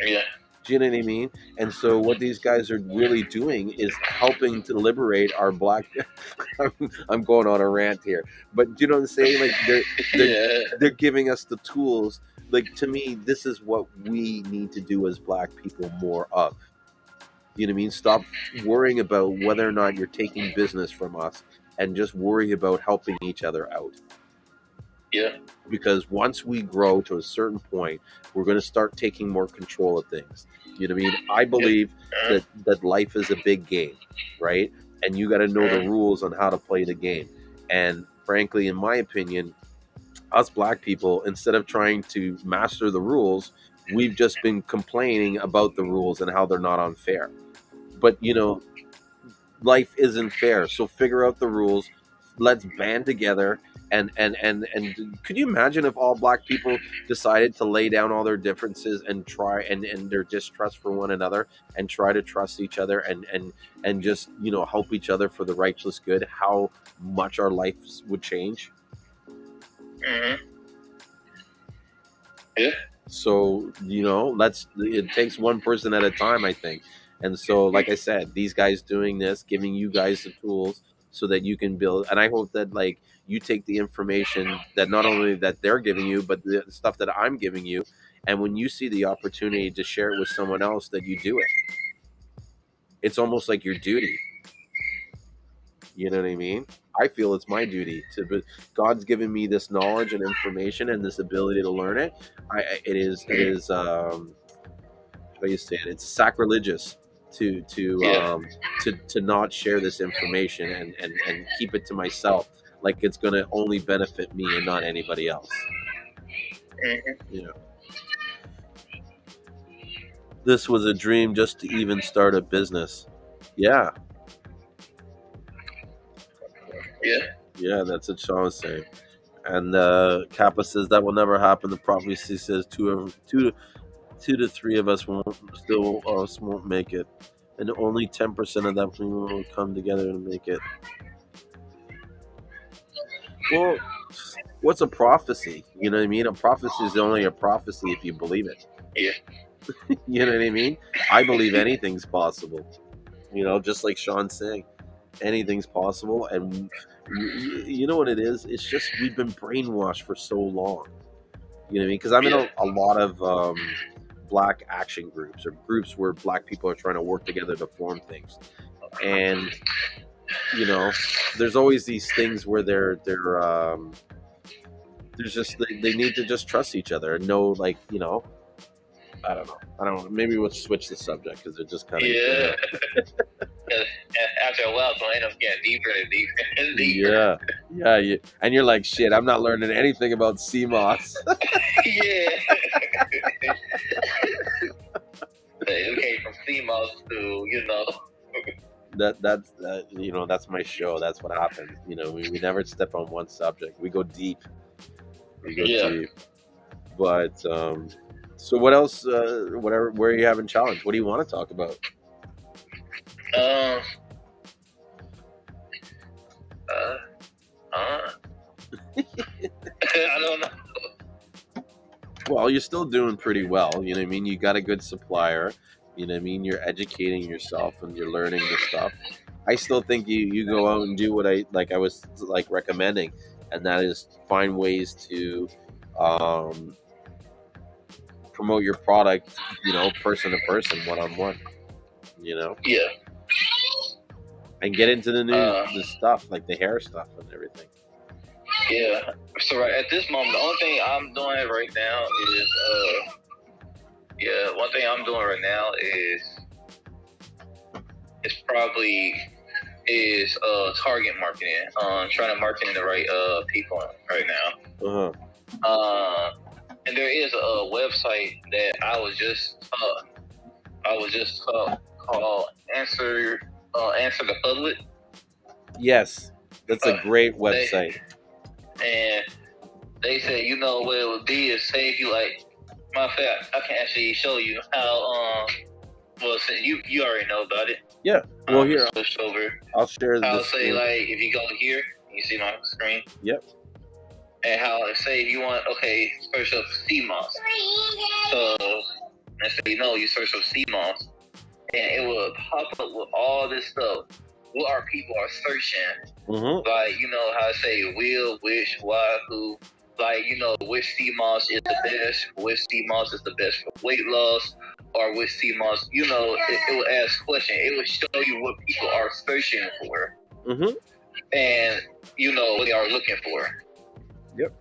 Yeah. Do you know what I mean? And so what these guys are really doing is helping to liberate our black. I'm going on a rant here, but do you know what I'm saying? Like they're giving us the tools. Like, to me, this is what we need to do as black people more of. You know what I mean? Stop worrying about whether or not you're taking business from us, and just worry about helping each other out. Yeah. Because once we grow to a certain point, we're going to start taking more control of things. You know what I mean? I believe that life is a big game, right? And you got to know the rules on how to play the game. And frankly, in my opinion, us black people, instead of trying to master the rules, we've just been complaining about the rules and how they're not unfair. But life isn't fair. So figure out the rules. Let's band together. And could you imagine if all black people decided to lay down all their differences and try and their distrust for one another, and try to trust each other, and just help each other for the righteous good? How much our lives would change. Yeah. So it takes one person at a time, I think. And so, like I said, these guys doing this, giving you guys the tools so that you can build. And I hope that you take the information that not only that they're giving you, but the stuff that I'm giving you, and when you see the opportunity to share it with someone else, that you do it. It's almost like your duty. You know what I mean? I feel it's my duty to. God's given me this knowledge and information and this ability to learn it. It is. How do you say it? It's sacrilegious to not share this information and keep it to myself, like it's going to only benefit me and not anybody else. This was a dream just to even start a business. Yeah, that's what Sean was saying. And Kappa says that will never happen. The prophecy says two to three of us won't make it. and only 10% of them will come together to make it. Well, what's a prophecy? You know what I mean? A prophecy is only a prophecy if you believe it. Yeah. You know what I mean? I believe anything's possible. You know, just like Sean's saying, anything's possible. And you know what it is? It's just we've been brainwashed for so long. You know what I mean? Because I'm in a lot of black action groups or groups where black people are trying to work together to form things. And you know, there's always these things where there's just they need to just trust each other and know, like, you know, I don't know. Maybe we'll switch the subject because it just kind of After a while, it's gonna end up getting deeper and deeper and deeper. Yeah. And you're like, shit, I'm not learning anything about Seamoss. Yeah. It came from Seamoss to, you know. That's you know, that's my show. That's what happens. You know, we never step on one subject. We go deep. Deep. But so what else? Whatever. Where are you having challenge? What do you want to talk about? I don't know. Well, you're still doing pretty well. You know what I mean? You got a good supplier. You know what I mean? You're educating yourself and you're learning the stuff. I still think you go out and do what I was like recommending, and that is find ways to promote your product, you know, person to person, one-on-one, you know? Yeah. And get into the new the stuff, like the hair stuff and everything. Yeah. So right at this moment, the only thing I'm doing right now is one thing I'm doing right now is target marketing. Trying to market in the right people right now. And there is a website that I was just called Answer the Public. Yes, that's a great website. And they said, you know, what it would be is say if you like. Matter of fact, I can actually show you how. Well, since you already know about it. Yeah. Well, here switch over. I'll share this. I'll say like if you go here, you see my screen. Yep. And how say if you want, okay, search up Seamoss. So let's say you search up Seamoss, and it will pop up with all this stuff. What our people are searching. Mm-hmm. Like, you know, how I say will, which, why, who. Like, you know, which Seamoss is the best, which Seamoss is the best for weight loss, or which Seamoss, you know, it will ask questions. It will show you what people are searching for. Mm-hmm. And, you know, what they are looking for. Yep.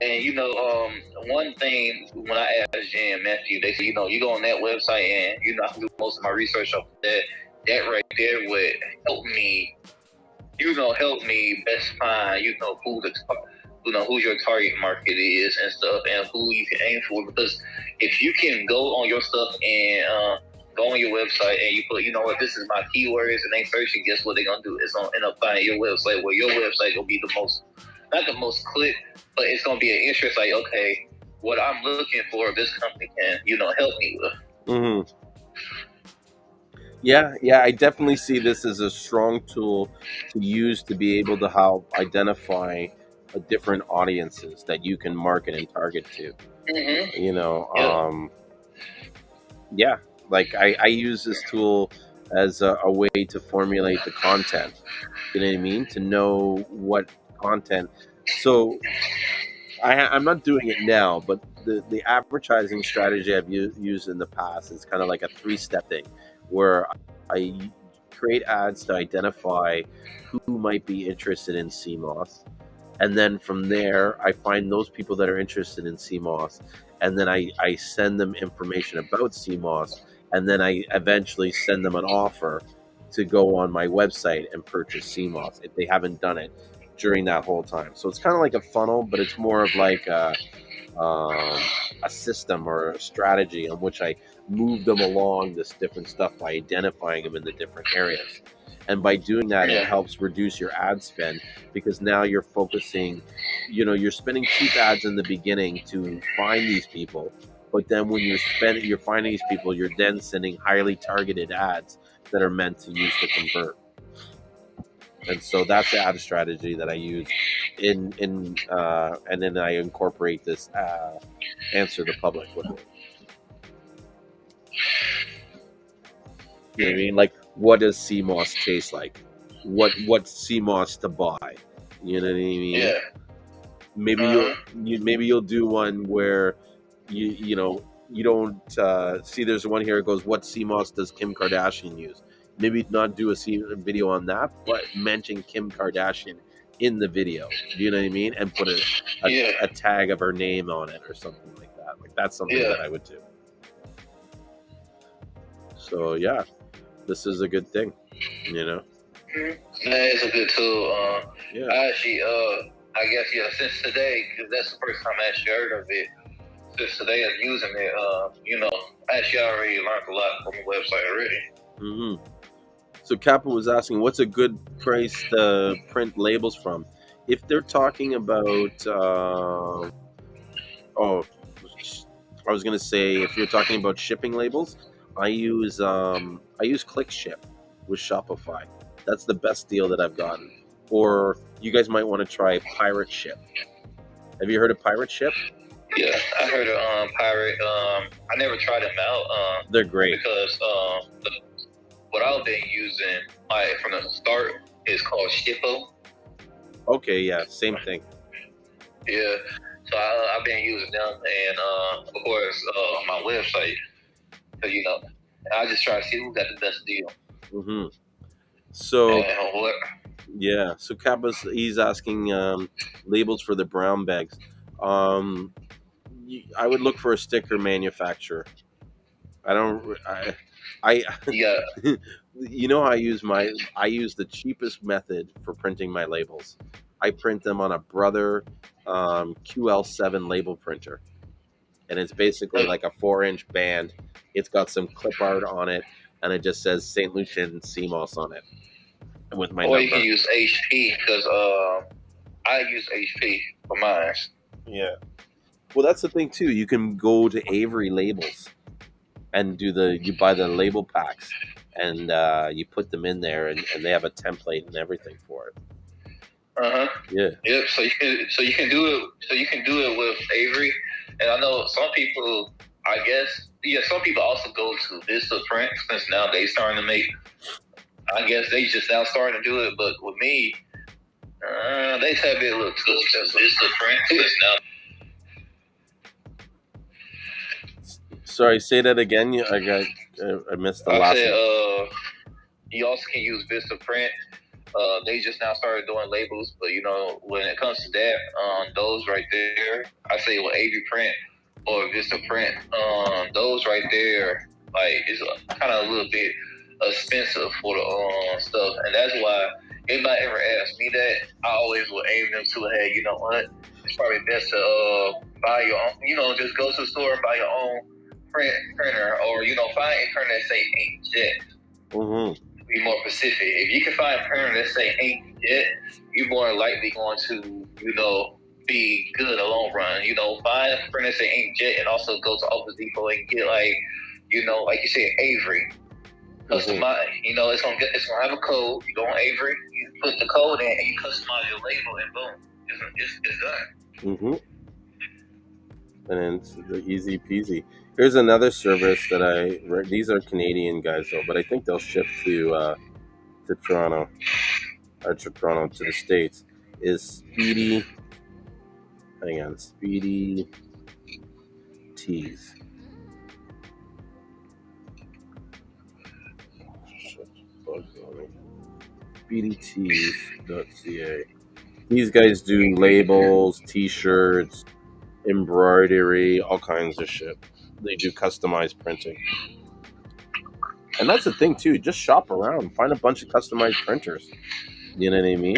And you know, one thing when I asked Jen and Matthew, they said, you know, you go on that website and, you know, I can do most of my research off that. That right there would help me best find, you know, who your target market is and stuff, and who you can aim for. Because if you can go on your stuff and go on your website and you put, you know what, this is my keywords, and they search, and guess what they're gonna do? It's gonna end up finding your website, where your website gonna be the most, not the most click, but it's gonna be an interest. Like, okay, what I'm looking for, this company can, you know, help me with. Mm-hmm. Yeah, I definitely see this as a strong tool to use to be able to help identify different audiences that you can market and target to. Mm-hmm. You know, yeah, like I use this tool as a way to formulate the content. You know what I mean? To know what content. So I'm not doing it now, but the advertising strategy I've used in the past is kind of like a 3-step thing, where I create ads to identify who might be interested in Seamoss, and then from there I find those people that are interested in Seamoss, and then I send them information about Seamoss, and then I eventually send them an offer to go on my website and purchase Seamoss if they haven't done it during that whole time. So it's kind of like a funnel, but it's more of like a system or a strategy in which I move them along this different stuff by identifying them in the different areas. And by doing that, it helps reduce your ad spend, because now you're focusing, you know, you're spending cheap ads in the beginning to find these people, But then when you're finding these people, you're then sending highly targeted ads that are meant to use to convert. And so that's the ad strategy that I use and then I incorporate this answer the public with it. You know what I mean? Like, what does Seamoss taste like? What's Seamoss to buy? You know what I mean? Yeah. Maybe you'll do one where you don't see. There's one here that goes, "What Seamoss does Kim Kardashian use?" Maybe not do a video on that, but mention Kim Kardashian in the video. Do you know what I mean? And put a tag of her name on it or something like that. Like, that's something that I would do. So yeah, this is a good thing, you know. That is a good tool. Yeah. I actually, I guess, since today, because that's the first time I actually heard of it. Since today of using it, actually I already learned a lot from the website already. Mm-hmm. So Kappa was asking, what's a good price to print labels from? If they're talking about, I was gonna say, if you're talking about shipping labels, I use ClickShip with Shopify. That's the best deal that I've gotten. Or you guys might want to try Pirate Ship. Have you heard of Pirate Ship? Yeah, I heard of Pirate. I never tried them out. They're great because what I've been using from the start is called Shippo. Okay, yeah, same thing. Yeah, so I've been using them, and of course my website. So I just try to see who got the best deal. Mm-hmm. So yeah, so Kappa's he's asking labels for the brown bags. I would look for a sticker manufacturer. I yeah. You know, I use the cheapest method for printing my labels. I print them on a Brother QL7 label printer, and it's basically like a 4-inch band. It's got some clip art on it, and it just says St. Lucian Seamoss on it with my number. Or you can use HP because I use HP for mine. Yeah. Well, that's the thing too. You can go to Avery Labels and you buy the label packs, and you put them in there, and they have a template and everything for it. Yeah. Yep. So you can do it with Avery, and I know some people. I guess some people also go to Vista Print since now they starting to make. I guess they just now starting to do it, but with me, they have it a little too expensive. Vista Print since now. Sorry, say that again. I missed the last one. You also can use Vista Print. They just now started doing labels, but when it comes to that, those right there, I say with Avery Print or Vista Print, those right there, like, is kind of a little bit expensive for the stuff, and that's why anybody ever ask me that, I always will aim them to, hey, you know what? It's probably best to buy your own. Just go to the store and buy your own printer, or find a printer that say inkjet. Mm-hmm. Be more specific. If you can find a printer that say inkjet, you're more likely going to be good in the long run. Find a printer that say inkjet, and also go to Office Depot and get like you said, Avery. Customize. It's gonna have a code. You go on Avery, you put the code in, and you customize your label, and boom, it's done. Mm-hmm. And it's easy peasy. Here's another service that these are Canadian guys though, but I think they'll ship to Toronto, or to Toronto, to the States. Is Speedy? Hang on, Speedy Tees. SpeedyTees.ca. These guys do labels, T-shirts, embroidery, all kinds of shit. They do customized printing, and that's the thing too. Just shop around, find a bunch of customized printers. You know what I mean?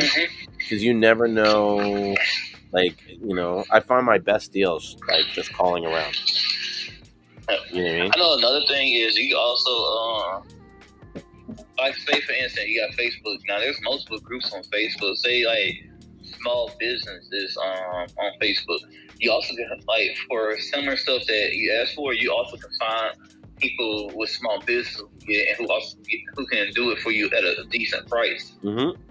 Because you never know. Like, I find my best deals like just calling around. You know what I mean? I know another thing is you also like, say for instance, you got Facebook. Now there's multiple groups on Facebook. Say like small businesses on Facebook. you also can, like, for similar stuff that you ask for, you also can find people with small business who can do it for you at a decent price. Mm-hmm.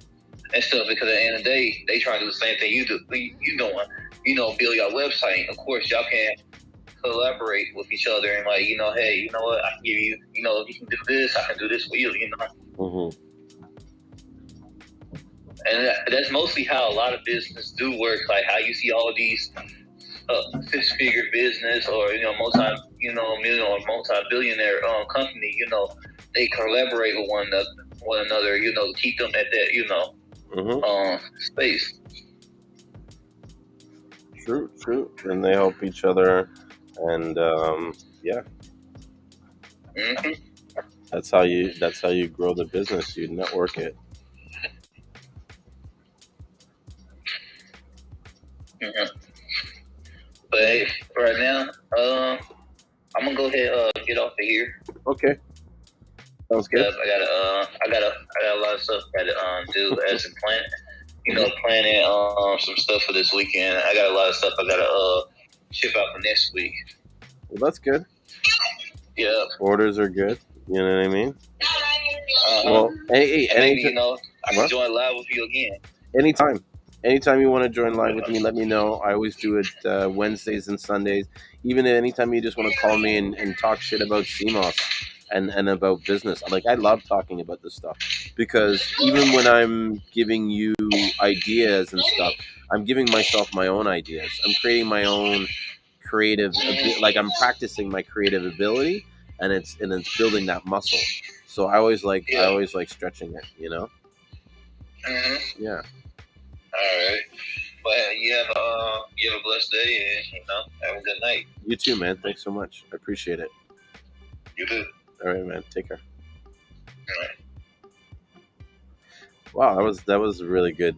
And stuff, because at the end of the day, they try to do the same thing you doing. Build your website. Of course, y'all can collaborate with each other and, like, hey, you know what, I can give you, you can do this, I can do this for you, Mm-hmm. And that's mostly how a lot of business do work. Like how you see all of these six-figure business, or million or multi-billionaire company, they collaborate with one another, to keep them at that, Mm-hmm. space. True. And they help each other, and yeah, Mm-hmm. that's how you grow the business. You network it. Mm-hmm. But hey, right now, I'm gonna go ahead get off of here. Okay, sounds good. Because I got a lot of stuff I gotta do as a plan. Planning some stuff for this weekend. I got a lot of stuff I gotta ship out for next week. Well, that's good. Yeah. Orders are good. You know what I mean? Well, hey, and maybe I can join live with you again. Anytime you want to join live with me, let me know. I always do it Wednesdays and Sundays. Even anytime you just want to call me and talk shit about Seamoss and about business. I love talking about this stuff, because even when I'm giving you ideas and stuff, I'm giving myself my own ideas. I'm creating my own I'm practicing my creative ability, and it's building that muscle. So I always like stretching it, Mm-hmm. Yeah. All right. But you have a blessed day, and have a good night. You too, man. Thanks so much. I appreciate it. You too. All right, man. Take care. All right. Wow, that was a really good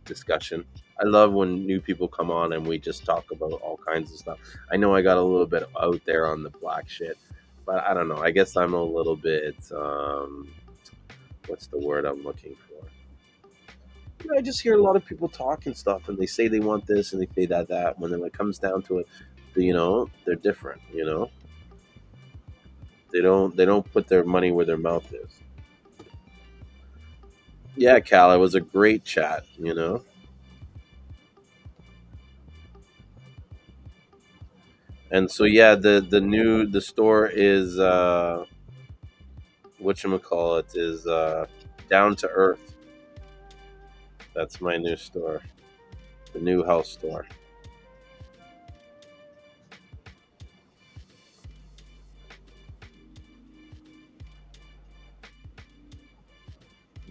discussion. I love when new people come on and we just talk about all kinds of stuff. I know I got a little bit out there on the black shit, but I don't know. I guess I'm a little bit what's the word I'm looking for? I just hear a lot of people talking stuff, and they say they want this and they say that. When it comes down to it, they're different. They don't put their money where their mouth is. Yeah, Cal, it was a great chat. And so yeah, the store is whatchamacallit is Down to Earth. That's my new store, the new house store.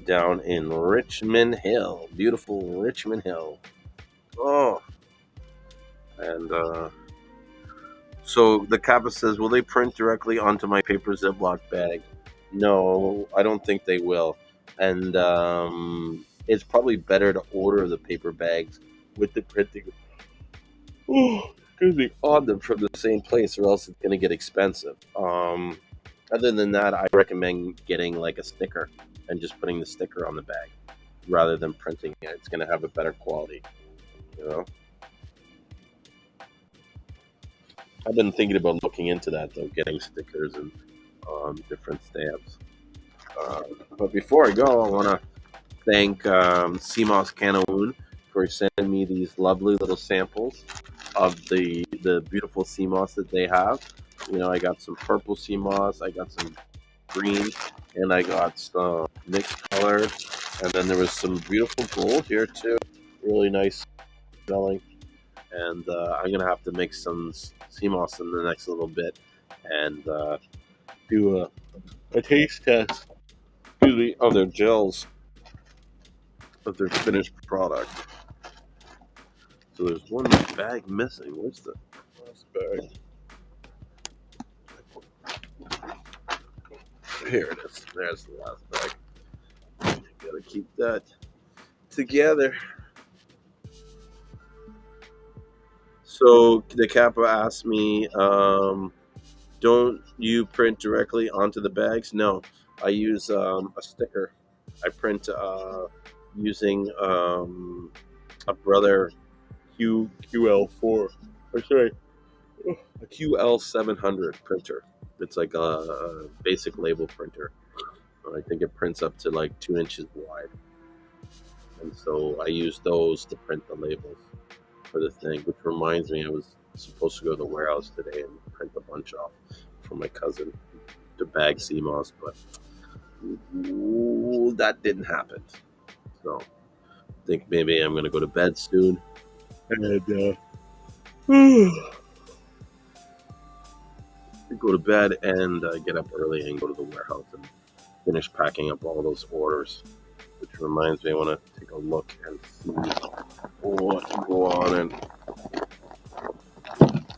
Down in Richmond Hill, beautiful Richmond Hill. Oh, and so the Kappa says, will they print directly onto my paper Ziploc bag? No, I don't think they will. And it's probably better to order the paper bags with the printing. Oh, excuse me, on them from the same place, or else it's going to get expensive. Other than that, I recommend getting like a sticker and just putting the sticker on the bag rather than printing it. It's going to have a better quality. You know, I've been thinking about looking into that though, getting stickers and different stamps. But before I go, I want to thank Seamoss Canoon for sending me these lovely little samples of the beautiful sea moss that they have. I got some purple sea moss, I got some green, and I got some mixed colored, and then there was some beautiful gold here too, really nice smelling. And I'm gonna have to make some sea moss in the next little bit and do a taste test. Excuse me, of their gels, of their finished product. So there's one bag missing. Where's the last bag? Here it is. There's the last bag. Gotta keep that together. So the Kappa asked me, don't you print directly onto the bags? No, I use a sticker. I print using a brother QL4. Or sorry, a QL700 printer. It's like a basic label printer. I think it prints up to like 2 inches wide, and so I use those to print the labels for the thing. Which reminds me, I was supposed to go to the warehouse today and print a bunch off for my cousin to bag Seamoss, but that didn't happen. So I think maybe I'm gonna go to bed soon and go to bed and get up early and go to the warehouse and finish packing up all those orders. Which reminds me, I want to take a look and see what can go on. And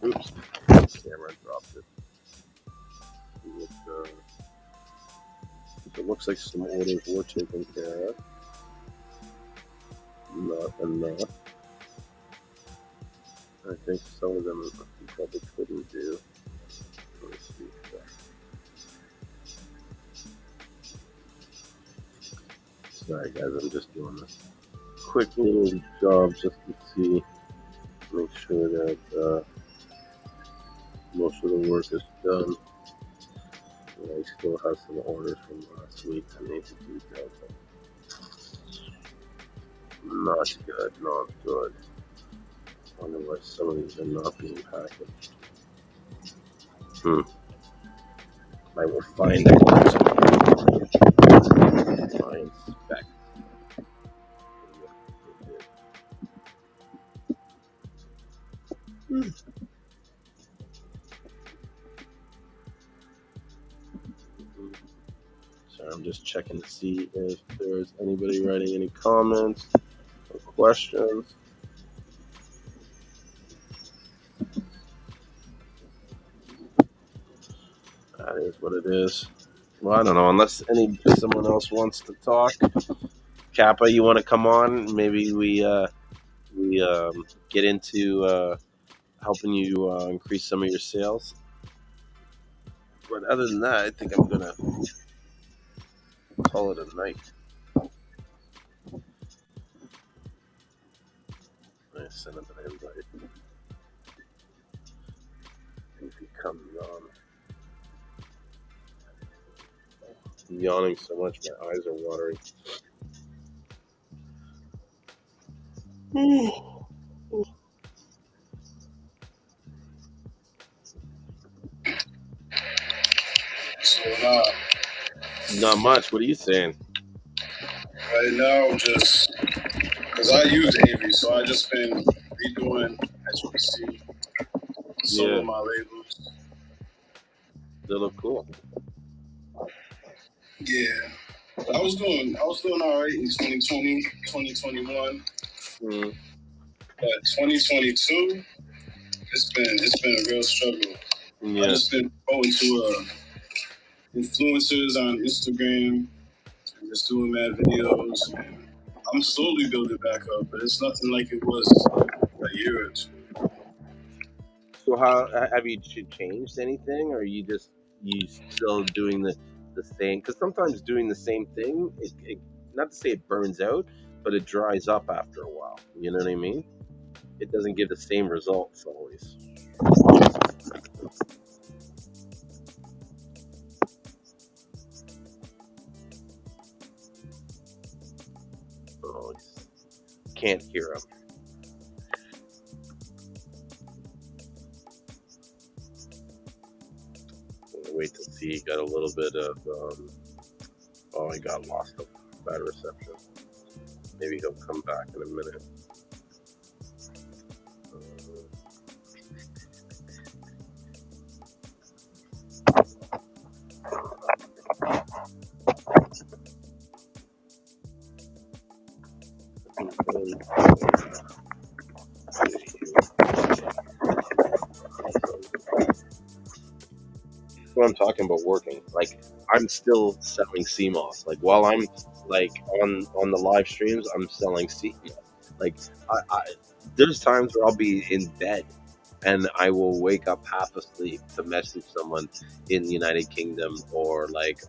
oops, camera dropped it. So it looks like some orders were taken care of. Not enough. I think some of them we probably couldn't do. Let's see. Sorry guys, I'm just doing this quick little job just to see, make sure that most of the work is done. And I still have some orders from last week I need to detail. Not good, not good. I wonder why some of these are not being packaged. I will find out. I inspect. So I'm just checking to see if there's anybody writing any comments or questions. That is what it is. Well, I don't know. Unless someone else wants to talk. Kappa, you want to come on? Maybe we get into helping you increase some of your sales. But other than that, I think I'm gonna call it a night. I send him an invite. If he comes on. I'm yawning so much, my eyes are watering. So Not much. What are you saying? right now, just because I use Avery, so I just been redoing, as you can see, some of my labels. They look cool. Yeah. I was doing all right in 2020, 2021. But 2022, it's been a real struggle. Yeah. I just been going to influencers on Instagram and just doing mad videos. And I'm slowly building back up, but it's nothing like it was a year or two. So how have you changed anything, or are you still doing the same? Because sometimes doing the same thing, it not to say it burns out, but it dries up after a while. You know what I mean? It doesn't give the same results always. Oh, can't hear him. Wait to see. He got a little bit of. Oh, he got lost of bad reception. Maybe he'll come back in a minute. What I'm talking about working, like I'm still selling Seamoss. Like while I'm like on the live streams, I'm selling Seamoss. Like I there's times where I'll be in bed and I will wake up half asleep to message someone in the United Kingdom or like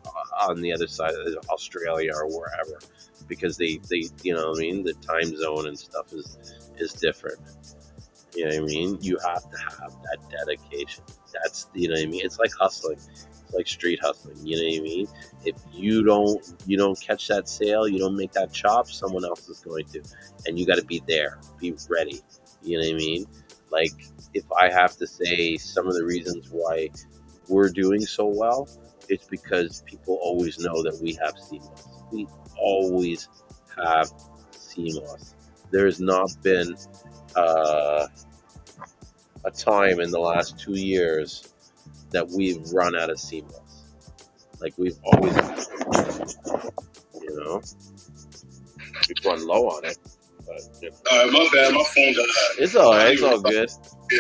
on the other side of Australia or wherever, because they you know what I mean, the time zone and stuff is different. You know what I mean? You have to have that dedication. That's, you know what I mean? It's like hustling. It's like street hustling. You know what I mean? If you don't catch that sale, you don't make that chop, someone else is going to, and you got to be there, be ready. You know what I mean? Like, if I have to say some of the reasons why we're doing so well, it's because people always know that we have CMOS. We always have CMOS. There's not been uh, a time in the last 2 years that we've run out of CMOS. Like, we've always had it, you know. We've run low on it, but you know. My bad, my phone died. It's all right. It's all good. Yeah,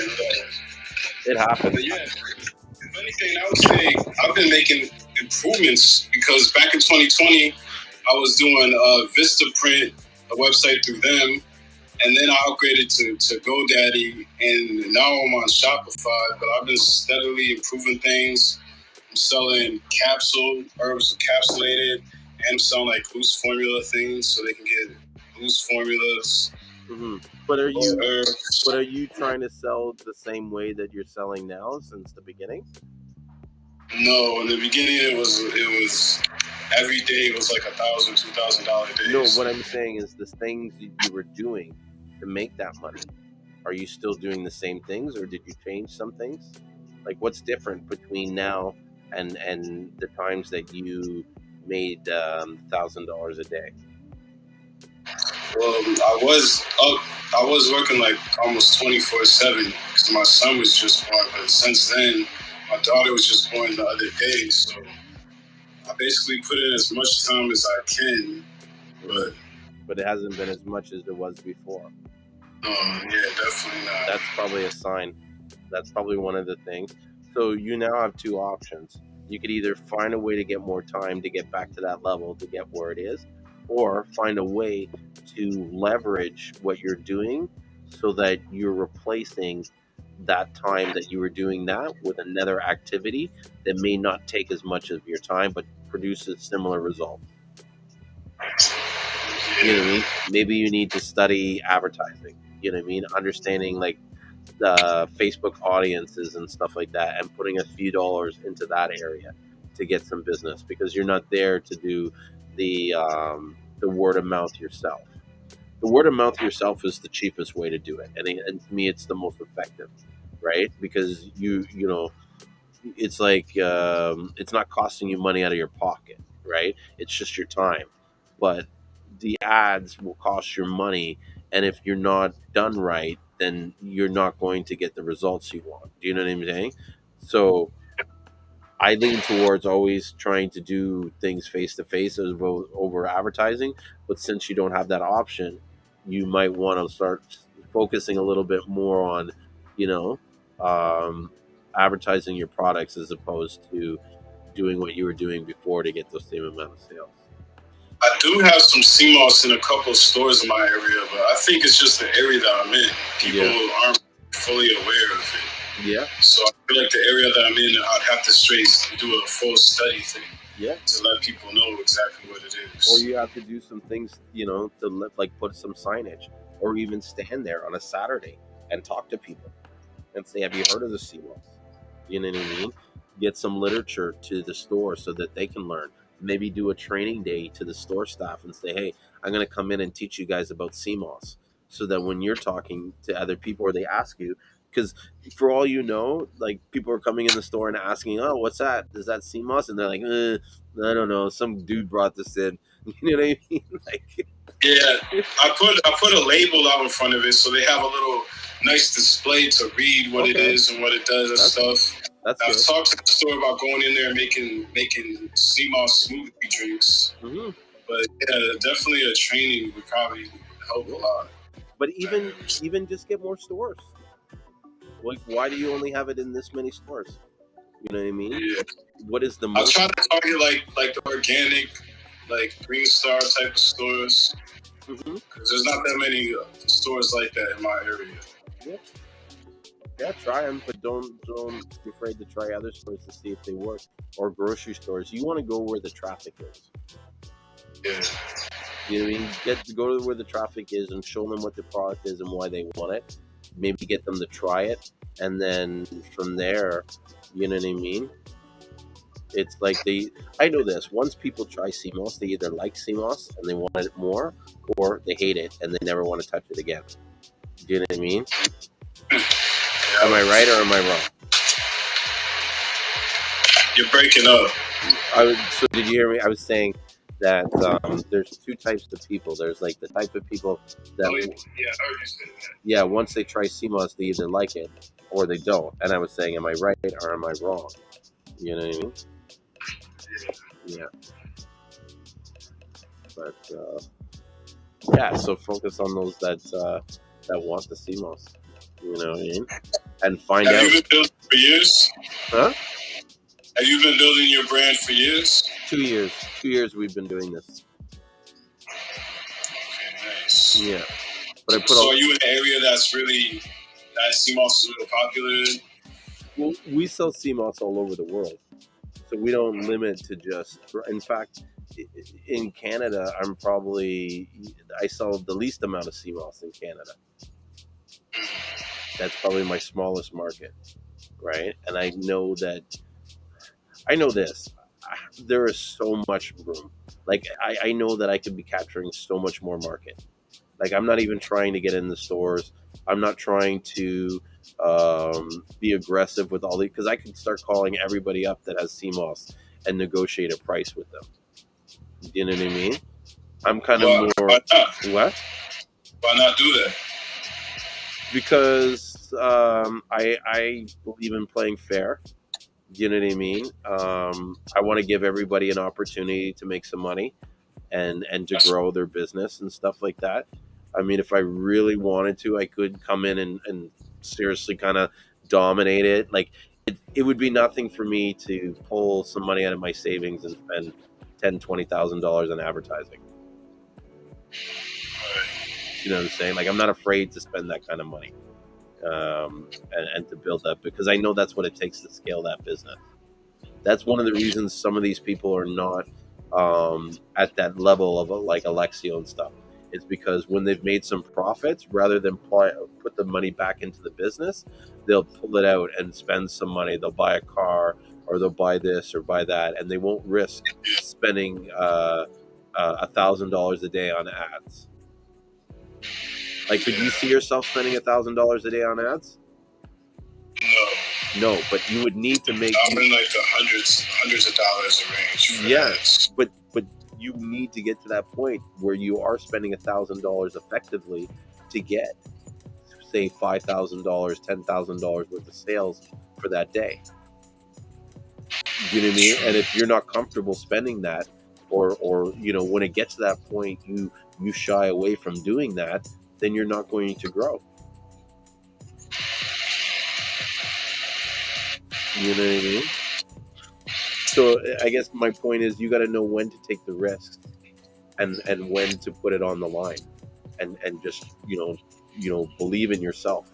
It happens. but yeah, if anything, I would say I've been making improvements because back in 2020, I was doing Vistaprint, a website through them, and then I upgraded to GoDaddy, and now I'm on Shopify. But I've been steadily improving things. I'm selling herbs encapsulated, and I'm selling like loose formula things so they can get loose formulas. Mm-hmm. But are you Herbs. but are you trying to sell the same way that you're selling now since the beginning? No, in the beginning it was every day was like $1,000, $2,000 days. No, what I'm saying is the things that you were doing to make that money. Are you still doing the same things, or did you change some things? Like, what's different between now and the times that you made $1,000 a day? Well, I was working like almost 24/7 because my son was just born. But since then, my daughter was just born the other day, so I basically put in as much time as I can. But it hasn't been as much as it was before. Yeah, definitely not. That's probably a sign. That's probably one of the things. So you now have two options. You could either find a way to get more time to get back to that level to get where it is, or find a way to leverage what you're doing so that you're replacing that time that you were doing that with another activity that may not take as much of your time but produces similar results. You know what I mean? Maybe you need to study advertising. You know what I mean? Understanding like the Facebook audiences and stuff like that, and putting a few dollars into that area to get some business because you're not there to do the word of mouth yourself. The word of mouth yourself is the cheapest way to do it, and to me, it's the most effective, right? Because you know, it's like it's not costing you money out of your pocket, right? It's just your time, but the ads will cost your money, and if you're not done right, then you're not going to get the results you want. Do you know what I'm saying? So I lean towards always trying to do things face to face over advertising. But since you don't have that option, you might want to start focusing a little bit more on, you know, um, advertising your products as opposed to doing what you were doing before to get those same amount of sales. I do have some CMOS in a couple of stores in my area, but I think it's just the area that I'm in. People aren't fully aware of it. Yeah. So I feel like the area that I'm in, I'd have to straight do a full study thing. Yeah. To let people know exactly what it is. Or you have to do some things, you know, to like put some signage, or even stand there on a Saturday and talk to people and say, "Have you heard of the Seamoss?" You know what I mean? Get some literature to the store so that they can learn. Maybe do a training day to the store staff and say, "Hey, I'm going to come in and teach you guys about Seamoss," so that when you're talking to other people or they ask you, because for all you know, like people are coming in the store and asking, "Oh, what's that? Is that Seamoss?" And they're like, "I don't know. Some dude brought this in." You know what I mean? Like, yeah, I put a label out in front of it so they have a little nice display to read what it is and what it does and stuff. I've talked to the store about going in there and making Seamoss smoothie drinks. Mm-hmm. But yeah, definitely a training would probably help a lot. But even just get more stores. Like, why do you only have it in this many stores? You know what I mean? Yeah. What is the I'm most? trying to target like the organic, like Green Star type of stores. Mm-hmm. Because there's not that many stores like that in my area. Yeah. Yeah, try them, but don't be afraid to try other stores to see if they work. Or grocery stores. You want to go where the traffic is. Yeah. You know what I mean? Go to where the traffic is and show them what the product is and why they want it. Maybe get them to try it, and then from there, you know what I mean? It's like I know this. Once people try Seamoss, they either like Seamoss and they want it more, or they hate it and they never want to touch it again. Do you know what I mean? Am I right or am I wrong? You're breaking up. So did you hear me? I was saying that there's two types of people. There's like the type of people that I heard you say that. yeah, once they try Seamoss, they either like it or they don't. And I was saying, am I right or am I wrong? You know what I mean? Yeah. But yeah, so focus on those that want the Seamoss. You know what I mean? And find Have out. you been building for years? Huh? Have you been building your brand for years? 2 years. 2 years we've been doing this. Okay, nice. Yeah. But I put So are you in an area that Seamoss is really popular in? Well, we sell Seamoss all over the world, so we don't limit to just. In fact, in Canada, I sell the least amount of Seamoss in Canada. That's probably my smallest market, right? And I know this. There is so much room. Like I know that I could be capturing so much more market. Like I'm not even trying to get in the stores. I'm not trying to be aggressive with all the because I could start calling everybody up that has Seamoss and negotiate a price with them. You know what I mean? I'm kind of more Why not? what? Why not do that? Because I believe in playing fair. You know what I mean? I want to give everybody an opportunity to make some money and to grow their business and stuff like that. I mean, if I really wanted to, I could come in and seriously kind of dominate it. Like it would be nothing for me to pull some money out of my savings and spend $10,000-$20,000 on advertising. You know what I'm saying? Like I'm not afraid to spend that kind of money and to build up because I know that's what it takes to scale that business. That's one of the reasons some of these people are not at that level of like Alexio and stuff. It's because when they've made some profits, rather than put the money back into the business, they'll pull it out and spend some money. They'll buy a car or they'll buy this or buy that, and they won't risk spending $1,000 a day on ads. Like, could you see yourself spending $1,000 a day on ads? No, but you would need to make. I'm in like the hundreds of dollars a range. Yes, but you need to get to that point where you are spending $1,000 effectively to get, say, $5,000, $10,000 worth of sales for that day. You know what I mean? And if you're not comfortable spending that, or when it gets to that point, you shy away from doing that, then you're not going to grow. You know what I mean? So I guess my point is you got to know when to take the risks and when to put it on the line and just, believe in yourself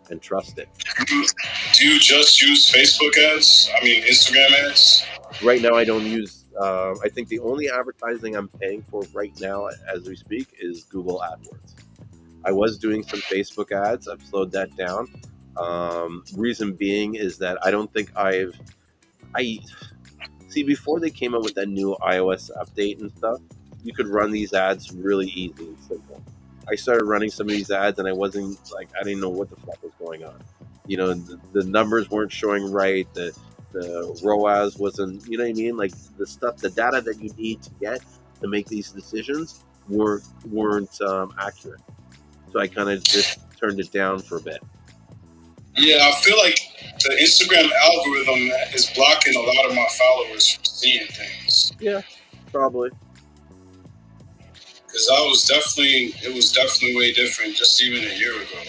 and trust it. Do you just use Facebook ads? I mean, Instagram ads? Right now, I don't use, I think the only advertising I'm paying for right now as we speak is Google AdWords. I was doing some Facebook ads. I've slowed that down. Reason being is that I don't think before they came out with that new iOS update and stuff, you could run these ads really easy and simple. I started running some of these ads and I didn't know what the fuck was going on. The numbers weren't showing right. The ROAS wasn't, you know what I mean? Like the data that you need to get to make these decisions weren't accurate. So I kind of just turned it down for a bit. Yeah, I feel like the Instagram algorithm is blocking a lot of my followers from seeing things. Yeah, probably. Because it was definitely way different just even a year ago.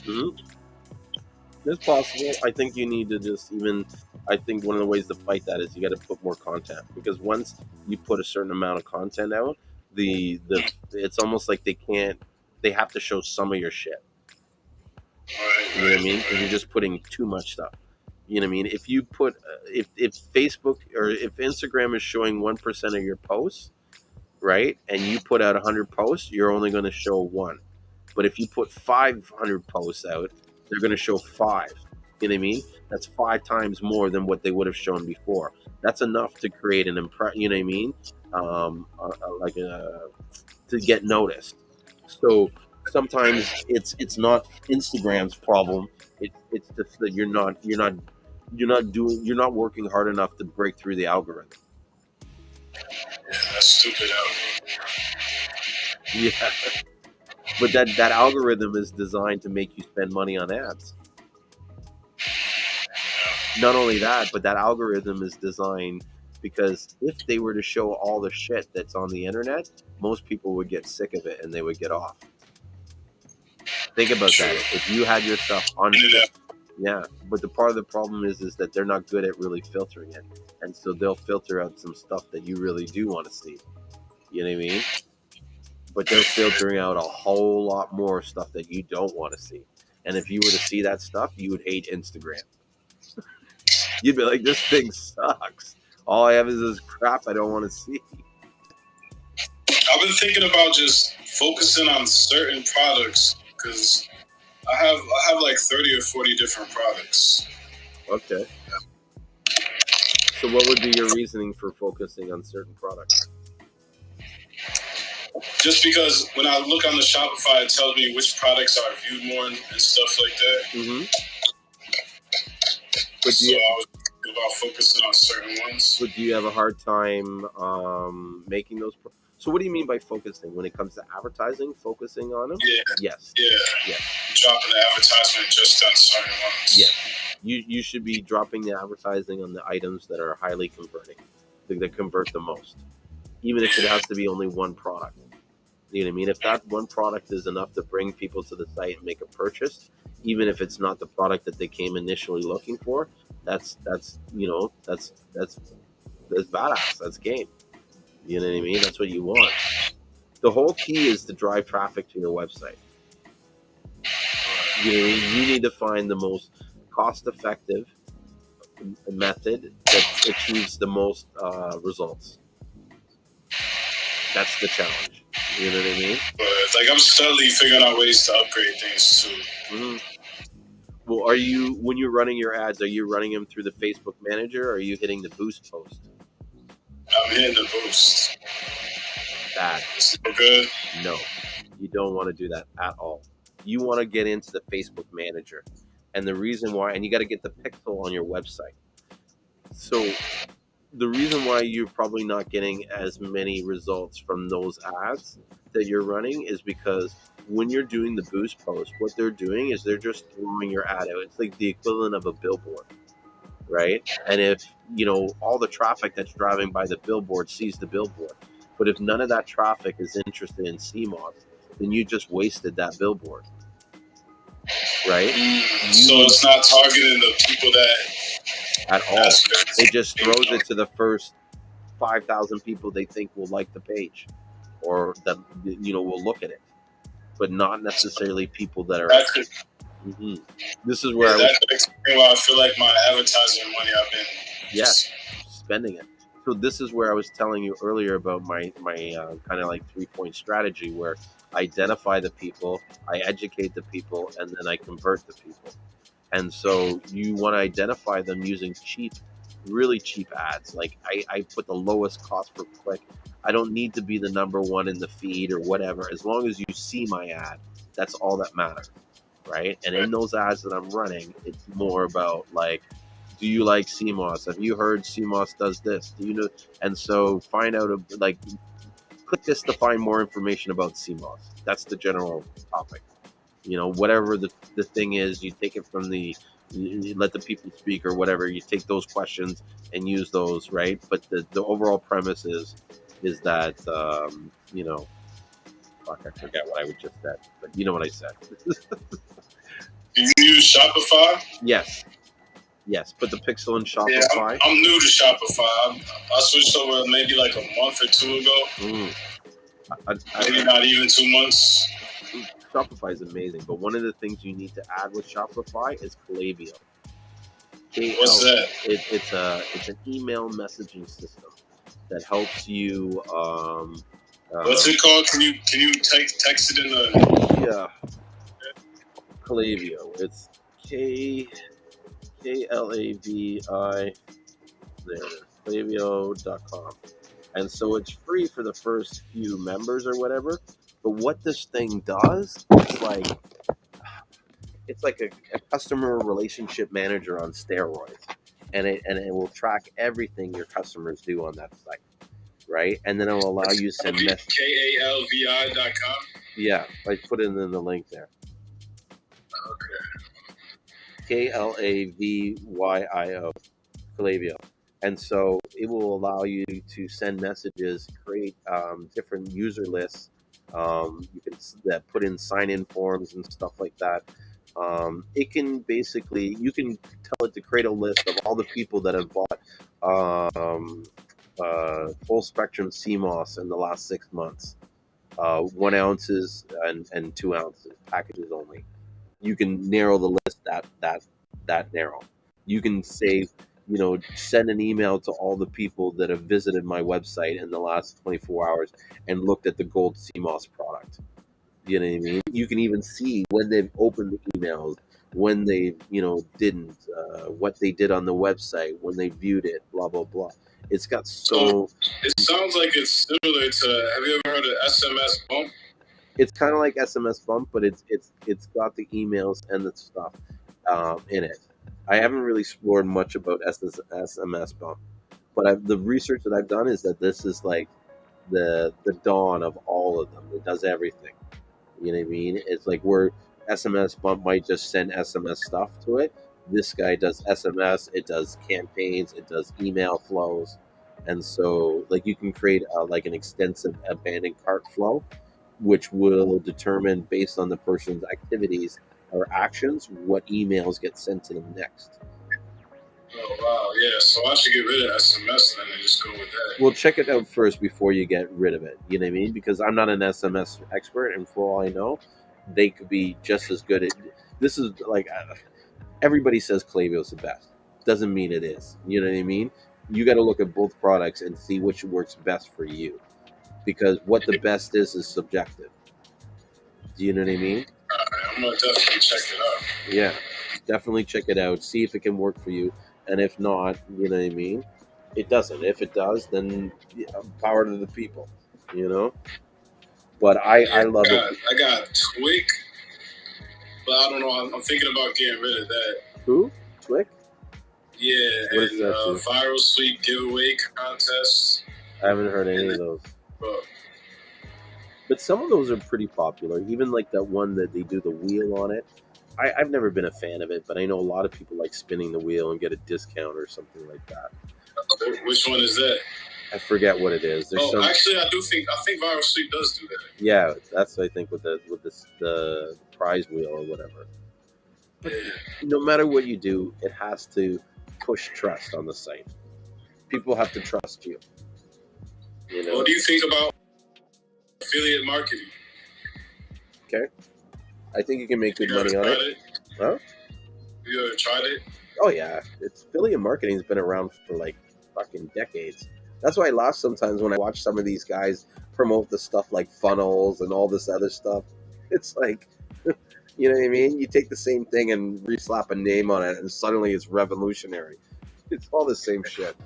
Mm-hmm. It's possible. I think you need to I think one of the ways to fight that is you got to put more content, because once you put a certain amount of content out, it's almost like they have to show some of your shit. You know what I mean? Because you're just putting too much stuff. You know what I mean? If you put, if Facebook or if Instagram is showing 1% of your posts, right? And you put out 100 posts, you're only going to show one. But if you put 500 posts out, they're going to show five. You know what I mean? That's 5 times more than what they would have shown before. That's enough to create an impression. You know what I mean? Like to get noticed. So sometimes it's not Instagram's problem. It's just that you're not working hard enough to break through the algorithm. Yeah, that's stupid. Yeah. But that algorithm is designed to make you spend money on ads. Not only that, but that algorithm is designed because if they were to show all the shit that's on the internet, most people would get sick of it and they would get off. Think about that. If you had your stuff on, yeah. But the part of the problem is that they're not good at really filtering it, and so they'll filter out some stuff that you really do want to see. You know what I mean? But they're filtering out a whole lot more stuff that you don't want to see. And if you were to see that stuff, you would hate Instagram. You'd be like, this thing sucks. All I have is this crap I don't want to see. I've been thinking about just focusing on certain products because I have like 30 or 40 different products. Okay. So what would be your reasoning for focusing on certain products? Just because when I look on the Shopify, it tells me which products are viewed more and stuff like that. Mm-hmm. So I was thinking about focusing on certain ones. But do you have a hard time making those? So what do you mean by focusing? When it comes to advertising, focusing on them? Yeah. Yes. Yeah. Yes. Dropping the advertisement just on certain ones. Yes. You should be dropping the advertising on the items that are highly converting, that convert the most, even if it has to be only one product. You know what I mean? If that one product is enough to bring people to the site and make a purchase, even if it's not the product that they came initially looking for, that's badass. That's game. You know what I mean? That's what you want. The whole key is to drive traffic to your website. You know, you need to find the most cost-effective method that achieves the most results. That's the challenge. You know what I mean? But like I'm steadily figuring out ways to upgrade things too. Mm-hmm. Well, when you're running your ads, are you running them through the Facebook Manager, or are you hitting the boost post? I'm hitting the boost. Bad. Is it good? No, you don't want to do that at all. You want to get into the Facebook Manager, and the reason why, and you got to get the pixel on your website. So the reason why you're probably not getting as many results from those ads that you're running is because when you're doing the boost post, what they're doing is they're just throwing your ad out. It's like the equivalent of a billboard, right? And if, all the traffic that's driving by the billboard sees the billboard, but if none of that traffic is interested in Seamoss, then you just wasted that billboard, right? So it's not targeting the people that at all. It just throws it to the first 5,000 people they think will like the page, or that will look at it, but not necessarily people that are. Mm-hmm. This is where that could explain why I feel like my advertising money I've been spending it. So this is where I was telling you earlier about my kind of like 3-point strategy, where I identify the people, I educate the people, and then I convert the people. And so you want to identify them using really cheap ads. Like I put the lowest cost per click. I don't need to be the number one in the feed or whatever. As long as you see my ad, that's all that matters, right? And in those ads that I'm running, it's more about like, do you like Seamoss? Have you heard Seamoss does this? Do you know? And so find out, click this to find more information about Seamoss. That's the general topic. Whatever the thing is, you take it from you let the people speak or whatever. You take those questions and use those, right? But the overall premise is that, fuck, I forget what I just said, but you know what I said. You use Shopify? Yes, put the pixel in Shopify. Yeah, I'm new to Shopify. I switched over maybe like a month or two ago. Maybe not even 2 months. Shopify is amazing, but one of the things you need to add with Shopify is Klaviyo. What's that? It's an email messaging system that helps you What's it called? Can you text it in the? Yeah, Klaviyo. It's Klavi. There it is. Klaviyo.com. And so it's free for the first few members or whatever. But what this thing does, it's like a customer relationship manager on steroids, and it will track everything your customers do on that site, right? And then it will allow you to send messages. KALVI.com. Yeah, I put it in the link there. Klavio, Klaviyo. And so it will allow you to send messages, create different user lists. You can put in sign-in forms and stuff like that. It can basically, you can tell it to create a list of all the people that have bought full spectrum Seamoss in the last 6 months, 1 ounces and 2 ounces packages only. You can narrow the list that narrow. You can say, send an email to all the people that have visited my website in the last 24 hours and looked at the gold CMOS product. You know what I mean? You can even see when they've opened the emails, when they, didn't, what they did on the website, when they viewed it, blah, blah, blah. It's got so. It sounds like it's similar to. Have you ever heard of SMS Bump? It's kind of like SMS Bump, but it's got the emails and the stuff in it. I haven't really explored much about SMS Bump, but the research that I've done is that this is like the dawn of all of them. It does everything. You know what I mean? It's like where SMS Bump might just send SMS stuff to it. This guy does SMS. It does campaigns. It does email flows, and so like you can create like an extensive abandoned cart flow, which will determine based on the person's activities or actions what emails get sent to them next. Oh wow, yeah. So I should get rid of SMS then and just go with that. Well, check it out first before you get rid of it. You know what I mean? Because I'm not an SMS expert, and for all I know, they could be just as good at. This is like everybody says Klaviyo is the best. Doesn't mean it is. You know what I mean? You got to look at both products and see which works best for you, because what the best is subjective. Do you know what I mean? I'm gonna definitely check it out. Yeah, definitely check it out. See if it can work for you, and if not, you know what I mean. It doesn't. If it does, then power to the people. You know. But I love it. I got Twig, but I don't know. I'm thinking about getting rid of that. Who? Twick? Yeah, what is that? Viral Sweep giveaway contests. I haven't heard any of those. But some of those are pretty popular. Even like that one that they do the wheel on it. I've never been a fan of it, but I know a lot of people like spinning the wheel and get a discount or something like that. Which one is that? I forget what it is. Actually, I think Viral Sweep does do that. Yeah, that's I think with the prize wheel or whatever. But no matter what you do, it has to push trust on the site. People have to trust you. You know? What do you think about affiliate marketing? Okay. I think you can make good money on it. Huh? Have you ever tried it? Oh yeah. Affiliate marketing's been around for like fucking decades. That's why I laugh sometimes when I watch some of these guys promote the stuff like funnels and all this other stuff. It's like, you know what I mean? You take the same thing and re-slap a name on it and suddenly it's revolutionary. It's all the same shit.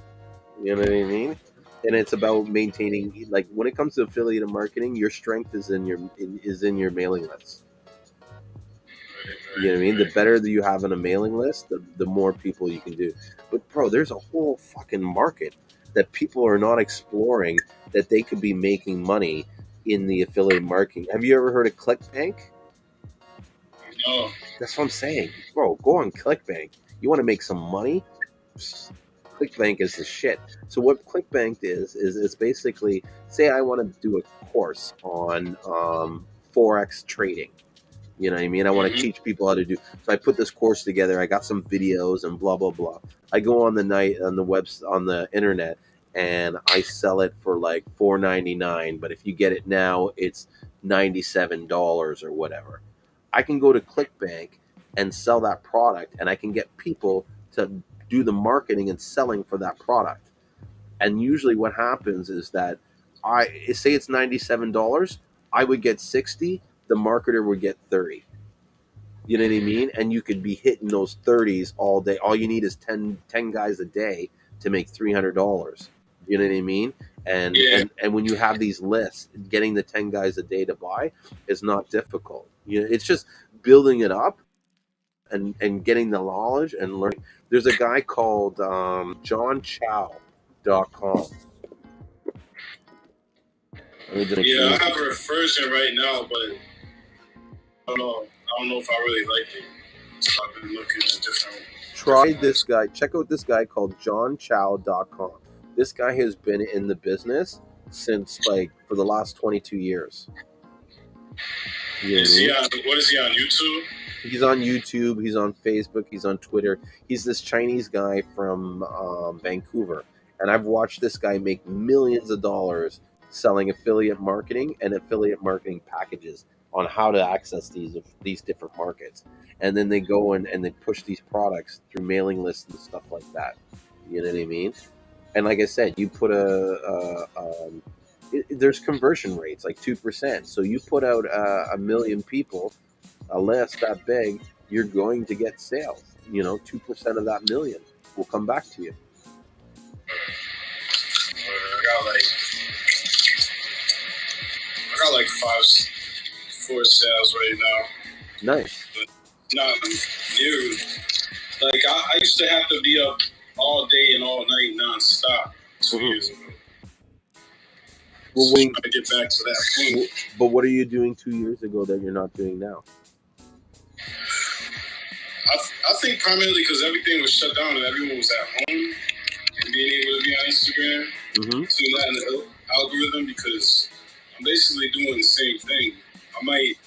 You know what I mean? And it's about maintaining, like when it comes to affiliate marketing, your strength is in your mailing list. You know what I mean? The better that you have on a mailing list, the more people you can do. But bro, there's a whole fucking market that people are not exploring that they could be making money in the affiliate marketing. Have you ever heard of ClickBank? No. That's what I'm saying. Bro, go on ClickBank. You want to make some money? ClickBank is the shit. So what ClickBank is it's basically, say I want to do a course on Forex trading. You know what I mean? I want to teach people how to do. So I put this course together. I got some videos and blah blah blah. I go on the internet and I sell it for like $4.99. But if you get it now, it's $97 or whatever. I can go to ClickBank and sell that product, and I can get people to do the marketing and selling for that product. And usually, what happens is that I say it's $97, I would get 60, the marketer would get 30. You know what I mean? And you could be hitting those 30s all day. All you need is 10 guys a day to make $300. You know what I mean? And, Yeah. and when you have these lists, getting the 10 guys a day to buy is not difficult. You know, it's just building it up and getting the knowledge and learning. There's a guy called johnchow.com. Yeah, I have a version right now, but I don't know if I really like it. So I've been looking at different. Try this guy. Check out this guy called johnchow.com. This guy has been in the business since like for the last 22 years. You know what is he on YouTube? He's on YouTube. He's on Facebook. He's on Twitter. He's this Chinese guy from Vancouver, and I've watched this guy make millions of dollars selling affiliate marketing and affiliate marketing packages on how to access these different markets. And then they go and they push these products through mailing lists and stuff like that. You know what I mean? And like I said, you put there's conversion rates like 2%. So you put out a million people, a list that big, you're going to get sales. 2% of that million will come back to you. I got like 4 sales right now. Nice. But not new. Like I used to have to be up all day and all night nonstop 2 years ago. Well, trying to get back to that point. But what are you doing 2 years ago that you're not doing now? I think primarily because everything was shut down and everyone was at home and being able to be on Instagram. Seeing that in the algorithm, because I'm basically doing the same thing. I might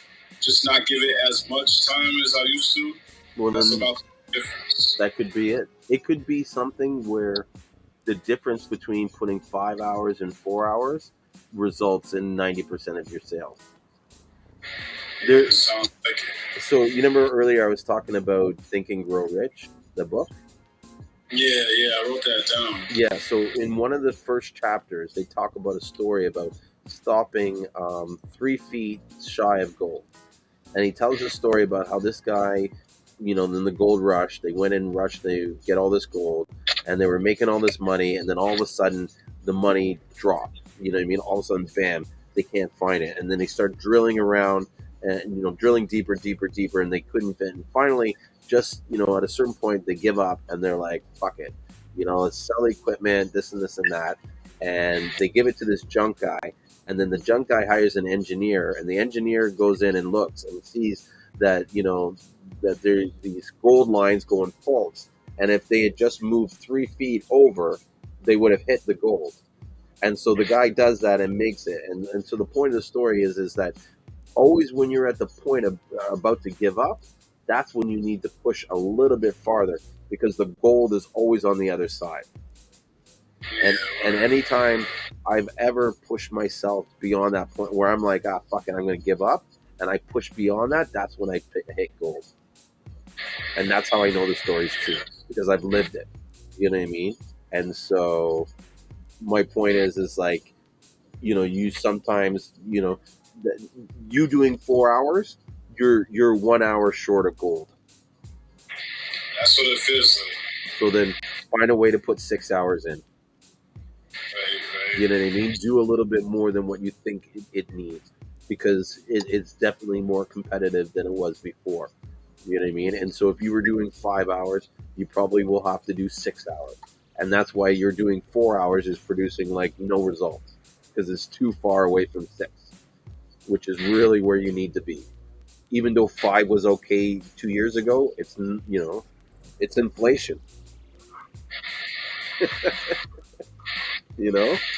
just not give it as much time as I used to. Well, that's about the difference. That could be it. It could be something where the difference between putting 5 hours and 4 hours results in 90% of your sales. Sounds like it. So you remember earlier I was talking about Think and Grow Rich, the book? Yeah, I wrote that down. Yeah, so in one of the first chapters, they talk about a story about stopping 3 feet shy of gold. And he tells a story about how this guy, in the gold rush, they went in rush, they get all this gold, and they were making all this money, and then all of a sudden, the money dropped. You know what I mean? All of a sudden, bam, they can't find it. And then they start drilling around, and, drilling deeper, and they couldn't fit. And finally, just, at a certain point, they give up, and they're like, fuck it. Let's sell equipment, this and this and that. And they give it to this junk guy. And then the junk guy hires an engineer, and the engineer goes in and looks and sees that, that there these gold lines go in faults. And if they had just moved 3 feet over, they would have hit the gold. And so the guy does that and makes it. And so the point of the story is that always when you're at the point of about to give up, that's when you need to push a little bit farther, because the gold is always on the other side. And anytime I've ever pushed myself beyond that point where I'm like, fuck it, I'm going to give up, and I push beyond that, that's when I hit gold. And that's how I know the story's true, because I've lived it. You know what I mean? And so my point is like, you sometimes, you doing 4 hours, you're 1 hour short of gold. That's what it feels like. So then find a way to put 6 hours in. Right. You know what I mean? Do a little bit more than what you think it needs, because it's definitely more competitive than it was before. You know what I mean? And so if you were doing 5 hours, you probably will have to do 6 hours. And that's why you're doing 4 hours is producing like no results, because it's too far away from 6, which is really where you need to be. Even though 5 was okay 2 years ago, it's, it's inflation. Yes.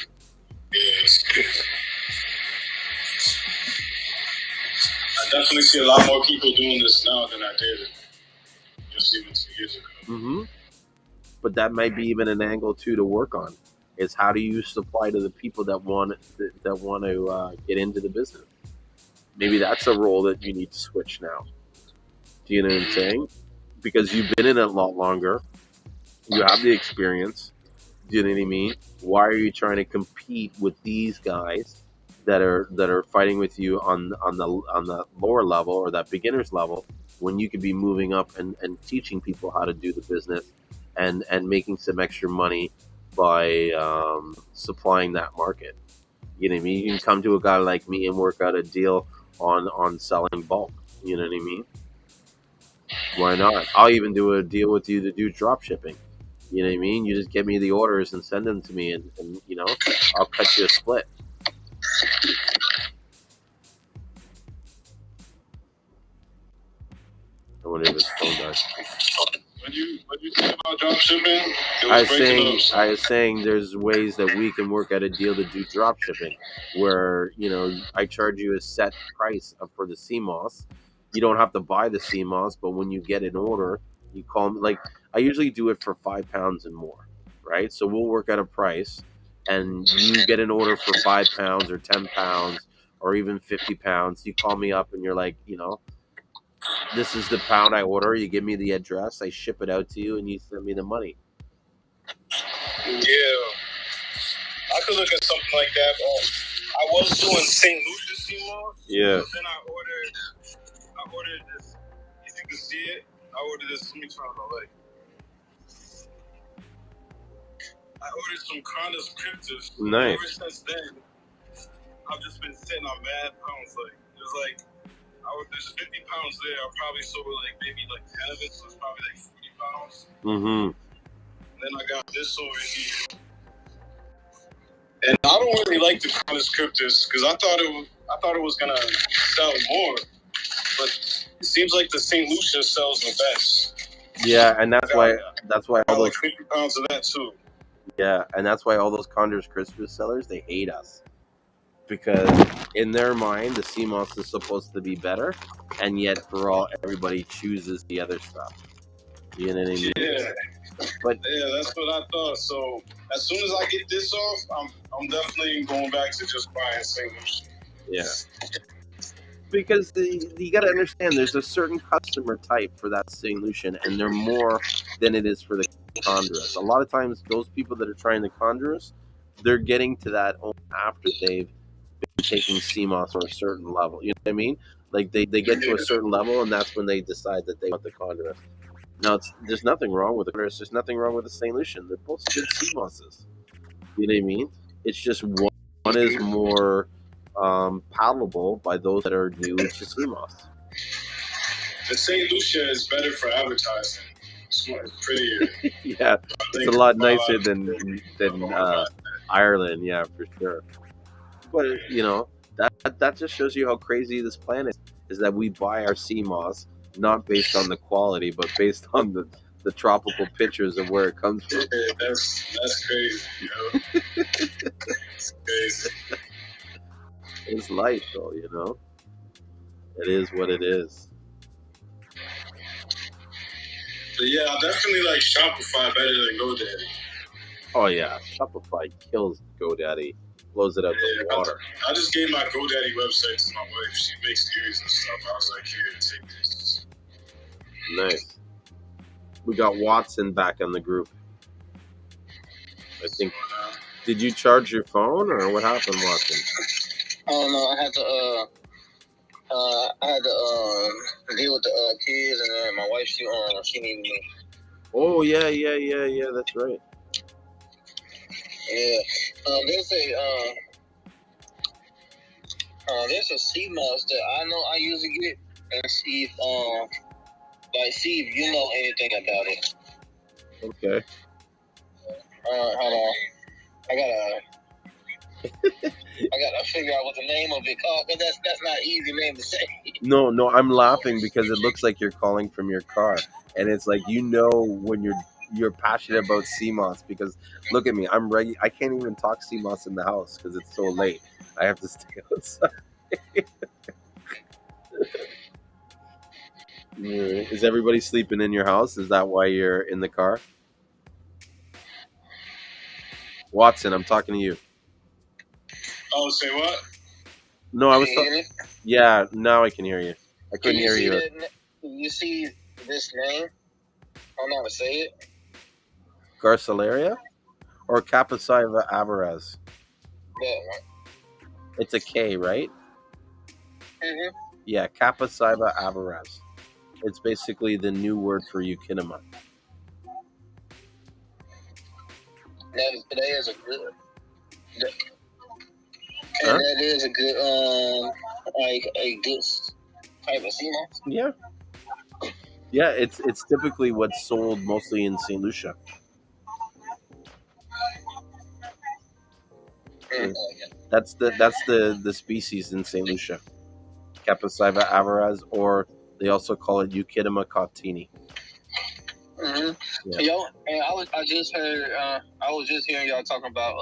I definitely see a lot more people doing this now than I did just even 2 years ago. But that might be even an angle too to work on, is how do you supply to the people that want to get into the business? Maybe that's a role that you need to switch now. Do you know what I'm saying? Because you've been in it a lot longer, you have the experience, Do you know what I mean? Why are you trying to compete with these guys that are fighting with you on the lower level or that beginner's level when you could be moving up and teaching people how to do the business and making some extra money by supplying that market? You know what I mean? You can come to a guy like me and work out a deal on selling bulk. You know what I mean? Why not? I'll even do a deal with you to do drop shipping. You know what I mean? You just get me the orders and send them to me, and I'll cut you a split. I wonder if his phone died. When you think about drop shipping, it I was was breaking saying, up. So. I was saying, there's ways that we can work out a deal to do drop shipping, where I charge you a set price for the CMOS. You don't have to buy the CMOS, but when you get an order, you call me. Like I usually do it for £5 and more, right? So we'll work out a price, and you get an order for £5 or £10 or even £50. You call me up and you're like, this is the pound I order. You give me the address, I ship it out to you, and you send me the money. Yeah, I could look at something like that. I was doing St. Lucia Seamoss. Yeah. But then I ordered this. If you can see it, I ordered this. Let me turn on the light. I ordered some Condas cryptos. Nice. Ever since then, I've just been sitting on mad pounds. There's 50 pounds there. I probably sold maybe 10 of it, so it's probably 40 pounds. Mm-hmm. Then I got this over here. And I don't really like the Condas cryptos because I thought it was gonna sell more, but it seems like the St. Lucia sells the best. Yeah, and that's why all those 50 pounds of that too. yeah, and that's why all those Condors Christmas sellers, they hate us, because in their mind the CMOS is supposed to be better, and yet everybody chooses the other stuff. You know what I mean? Yeah. But yeah, that's what I thought. So as soon as I get this off, I'm definitely going back to just buying St. Lucia. Yeah. Because you got to understand, there's a certain customer type for that St. Lucian, and they're more than it is for the Condorus. A lot of times, those people that are trying the Condorus, they're getting to that only after they've been taking CMOS or a certain level. You know what I mean? Like they get to a certain level, and that's when they decide that they want the Condorus. Now, there's nothing wrong with the Condorus. There's nothing wrong with the St. Lucian. They're both good CMOSs. You know what I mean? It's just one is more palatable by those that are new to CMOS. The St. Lucia is better for advertising. It's prettier. Yeah, it's a lot nicer than Ireland. Yeah, for sure. But that just shows you how crazy this planet is. That we buy our CMOS not based on the quality, but based on the tropical pictures of where it comes from. Yeah, that's crazy. It's crazy. It's life, though. It is what it is. But yeah, I definitely like Shopify better than GoDaddy. Oh yeah, Shopify kills GoDaddy, blows it out the water. I just gave my GoDaddy website to my wife. She makes ears and stuff. I was like, here, take this. Nice. We got Watson back on the group. I think. Did you charge your phone, or what happened, Watson? Oh no, I had to deal with the kids, and then my wife she needed me. Oh yeah, that's right. Yeah, there's a Seamoss that I know I usually get, and see if you know anything about it. Okay. Hold on. I gotta figure out what the name of it called, because that's not an easy name to say. No, I'm laughing because it looks like you're calling from your car, and it's like when you're passionate about CMOS, because look at me, I'm ready. I can't even talk CMOS in the house because it's so late. I have to stay outside. Is everybody sleeping in your house? Is that why you're in the car? Watson, I'm talking to you. Oh, say what? No, I was talking. Yeah, now I can hear you. I couldn't hear you. You see this name? I don't know how to say it. Garcelaria? Or Capsaicin Alvarez. Yeah. It's a K, right? Mm-hmm. Yeah, Capsaicin Alvarez. It's basically the new word for Eukinema. That is a good, and Huh? that is a good, like a good type of Seamoss. Yeah. Yeah, it's typically what's sold mostly in St. Lucia. Mm-hmm. That's the species in St. Lucia. Capsaicin Alvarez, or they also call it Eukinema cottini. Mm-hmm. Yeah. Yo, and I just heard, I was just hearing y'all talking about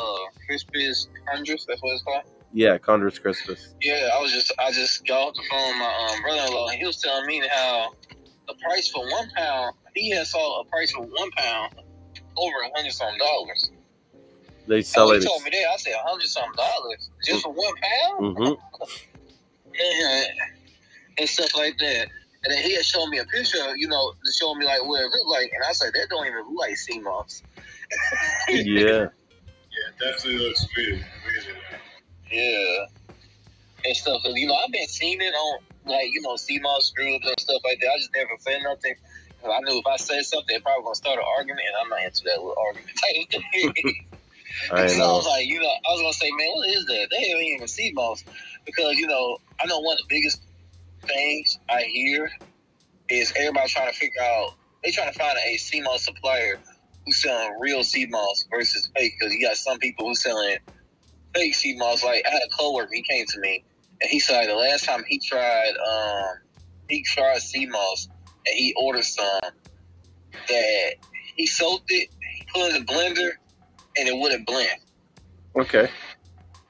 Crispy's Hundreds. That's what it's called. Yeah, Chondrus crispus. Yeah, I just got off the phone with my brother-in-law, and he was telling me how the price for £1, he had saw a price for £1 over $100-some. They And sell when it. he told me that, I said $100-some just for £1, Mm-hmm. and stuff like that. And then he had shown me a picture, to show me like what it looked like, and I said that don't even look like Seamoss. Yeah. Yeah, it definitely looks weird. Yeah, and stuff. Cause I've been seeing it on like Seamoss groups and stuff like that. I just never said nothing. Cause I knew if I said something, they're probably gonna start an argument, and I'm not into that little argument type thing. I So I know. was like, I was gonna say, man, what is that? They ain't even Seamoss, because I know one of the biggest things I hear is everybody trying to figure out. They trying to find a Seamoss supplier who's selling real Seamoss versus fake. Because you got some people who selling fake Seamoss. Like I had a coworker, he came to me and he said the last time he tried Seamoss and he ordered some that he soaked it, he put it in the blender, and it wouldn't blend. Okay.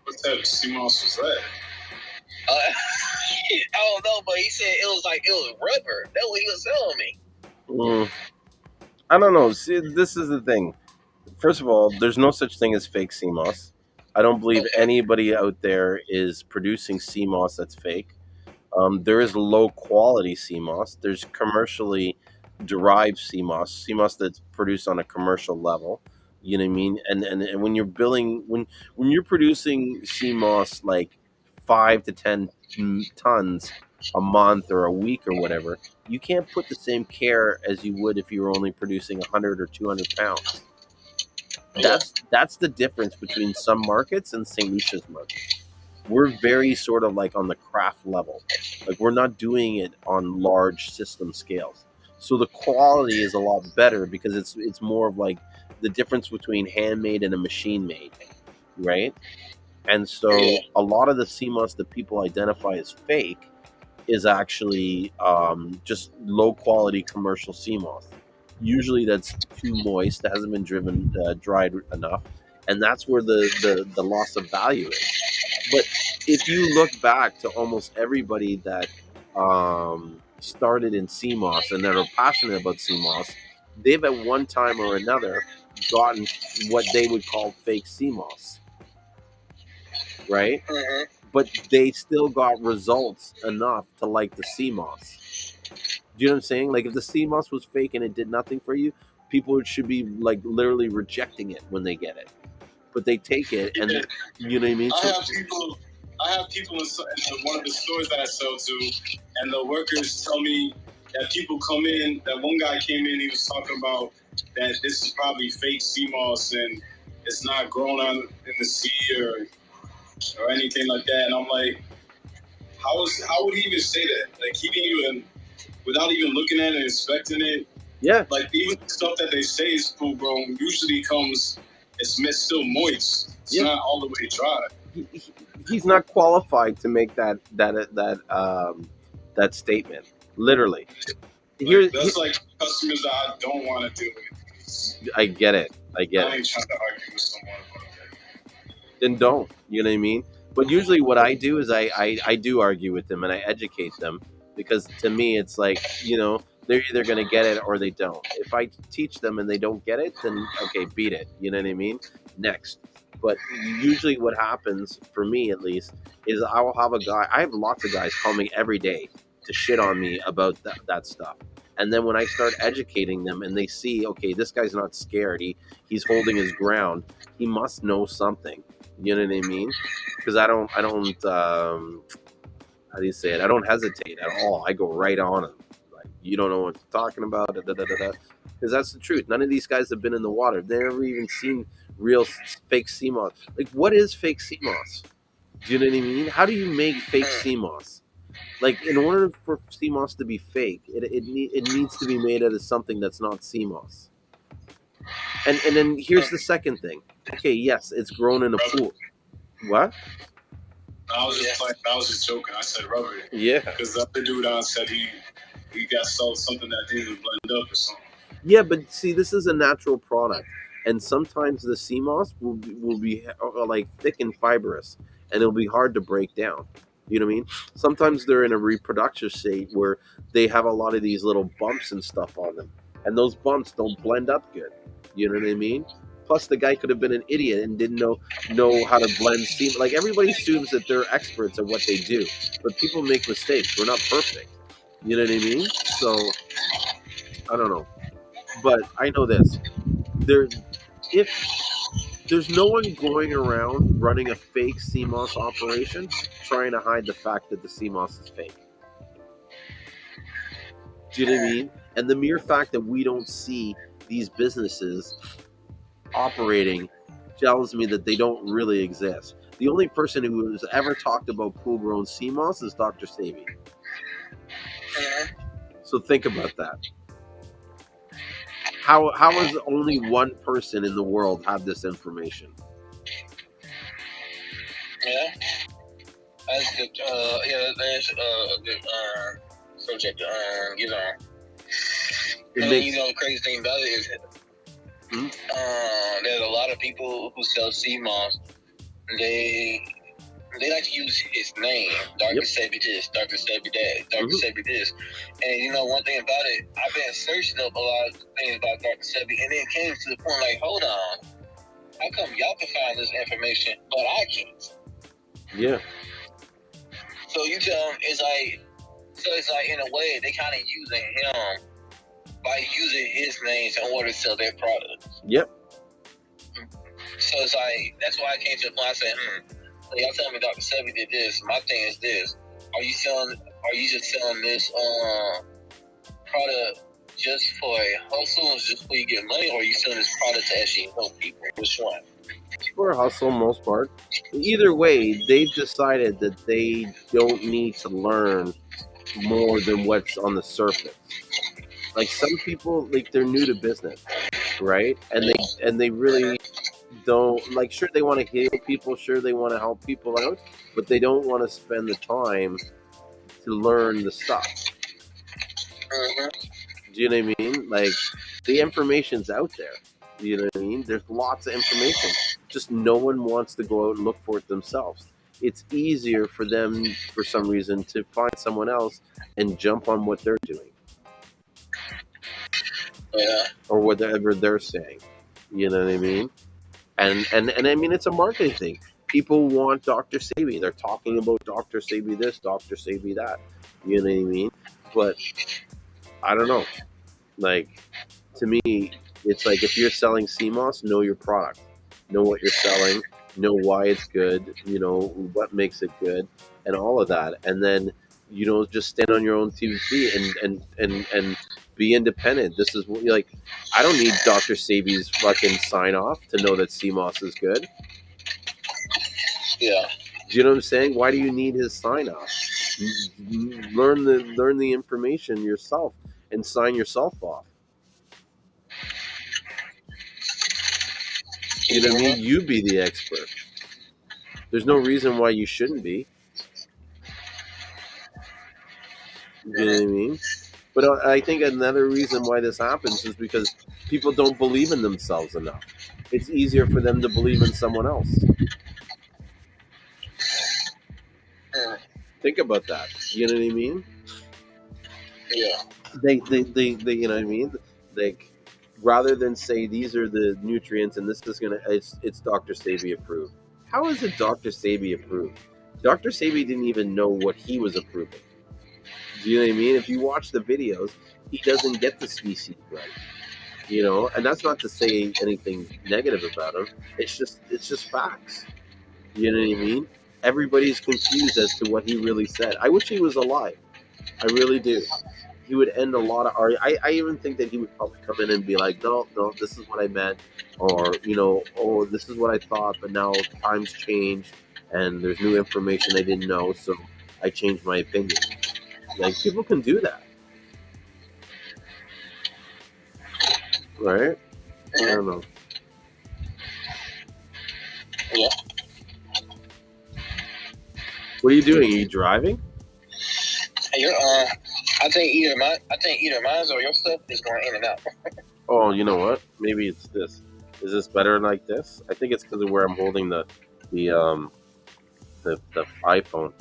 What type of Seamoss was that? I don't know, but he said it was rubber. That's what he was telling me. I don't know. See, this is the thing. First of all, there's no such thing as fake CMOS. I don't believe Okay. anybody out there is producing CMOS that's fake. There is low quality CMOS. There's commercially derived CMOS that's produced on a commercial level. You know what I mean? And when you're when you're producing CMOS like 5 to 10 tons a month or a week or whatever, you can't put the same care as you would if you were only producing 100 or 200 pounds. That's the difference between some markets and St. Lucia's markets. We're very sort of like on the craft level. Like we're not doing it on large system scales. So the quality is a lot better because it's more of like the difference between handmade and a machine made, right? And so a lot of the CMOS that people identify as fake is actually just low quality commercial CMOS. Usually that's too moist, that hasn't been dried enough, and that's where the loss of value is. But if you look back to almost everybody that started in CMOS and that are passionate about CMOS, they've at one time or another gotten what they would call fake CMOS, right? Mm-hmm. But they still got results enough to like the CMOS. Do you know what I'm saying? Like if the CMOS was fake and it did nothing for you, people should be like literally rejecting it when they get it. But they take it, and you know what I mean. I have people in one of the stores that I sell to, and the workers tell me that people come in. That one guy came in, he was talking about that this is probably fake Seamoss and it's not grown on in the sea or anything like that. And I'm like, how would he even say that? Like he didn't even, without even looking at it and inspecting it. Yeah. Like even stuff that they say is full grown usually comes. It's still moist. It's not all the way dry. He's not qualified to make that statement. Literally, That's like customers that I don't want to do it. I get it. I ain't trying to argue with someone about that. Then don't. You know what I mean? But usually, what I do is I do argue with them and I educate them, because to me it's like, they're either going to get it or they don't. If I teach them and they don't get it, then okay, beat it. You know what I mean? Next. But usually what happens, for me at least, is I have lots of guys call me every day to shit on me about that stuff. And then when I start educating them and they see, okay, this guy's not scared, he's holding his ground, he must know something. You know what I mean? Because I don't how do you say it? I don't hesitate at all. I go right on them. Like, you don't know what you're talking about, because that's the truth. None of these guys have been in the water. They've never even seen real fake Seamoss. Like, what is fake Seamoss? Do you know what I mean? How do you make fake Seamoss? Like, in order for Seamoss to be fake, it needs to be made out of something that's not Seamoss. And then here's the second thing. Okay, yes, it's grown in a pool. What? I was just like, I was just joking. I said rubber. Yeah. Because the other dude said he got sold something that didn't blend up or something. Yeah, but see, this is a natural product, and sometimes the Seamoss will be like thick and fibrous, and it'll be hard to break down. You know what I mean? Sometimes they're in a reproductive state where they have a lot of these little bumps and stuff on them, and those bumps don't blend up good. You know what I mean? Plus, the guy could have been an idiot and didn't know how to blend seam. Like, everybody assumes that they're experts at what they do, but people make mistakes. We're not perfect. You know what I mean? So I don't know, but I know this: if there's no one going around running a fake Seamoss operation trying to hide the fact that the Seamoss is fake. Do you know what I mean? And the mere fact that we don't see these businesses operating tells me that they don't really exist. The only person who has ever talked about pool-grown Seamoss is Dr. Sebi. So think about that. How has only one person in the world have this information? Yeah, that's good. Yeah, that's a good subject. You know, the crazy thing about it is, there's a lot of people who sell Seamoss. They like to use his name, Dr. Sebi this, Dr. Sebi that, Dr. Sebi this. And you know, one thing about it, I've been searching up a lot of things about Dr. Sebi, and then it came to the point like, hold on, how come y'all can find this information, but I can't? Yeah. So you tell them, it's like in a way, they kind of using him by using his name in order to sell their products. Yep. So it's like, that's why I came to the point, I said, so y'all telling me Dr. Sebi did this, my thing is this. Are you just selling this product just for a hustle, just for you get money, or are you selling this product to actually help people? Which one? For a hustle, most part. Either way, they've decided that they don't need to learn more than what's on the surface. Like, some people, like, they're new to business, right? And they really don't, like, sure, they want to heal people, sure, they want to help people out, but they don't want to spend the time to learn the stuff. Do you know what I mean? Like, the information's out there. You know what I mean? There's lots of information. Just no one wants to go out and look for it themselves. It's easier for them, for some reason, to find someone else and jump on what they're doing. Yeah. Or whatever they're saying. You know what I mean? And I mean, it's a marketing thing. People want Dr. Sebi. They're talking about Dr. Sebi this, Dr. Sebi that. You know what I mean? But I don't know. Like, to me, it's like, if you're selling Seamoss, know your product. Know what you're selling. Know why it's good. You know, what makes it good. And all of that. And then, you know, just stand on your own 2 feet and be independent. This is what, like, I don't need Dr. Sebi's fucking sign off to know that Seamoss is good. Yeah. Do you know what I'm saying? Why do you need his sign off? Learn the information yourself and sign yourself off. You know what I mean? You be the expert. There's no reason why you shouldn't be. You know what I mean? But I think another reason why this happens is because people don't believe in themselves enough. It's easier for them to believe in someone else. Think about that. You know what I mean? Yeah. They you know what I mean? Like, rather than say these are the nutrients and this is it's Dr. Sebi approved. How is it Dr. Sebi approved? Dr. Sebi didn't even know what he was approving. Do you know what I mean? If you watch the videos, he doesn't get the species right. And that's not to say anything negative about him. It's just facts. You know what I mean? Everybody's confused as to what he really said. I wish he was alive. I really do. He would end a lot of arguments. I even think that he would probably come in and be like, no, this is what I meant, or oh, this is what I thought, but now times change and there's new information I didn't know, so I changed my opinion. Like, people can do that, right? I don't know. Yeah. What are you doing? Are you driving? You're I think either mine or your stuff is going in and out. Oh, you know what? Maybe it's this. Is this better like this? I think it's because of where I'm holding the iPhone.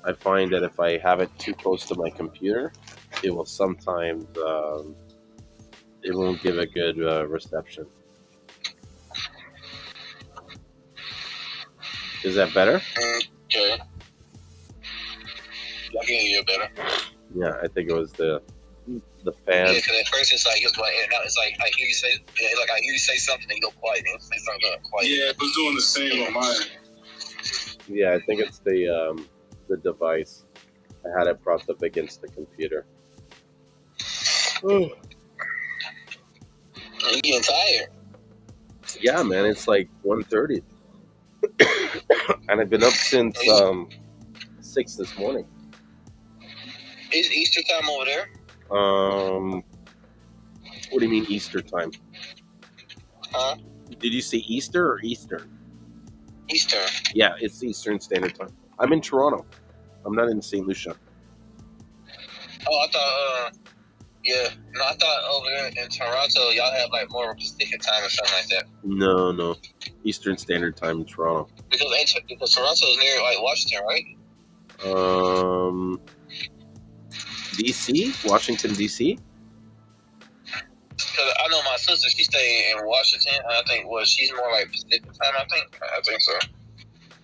I find that if I have it too close to my computer, it will sometimes it won't give a good reception. Is that better? Okay. I can hear you better. Yeah, I think it was the Yeah, fan. because at first it's like it's going in and out. It's like I hear you say something and you go quiet, and say something quiet. Yeah, it was doing the same on mine. Yeah, I think it's the device. I had it propped up against the computer. You getting tired? Yeah, man, it's like 1:30, and I've been up since 6 this morning. Is Easter time over there? What do you mean Easter time? Huh? Did you say Easter or Easter? Easter. Yeah, it's Eastern Standard Time. I'm in Toronto. I'm not in St. Lucia. Oh, I thought. Yeah. No, I thought over there in Toronto y'all have like more Pacific time or something like that. No. Eastern Standard Time in Toronto. Because Toronto is near like Washington, right? DC? Washington, DC? Because I know my sister, she stayed in Washington. And I think, she's more like Pacific time, I think so.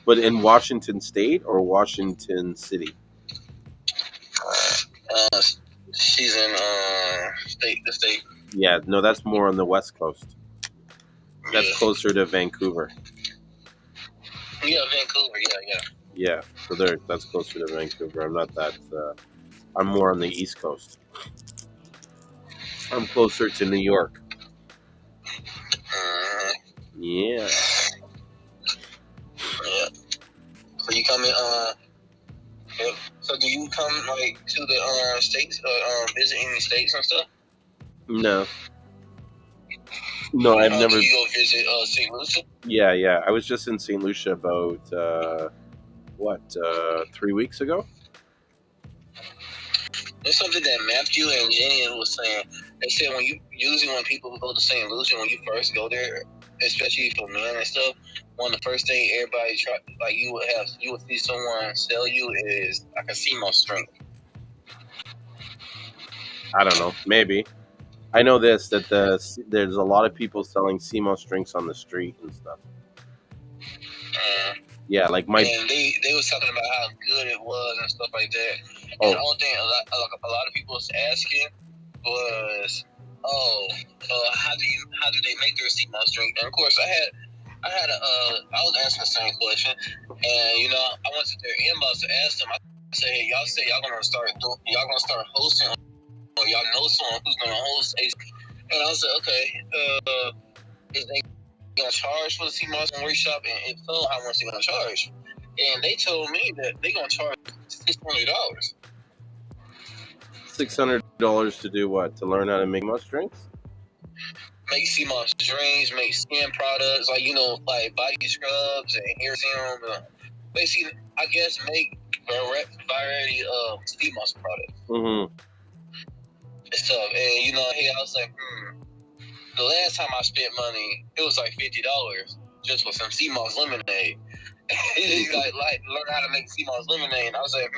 But in Washington State or Washington City? She's in the state. Yeah, no, that's more on the West Coast. That's closer to Vancouver. Yeah, Vancouver, yeah. Yeah, so that's closer to Vancouver. I'm not that... I'm more on the East Coast. I'm closer to New York. Yeah. Yeah. So you come in, so do you come like to the states, visit any states and stuff? No, I've never. Do you go visit St. Lucia? Yeah. I was just in St. Lucia about 3 weeks ago. There's something that Matthew and Jenny was saying. They said when people go to St. Lucia, when you first go there, especially for men and stuff, one of the first thing everybody try, like you would see someone sell you is like a Seamoss drink. I don't know, maybe. I know that there's a lot of people selling Seamoss drinks on the street and stuff. Yeah, like and they was talking about how good it was and stuff like that. And the only thing a lot of people was asking was, how do they make their Seamoss drink? And of course, I was asking the same question, and I went to their inbox to ask them. I said, hey, y'all say y'all gonna start hosting, or y'all know someone who's gonna host a, and I said, okay, is they gonna charge for the Seamoss workshop, and if so, how much they gonna charge? And they told me that they gonna charge $600. $600 to do what? To learn how to make Seamoss drinks? Make Seamoss drinks, make skin products, like body scrubs and hair serum. Basically, I guess make variety of Seamoss products. Mm-hmm. And stuff. And hey, I was like, the last time I spent money, it was like $50 just for some Seamoss lemonade. like learn how to make Seamoss lemonade. And I was like,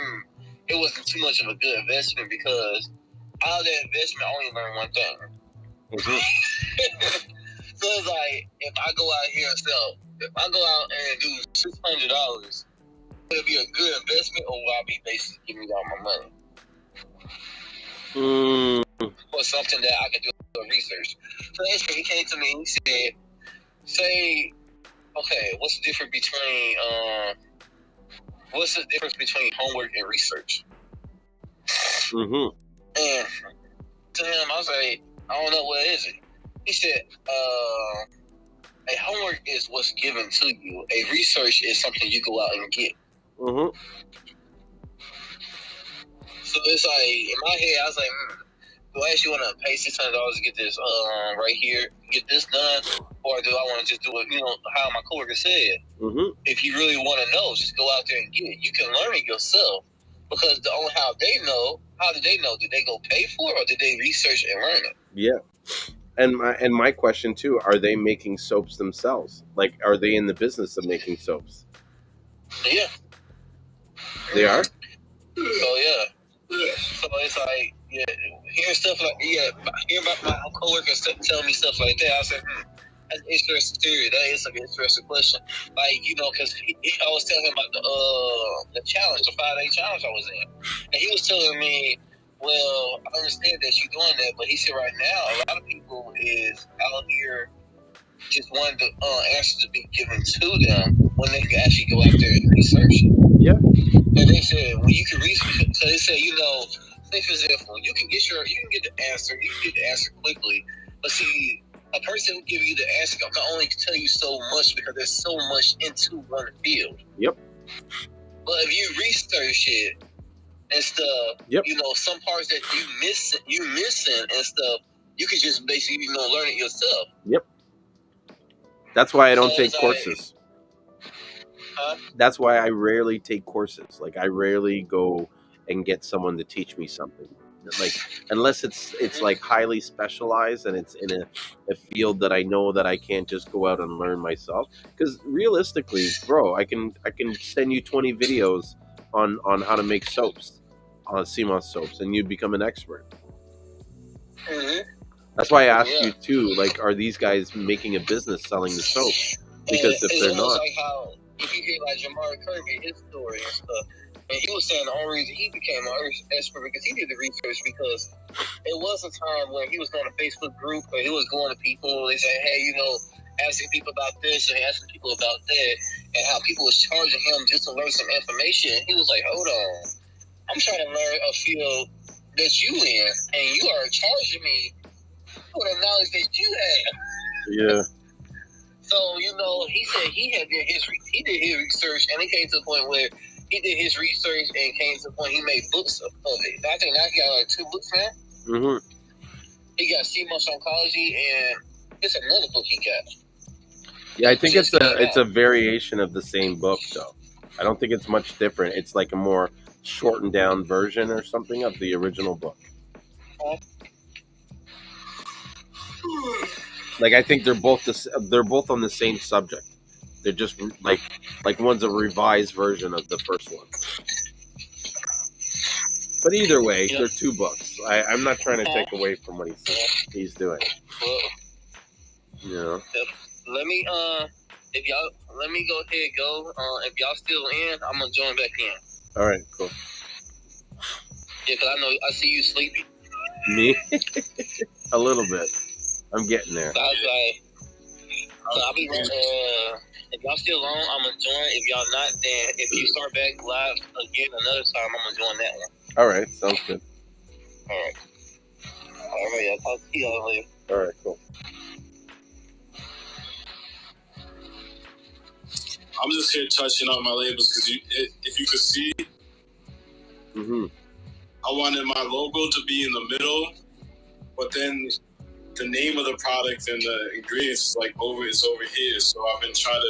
it wasn't too much of a good investment because out of that investment, I only learned one thing. Mm-hmm. So it's like, if I go out here and sell, if I go out and do $600, will it be a good investment or will I be basically giving y'all my money? or something that I can do research. So basically, he came to me and he said, "Say, okay, what's the difference between homework and research?" Mm-hmm. And to him, I was like, "I don't know, what is it?" He said, "A homework is what's given to you. A research is something you go out and get." Mm-hmm. So it's like, in my head, I was like, do I actually want to pay $600 to get this right here, get this done, or do I want to just do it? How my coworker said, if you really want to know, just go out there and get it. You can learn it yourself, because how did they know? Did they go pay for it, or did they research and learn it? Yeah. And my question too: are they making soaps themselves? Like, are they in the business of making soaps? Yeah, they are. So yeah. So it's like, hearing stuff like, hearing about my coworkers telling me stuff like that, I said, that's an interesting theory. That is an interesting question. Like, because I was telling him about the challenge, the 5-day challenge I was in, and he was telling me, well, I understand that you're doing that, but he said right now a lot of people is out here just wanting the answers to be given to them when they can actually go out there and research it. Yeah. And they said, when you can research, so they said, say for example, you can get the answer, quickly, but see, a person who give you the answer can only tell you so much, because there's so much into one field. Yep. But if you research it and stuff, some parts that you missing and stuff, you can just basically learn it yourself. Yep. That's why I don't take courses. That's why I rarely take courses. Like, I rarely go and get someone to teach me something. Like, unless it's like highly specialized and it's in a field that I know that I can't just go out and learn myself. Because realistically, bro, I can send you 20 videos on how to make soaps, on Seamoss soaps, and you become an expert. Mm-hmm. That's why I asked you too. Like, are these guys making a business selling the soap? Because if they're not, like how if you hear like Jamar Kirby, his story and stuff, and he was saying the only reason he became an expert because he did the research, because it was a time when he was on a Facebook group and he was going to people. They said, hey, asking people about this and asking people about that, and how people was charging him just to learn some information. He was like, hold on, I'm trying to learn a field that you in, and you are charging me for the knowledge that you have. Yeah. So, he said he did his research, and it came to the point where he did his research and came to the point he made books of it. I think now he got like 2 books now. Mm-hmm. He got Seamoss Oncology, and it's another book he got. Yeah, I think it's a variation of the same book, though. I don't think it's much different. It's like a more shortened down version or something of the original book. Like, I think they're both on the same subject. They're just like one's a revised version of the first one. But either way, they're 2 books. I'm not trying to take away from what he's doing. Well, let me let me go ahead go. If y'all still in, I'm gonna join back in. All right, cool. Yeah, because I see you sleepy. Me? A little bit. I'm getting there. So I was like, I'll be if y'all still on, I'm gonna join. If y'all not, then if you start back live again another time, I'm gonna join that one. All right, sounds good. All right. I'll talk to y'all later. All right, cool. I'm just here touching up my labels because if you could see, I wanted my logo to be in the middle, but then the name of the product and the ingredients is over here. So I've been trying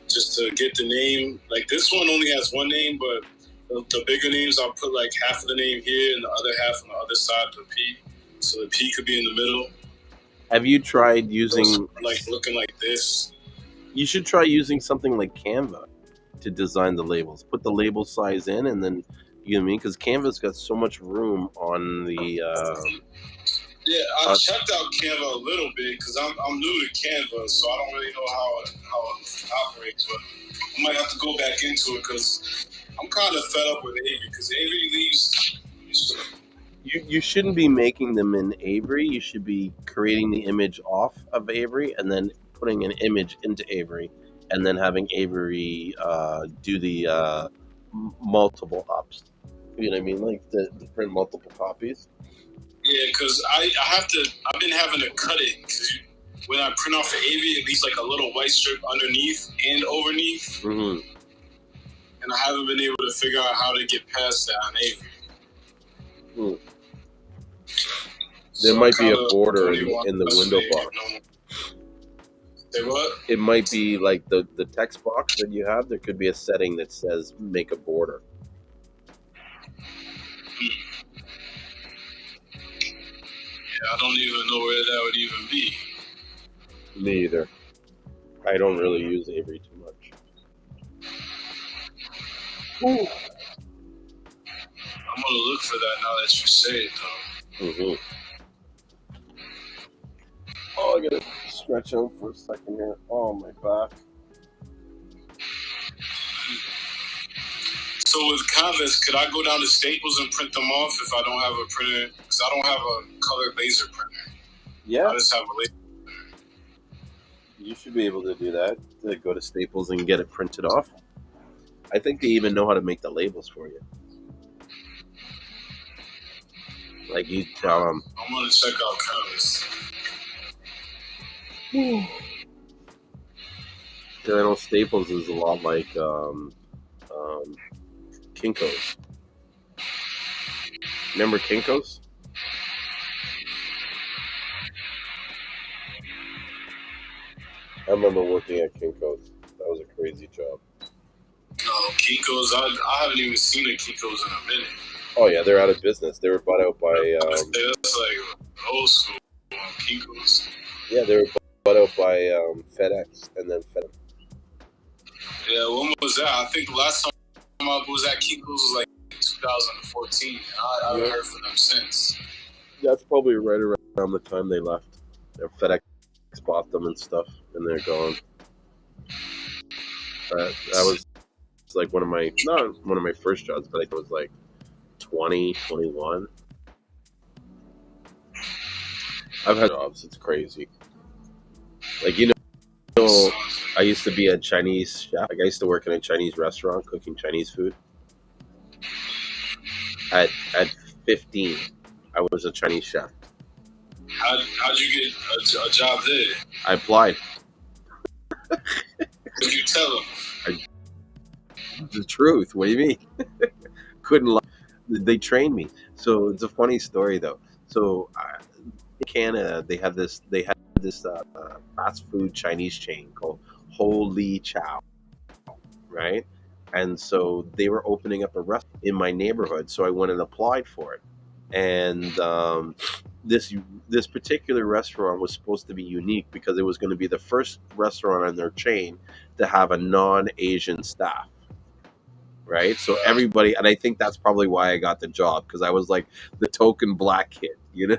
to get the name. Like, this one only has one name, but the bigger names, I'll put like half of the name here and the other half on the other side of the P. So the P could be in the middle. Have you tried using looking like this? You should try using something like Canva to design the labels. Put the label size in, and then because Canva's got so much room on the. Yeah, I checked out Canva a little bit because I'm new to Canva, so I don't really know how it operates. But I might have to go back into it because I'm kind of fed up with Avery because Avery leaves. You shouldn't be making them in Avery. You should be creating the image off of Avery and then putting an image into Avery, and then having Avery do the multiple ups. You know what I mean? Like to print multiple copies. Yeah, because I've been having to cut it because when I print off the AV, it leaves like a little white strip underneath and overneath. Mm-hmm. And I haven't been able to figure out how to get past that on AV. Mm. So there might be a border in the window box. Say what? It might be like the text box that you have. There could be a setting that says make a border. Yeah, I don't even know where that would even be. Me either. I don't really use Avery too much. Ooh. I'm gonna look for that now that you say it, though. Mm-hmm. Oh, I gotta stretch out for a second here. Oh, my back. So with canvas, could I go down to Staples and print them off if I don't have a printer? Because I don't have a color laser printer. Yeah. I just have a laser. You should be able to do that. To go to Staples and get it printed off. I think they even know how to make the labels for you. Like you tell them. I'm gonna check out canvas. I know Staples is a lot like Kinko's. Remember Kinko's? I remember working at Kinko's. That was a crazy job. No, Kinko's. I haven't even seen a Kinko's in a minute. Oh yeah, they're out of business. They were bought out by. That's like old school Kinko's. Yeah, they were bought out by FedEx and then FedEx. Yeah, when was that? I think the last time I was at Kinko's was like 2014. I haven't heard from them since. That's probably right around the time they left. Their FedEx bought them and stuff, and they're gone. That was like not one of my first jobs, but I think it was like 20, 21. I've had jobs. It's crazy. Like, you know, I used to be a Chinese chef. Like, I used to work in a Chinese restaurant cooking Chinese food. At 15, I was a Chinese chef. How'd you get a job there? I applied. What did you tell them? The truth. What do you mean? Couldn't lie. They trained me. So it's a funny story though. So in Canada, they had this fast food Chinese chain called Holy Chow, right? And so they were opening up a restaurant in my neighborhood. So I went and applied for it. And this particular restaurant was supposed to be unique because it was going to be the first restaurant on their chain to have a non-Asian staff. Right, so everybody, and I think that's probably why I got the job, because I was like the token black kid, you know.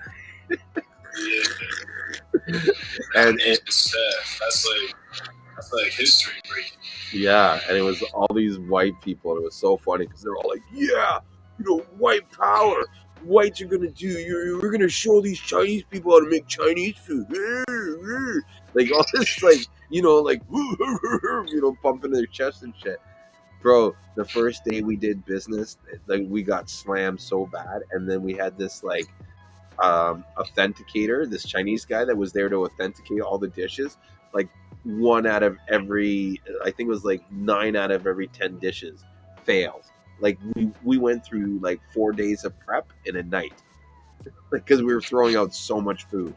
And that's like history, right? Yeah, and it was all these white people, and it was so funny because they're all like, "Yeah, you know, white power. Whites are gonna do. We're gonna show these Chinese people how to make Chinese food." Like all this, like like pumping their chest and shit. Bro, the first day we did business, like we got slammed so bad, and then we had this like authenticator, this Chinese guy that was there to authenticate all the dishes. Like I think it was like 9 out of every 10 dishes failed. Like we went through like 4 days of prep in a night, because we were throwing out so much food.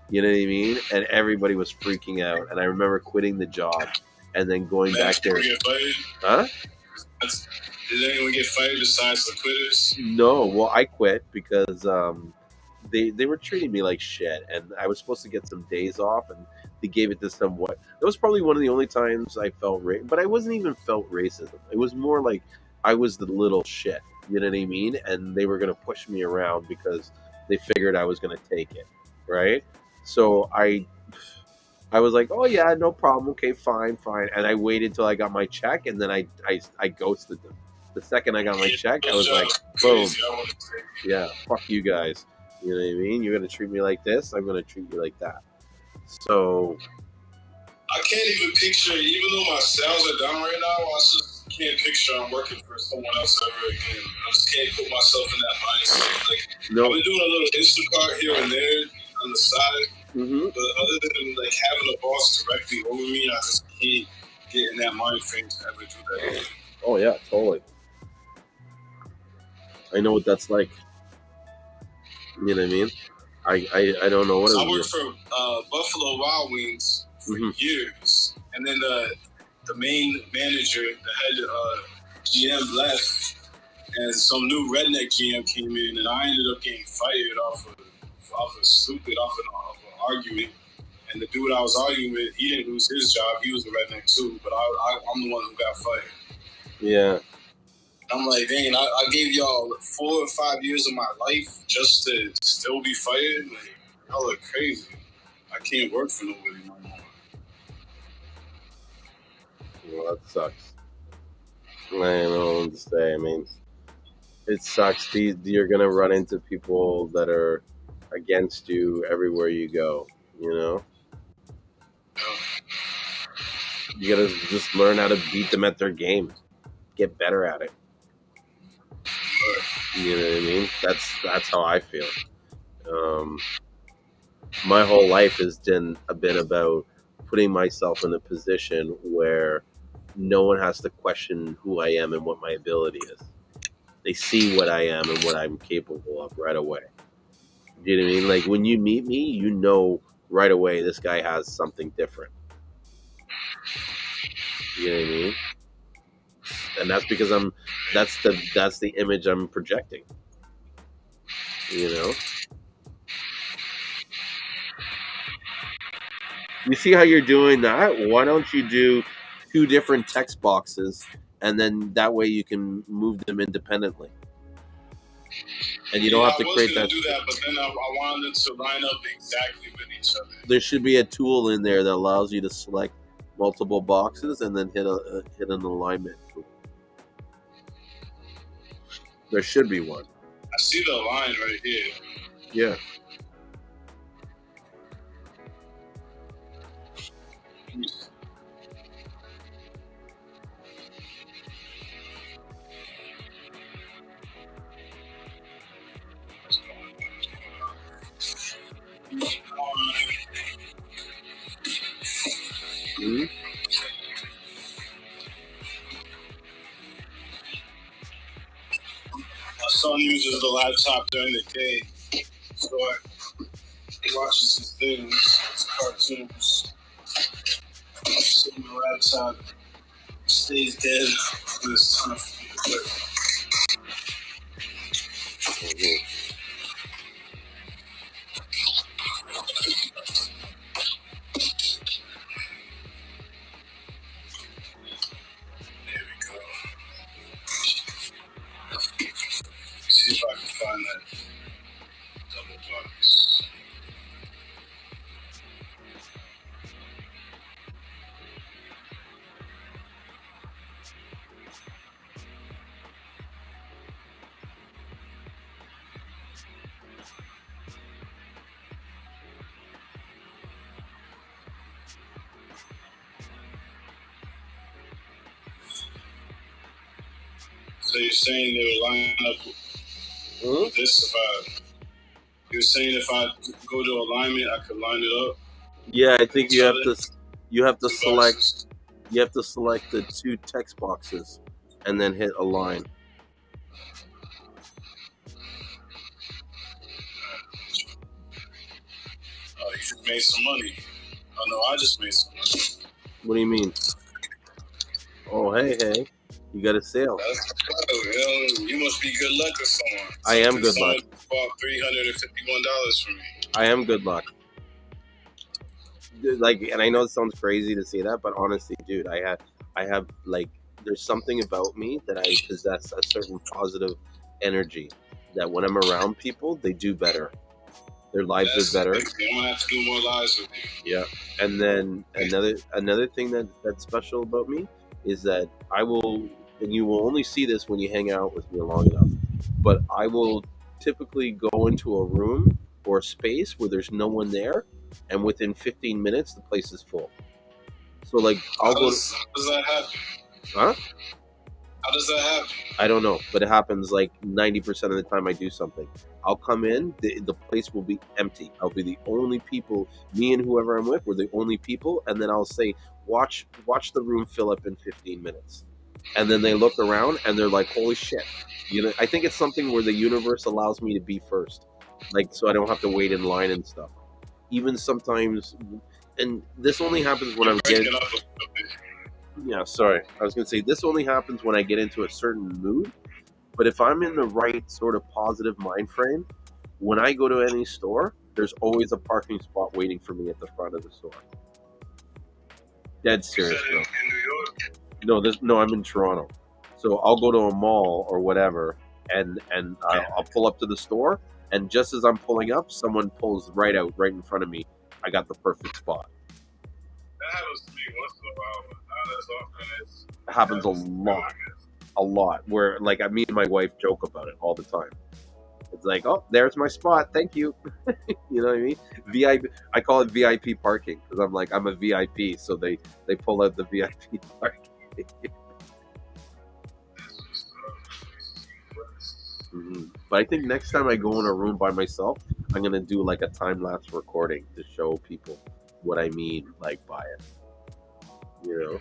You know what I mean? And everybody was freaking out. And I remember quitting the job and then going back there. Huh? Did anyone get fired besides the quitters? No. Well, I quit because they were treating me like shit, and I was supposed to get some days off, and they gave it to somewhat. That was probably one of the only times I felt but I wasn't even felt racism. It was more like I was the little shit. You know what I mean? And they were gonna push me around because they figured I was gonna take it, right? So I was like, oh yeah, no problem. Okay, fine. And I waited till I got my check, and then I ghosted them. The second I got my check, I was like, boom, yeah, fuck you guys. You know what I mean? You're gonna treat me like this, I'm gonna treat you like that. So I can't even picture, even though my sales are down right now, I just can't picture I'm working for someone else ever again. I just can't put myself in that mindset. Like, no. I've been doing a little Instacart here and there on the side, Mm-hmm. but other than like having a boss directly over me, I just can't get in that mind frame to ever do that again. Oh yeah, totally. I know what that's like. You know what I mean? I don't know what it I is. worked for Buffalo Wild Wings for years, and then the main manager, the head GM left, and some new redneck GM came in, and I ended up getting fired off of an argument. And the dude I was arguing with, he didn't lose his job; he was a redneck too. But I'm the one who got fired. Yeah. I'm like, dang, I gave y'all 4 or 5 years of my life just to still be fired. Like, y'all are crazy. I can't work for nobody no more. Well, that sucks. I don't know what to say. I mean, it sucks. You're gonna run into people that are against you everywhere you go. You know, you gotta just learn how to beat them at their game. Get better at it. You know what I mean? That's how I feel. My whole life has been about putting myself in a position where no one has to question who I am and what my ability is. They see what I am and what I'm capable of right away. You know what I mean? Like when you meet me, you know right away this guy has something different. You know what I mean? And that's because that's the image I'm projecting. You know? You see how you're doing that? Why don't you do 2 different text boxes, and then that way you can move them independently, and you don't have to create that. I was going to do that, but then I wanted to line up exactly with each other. There should be a tool in there that allows you to select multiple boxes and then hit an alignment. There should be one. I see the line right here. Yeah. Mm-hmm. My son uses the laptop during the day, so he watches his things, his cartoons. So my laptop stays dead when it's time for me to work. Mm-hmm. There we go. See if I can find that double box. So you're saying they would line up with this you're saying if I go to alignment, I could line it up? Yeah, I think you have to select boxes. you have to select the 2 text boxes and then hit align. Oh, you just made some money. Oh no, I just made some money. What do you mean? Oh, hey, you got a sale. You must be good luck or someone. I am good luck. Bought $351 from me. I am good luck. Like, and I know it sounds crazy to say that, but honestly, dude, I have like, there's something about me that I possess a certain positive energy that when I'm around people, they do better. Their lives are better. I'm gonna have to do more lives with you. Yeah, and then another thing that's special about me is that I will and you will only see this when you hang out with me long enough, but I will typically go into a room or a space where there's no one there, and within 15 minutes the place is full. So like I'll go. How does that happen? Huh? How does that happen? I don't know, but it happens like 90% of the time I do something. I'll come in, the place will be empty. I'll be the only people, me and whoever I'm with, we're the only people, and then I'll say, watch the room fill up in 15 minutes. And then they look around and they're like, holy shit. You know, I think it's something where the universe allows me to be first. Like, so I don't have to wait in line and stuff. Even sometimes, and this only happens when I'm getting. Yeah, sorry. I was going to say, this only happens when I get into a certain mood. But if I'm in the right sort of positive mind frame, when I go to any store, there's always a parking spot waiting for me at the front of the store. Dead serious, bro. In New York? No, I'm in Toronto. So I'll go to a mall or whatever, and I'll pull up to the store, and just as I'm pulling up, someone pulls right out, right in front of me. I got the perfect spot. That happens to me once in a while, but not as often as. It happens a lot. Where like me and my wife joke about it all the time. It's like, oh, there's my spot. Thank you. You know what I mean? VIP. I call it VIP parking because I'm like I'm a VIP, so they pull out the VIP parking. Mm-hmm. But I think next time I go in a room by myself, I'm gonna do like a time lapse recording to show people what I mean, like by it. You know.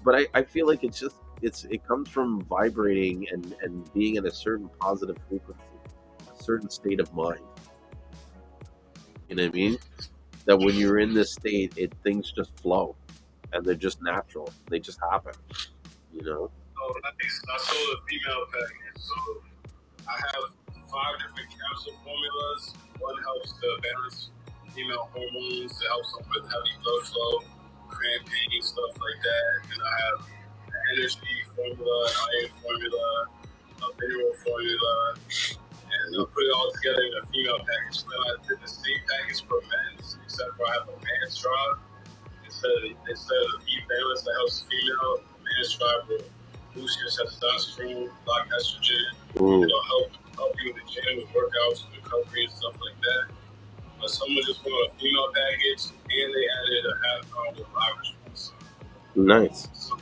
But I feel like it comes from vibrating and being in a certain positive frequency, a certain state of mind. You know what I mean? That when you're in this state, things just flow, and they're just natural. They just happen. You know. Oh, nice. I sold a female package, so I have 5 different capsule formulas. One helps to balance female hormones, to help them with heavy blood flow, cramping, stuff like that. And I have an energy formula, an iron formula, a mineral formula, and I put it all together in a female package. Then I did the same package for men's, except for I have a man's tribe. Instead of the heat balance that helps the female, the man's tribe will boost your testosterone, block estrogen. It'll help you in the gym with workouts, with recovery and stuff like that. But someone just bought a female package and they added a half pound of Irish moss. Nice. So,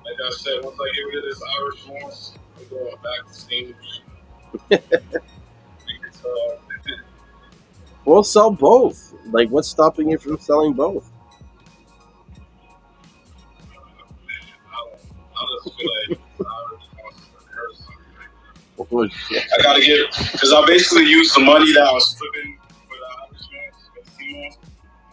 like I said, once I get rid of this Irish moss, I'm going back to steam. We'll sell both. Like, what's stopping you from selling both? I just feel like Irish moss is a curse. Oh, shit. I gotta get, because I basically used the money that I was flipping for the Irish moss, for the Seamoss.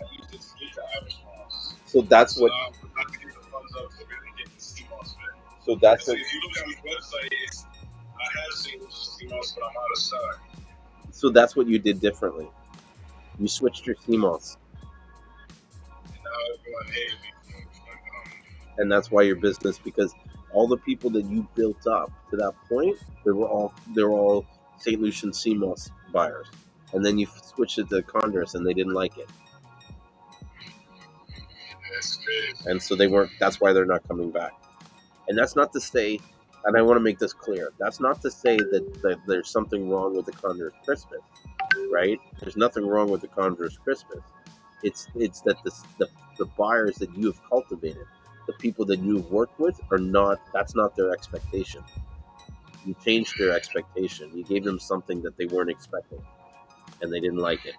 I used it to get the Irish moss. So that's what. I'm not to get the funds up to really get the Seamoss fit. So that's So what. if you look at my website, I have seen Seamoss, but I'm out of stock. So that's what you did differently. You switched your Seamoss, And now everyone hated me. and that's why your business, because all the people that you built up to that point, they were all St. Lucian Seamoss buyers, and then you switched it to Condors, and they didn't like it, That's crazy. and so they weren't. That's why they're not coming back. And that's not to say, and I want to make this clear, that's not to say that there's something wrong with the Condors Christmas, right? There's nothing wrong with the Condors Christmas. It's that the buyers that you have cultivated, the people that you've worked with, are not. That's not their expectation. You changed their expectation. You gave them something that they weren't expecting, and they didn't like it.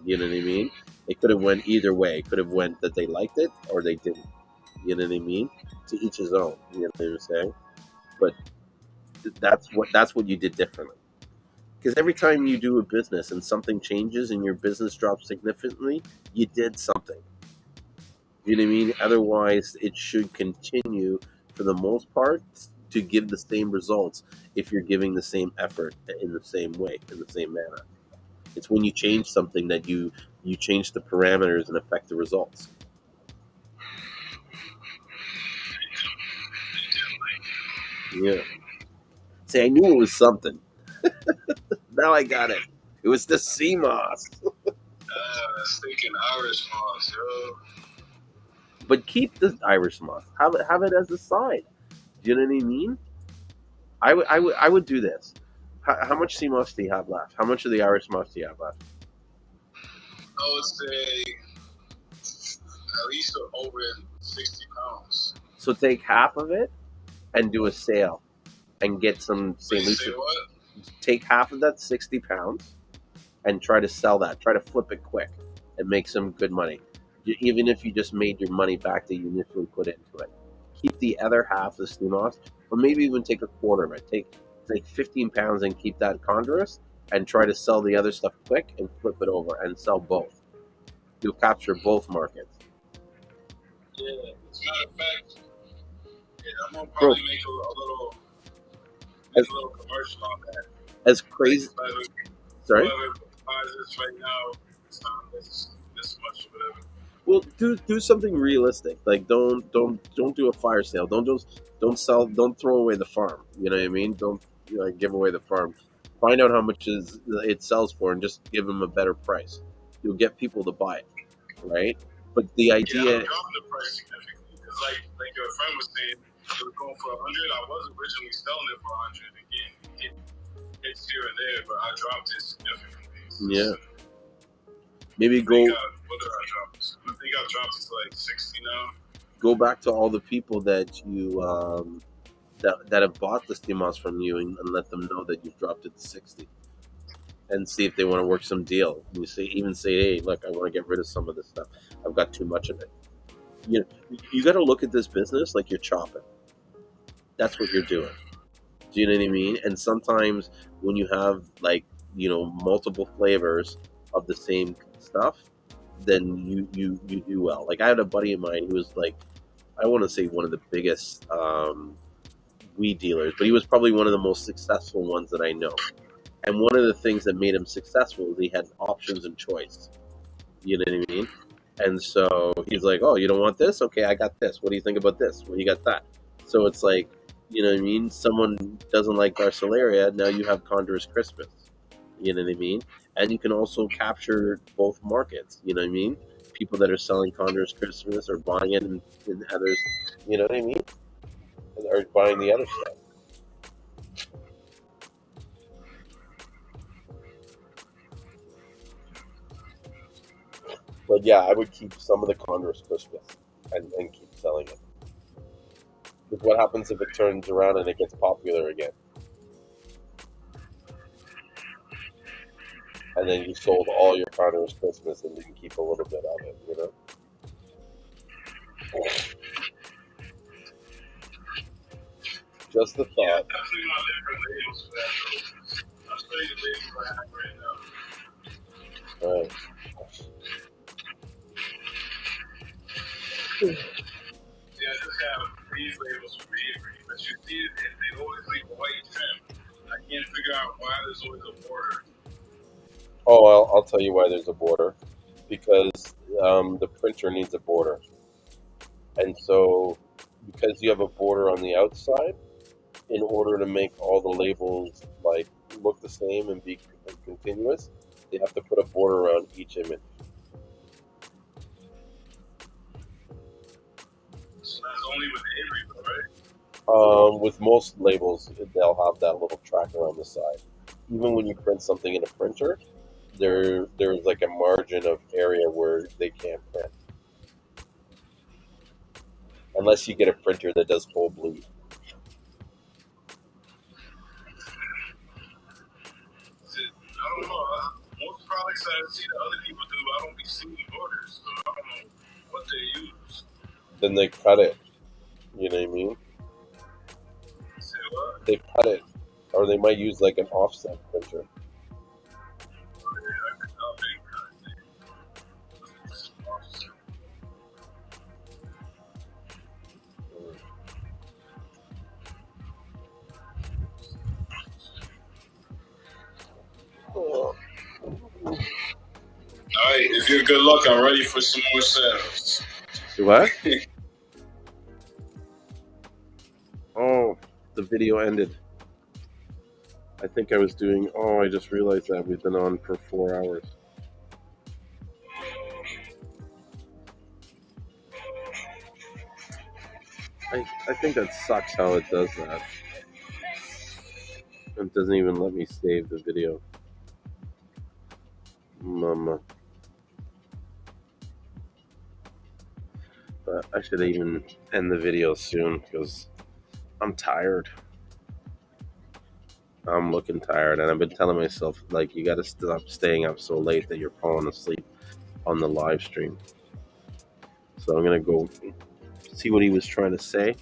You know what I mean? It could have went either way. It could have went that they liked it or they didn't. You know what I mean? To each his own. You know what I'm saying? But that's what you did differently. Because every time you do a business and something changes and your business drops significantly, you did something. You know what I mean? Otherwise, it should continue for the most part to give the same results if you're giving the same effort in the same way, in the same manner. It's when you change something that you change the parameters and affect the results. Yeah. See, I knew it was something. Now I got it. It was the Seamoss. Thinking Irish moss, yo. But keep the Irish moss. Have it as a side. Do you know what I mean? I would do this. How much Seamoss do you have left? How much of the Irish moss do you have left? I would say at least over 60 pounds. So take half of it and do a sale and get some St. Wait, say Lucia. what? Take half of that 60 pounds and try to sell that. Try to flip it quick and make some good money. Even if you just made your money back that you initially put into it. Keep the other half of the Seamoss, or maybe even take a quarter of it. Take 15 pounds and keep that Condorus and try to sell the other stuff quick and flip it over and sell both. You'll capture both markets. Yeah, as a matter of fact, yeah, I'm gonna probably make a little commercial on that. As crazy. Sorry. Whoever buys this right now, it's this much or whatever. Well, do something realistic. Like don't do a fire sale. Don't sell. Don't throw away the farm. You know what I mean? Don't give away the farm. Find out how much it sells for, and just give them a better price. You'll get people to buy it, right? But the idea. Yeah, I'm dropping the price significantly because, like your friend was saying, it was going for 100. I was originally selling it for 100. Again, it's here and there, but I dropped it significantly. Yeah. Maybe go. What did I drop? I think I dropped it to like 60 now. Go back to all the people that you that have bought the Seamoss from you and let them know that you've dropped it to 60, and see if they want to work some deal. You say, hey, look, I want to get rid of some of this stuff. I've got too much of it. You got to look at this business like you're chopping. That's what you're doing. Do you know what I mean? And sometimes when you have multiple flavors of the same stuff, then you do well. Like I had a buddy of mine who was like, I want to say one of the biggest weed dealers, but he was probably one of the most successful ones that I know. And one of the things that made him successful is he had options and choice. You know what I mean? And so he's like, oh, you don't want this? Okay, I got this. What do you think about this? Well, you got that. So it's like, you know what I mean? Someone doesn't like Garcilaria, now you have Condorus Crispus. You know what I mean? And you can also capture both markets. You know what I mean? People that are selling Condorus Crispus are buying it, and others, you know what I mean? Are buying the other stuff. But yeah, I would keep some of the Condorus Crispus and keep selling it. Because what happens if it turns around and it gets popular again? And then you sold all your Condorus Crispus and didn't keep a little bit of it, you know? Just the thought. Yeah, definitely want different labels for that. I'll show you the labels I have right now. All right. Yeah, I just have these labels for Avery, but you see, they always leave a white trim. I can't figure out why there's always a border. Oh, I'll tell you why there's a border. Because the printer needs a border. And so, because you have a border on the outside, in order to make all the labels look the same and be continuous, you have to put a border around each image. So that's only with Avery, though, right? With most labels, they'll have that little tracker on the side. Even when you print something in a printer, there's like a margin of area where they can't print. Unless you get a printer that does full bleed. I don't know. Most products I see that other people do, I don't be seeing borders, so I don't know what they use. Then they cut it. You know what I mean? Say what? They cut it. Or they might use like an offset printer. Alright, if you're good luck, I'm ready for some more sales. What? Oh, the video ended. I think I was doing. Oh, I just realized that we've been on for 4 hours. I think that sucks how it does that. It doesn't even let me save the video. Mama. But I should even end the video soon because I'm tired. I'm looking tired, and I've been telling myself, like, you got to stop staying up so late that you're falling asleep on the live stream. So I'm going to go see what he was trying to say,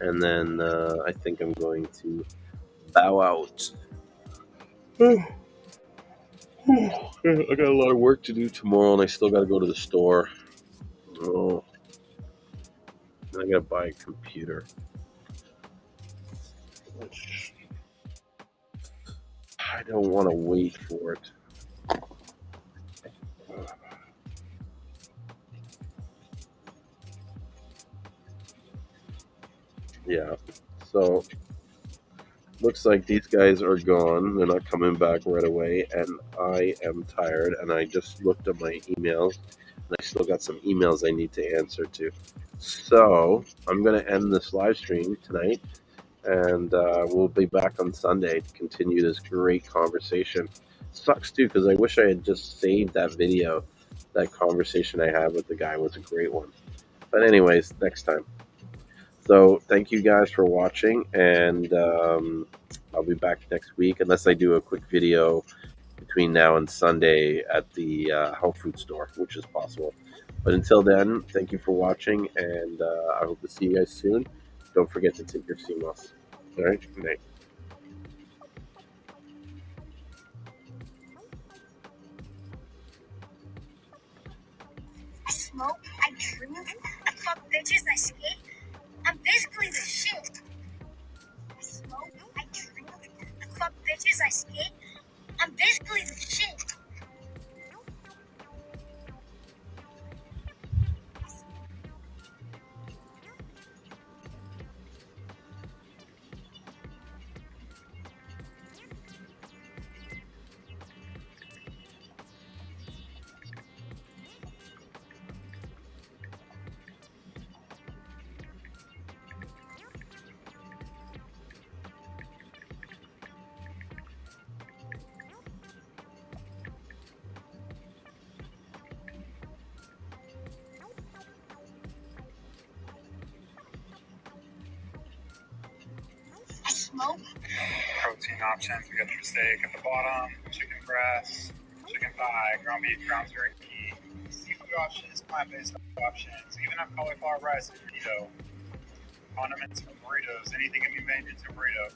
and then I think I'm going to bow out. I got a lot of work to do tomorrow, and I still got to go to the store. Oh, I got to buy a computer. I don't want to wait for it. Yeah. So looks like these guys are gone. They're not coming back right away, and I am tired. And I just looked at my emails, and I still got some emails I need to answer to. So I'm gonna end this live stream tonight, and we'll be back on Sunday to continue this great conversation. Sucks too because I wish I had just saved that video. That conversation I had with the guy was a great one. But anyways, next time. So thank you guys for watching, and I'll be back next week unless I do a quick video between now and Sunday at the health food store, which is possible. But until then, thank you for watching, and I hope to see you guys soon. Don't forget to take your Seamoss. All right, good night. I smoke, I drink, I fuck bitches, I skate. I'm basically the shit. I smoke, I drink, I fuck bitches, I skate. I'm basically the shit. I smoke. Protein options, we got your steak at the bottom, chicken breast, chicken thigh, ground beef, ground turkey, seafood options, plant-based options, even have cauliflower rice and burrito. Condiments for burritos, anything can be made into a burrito.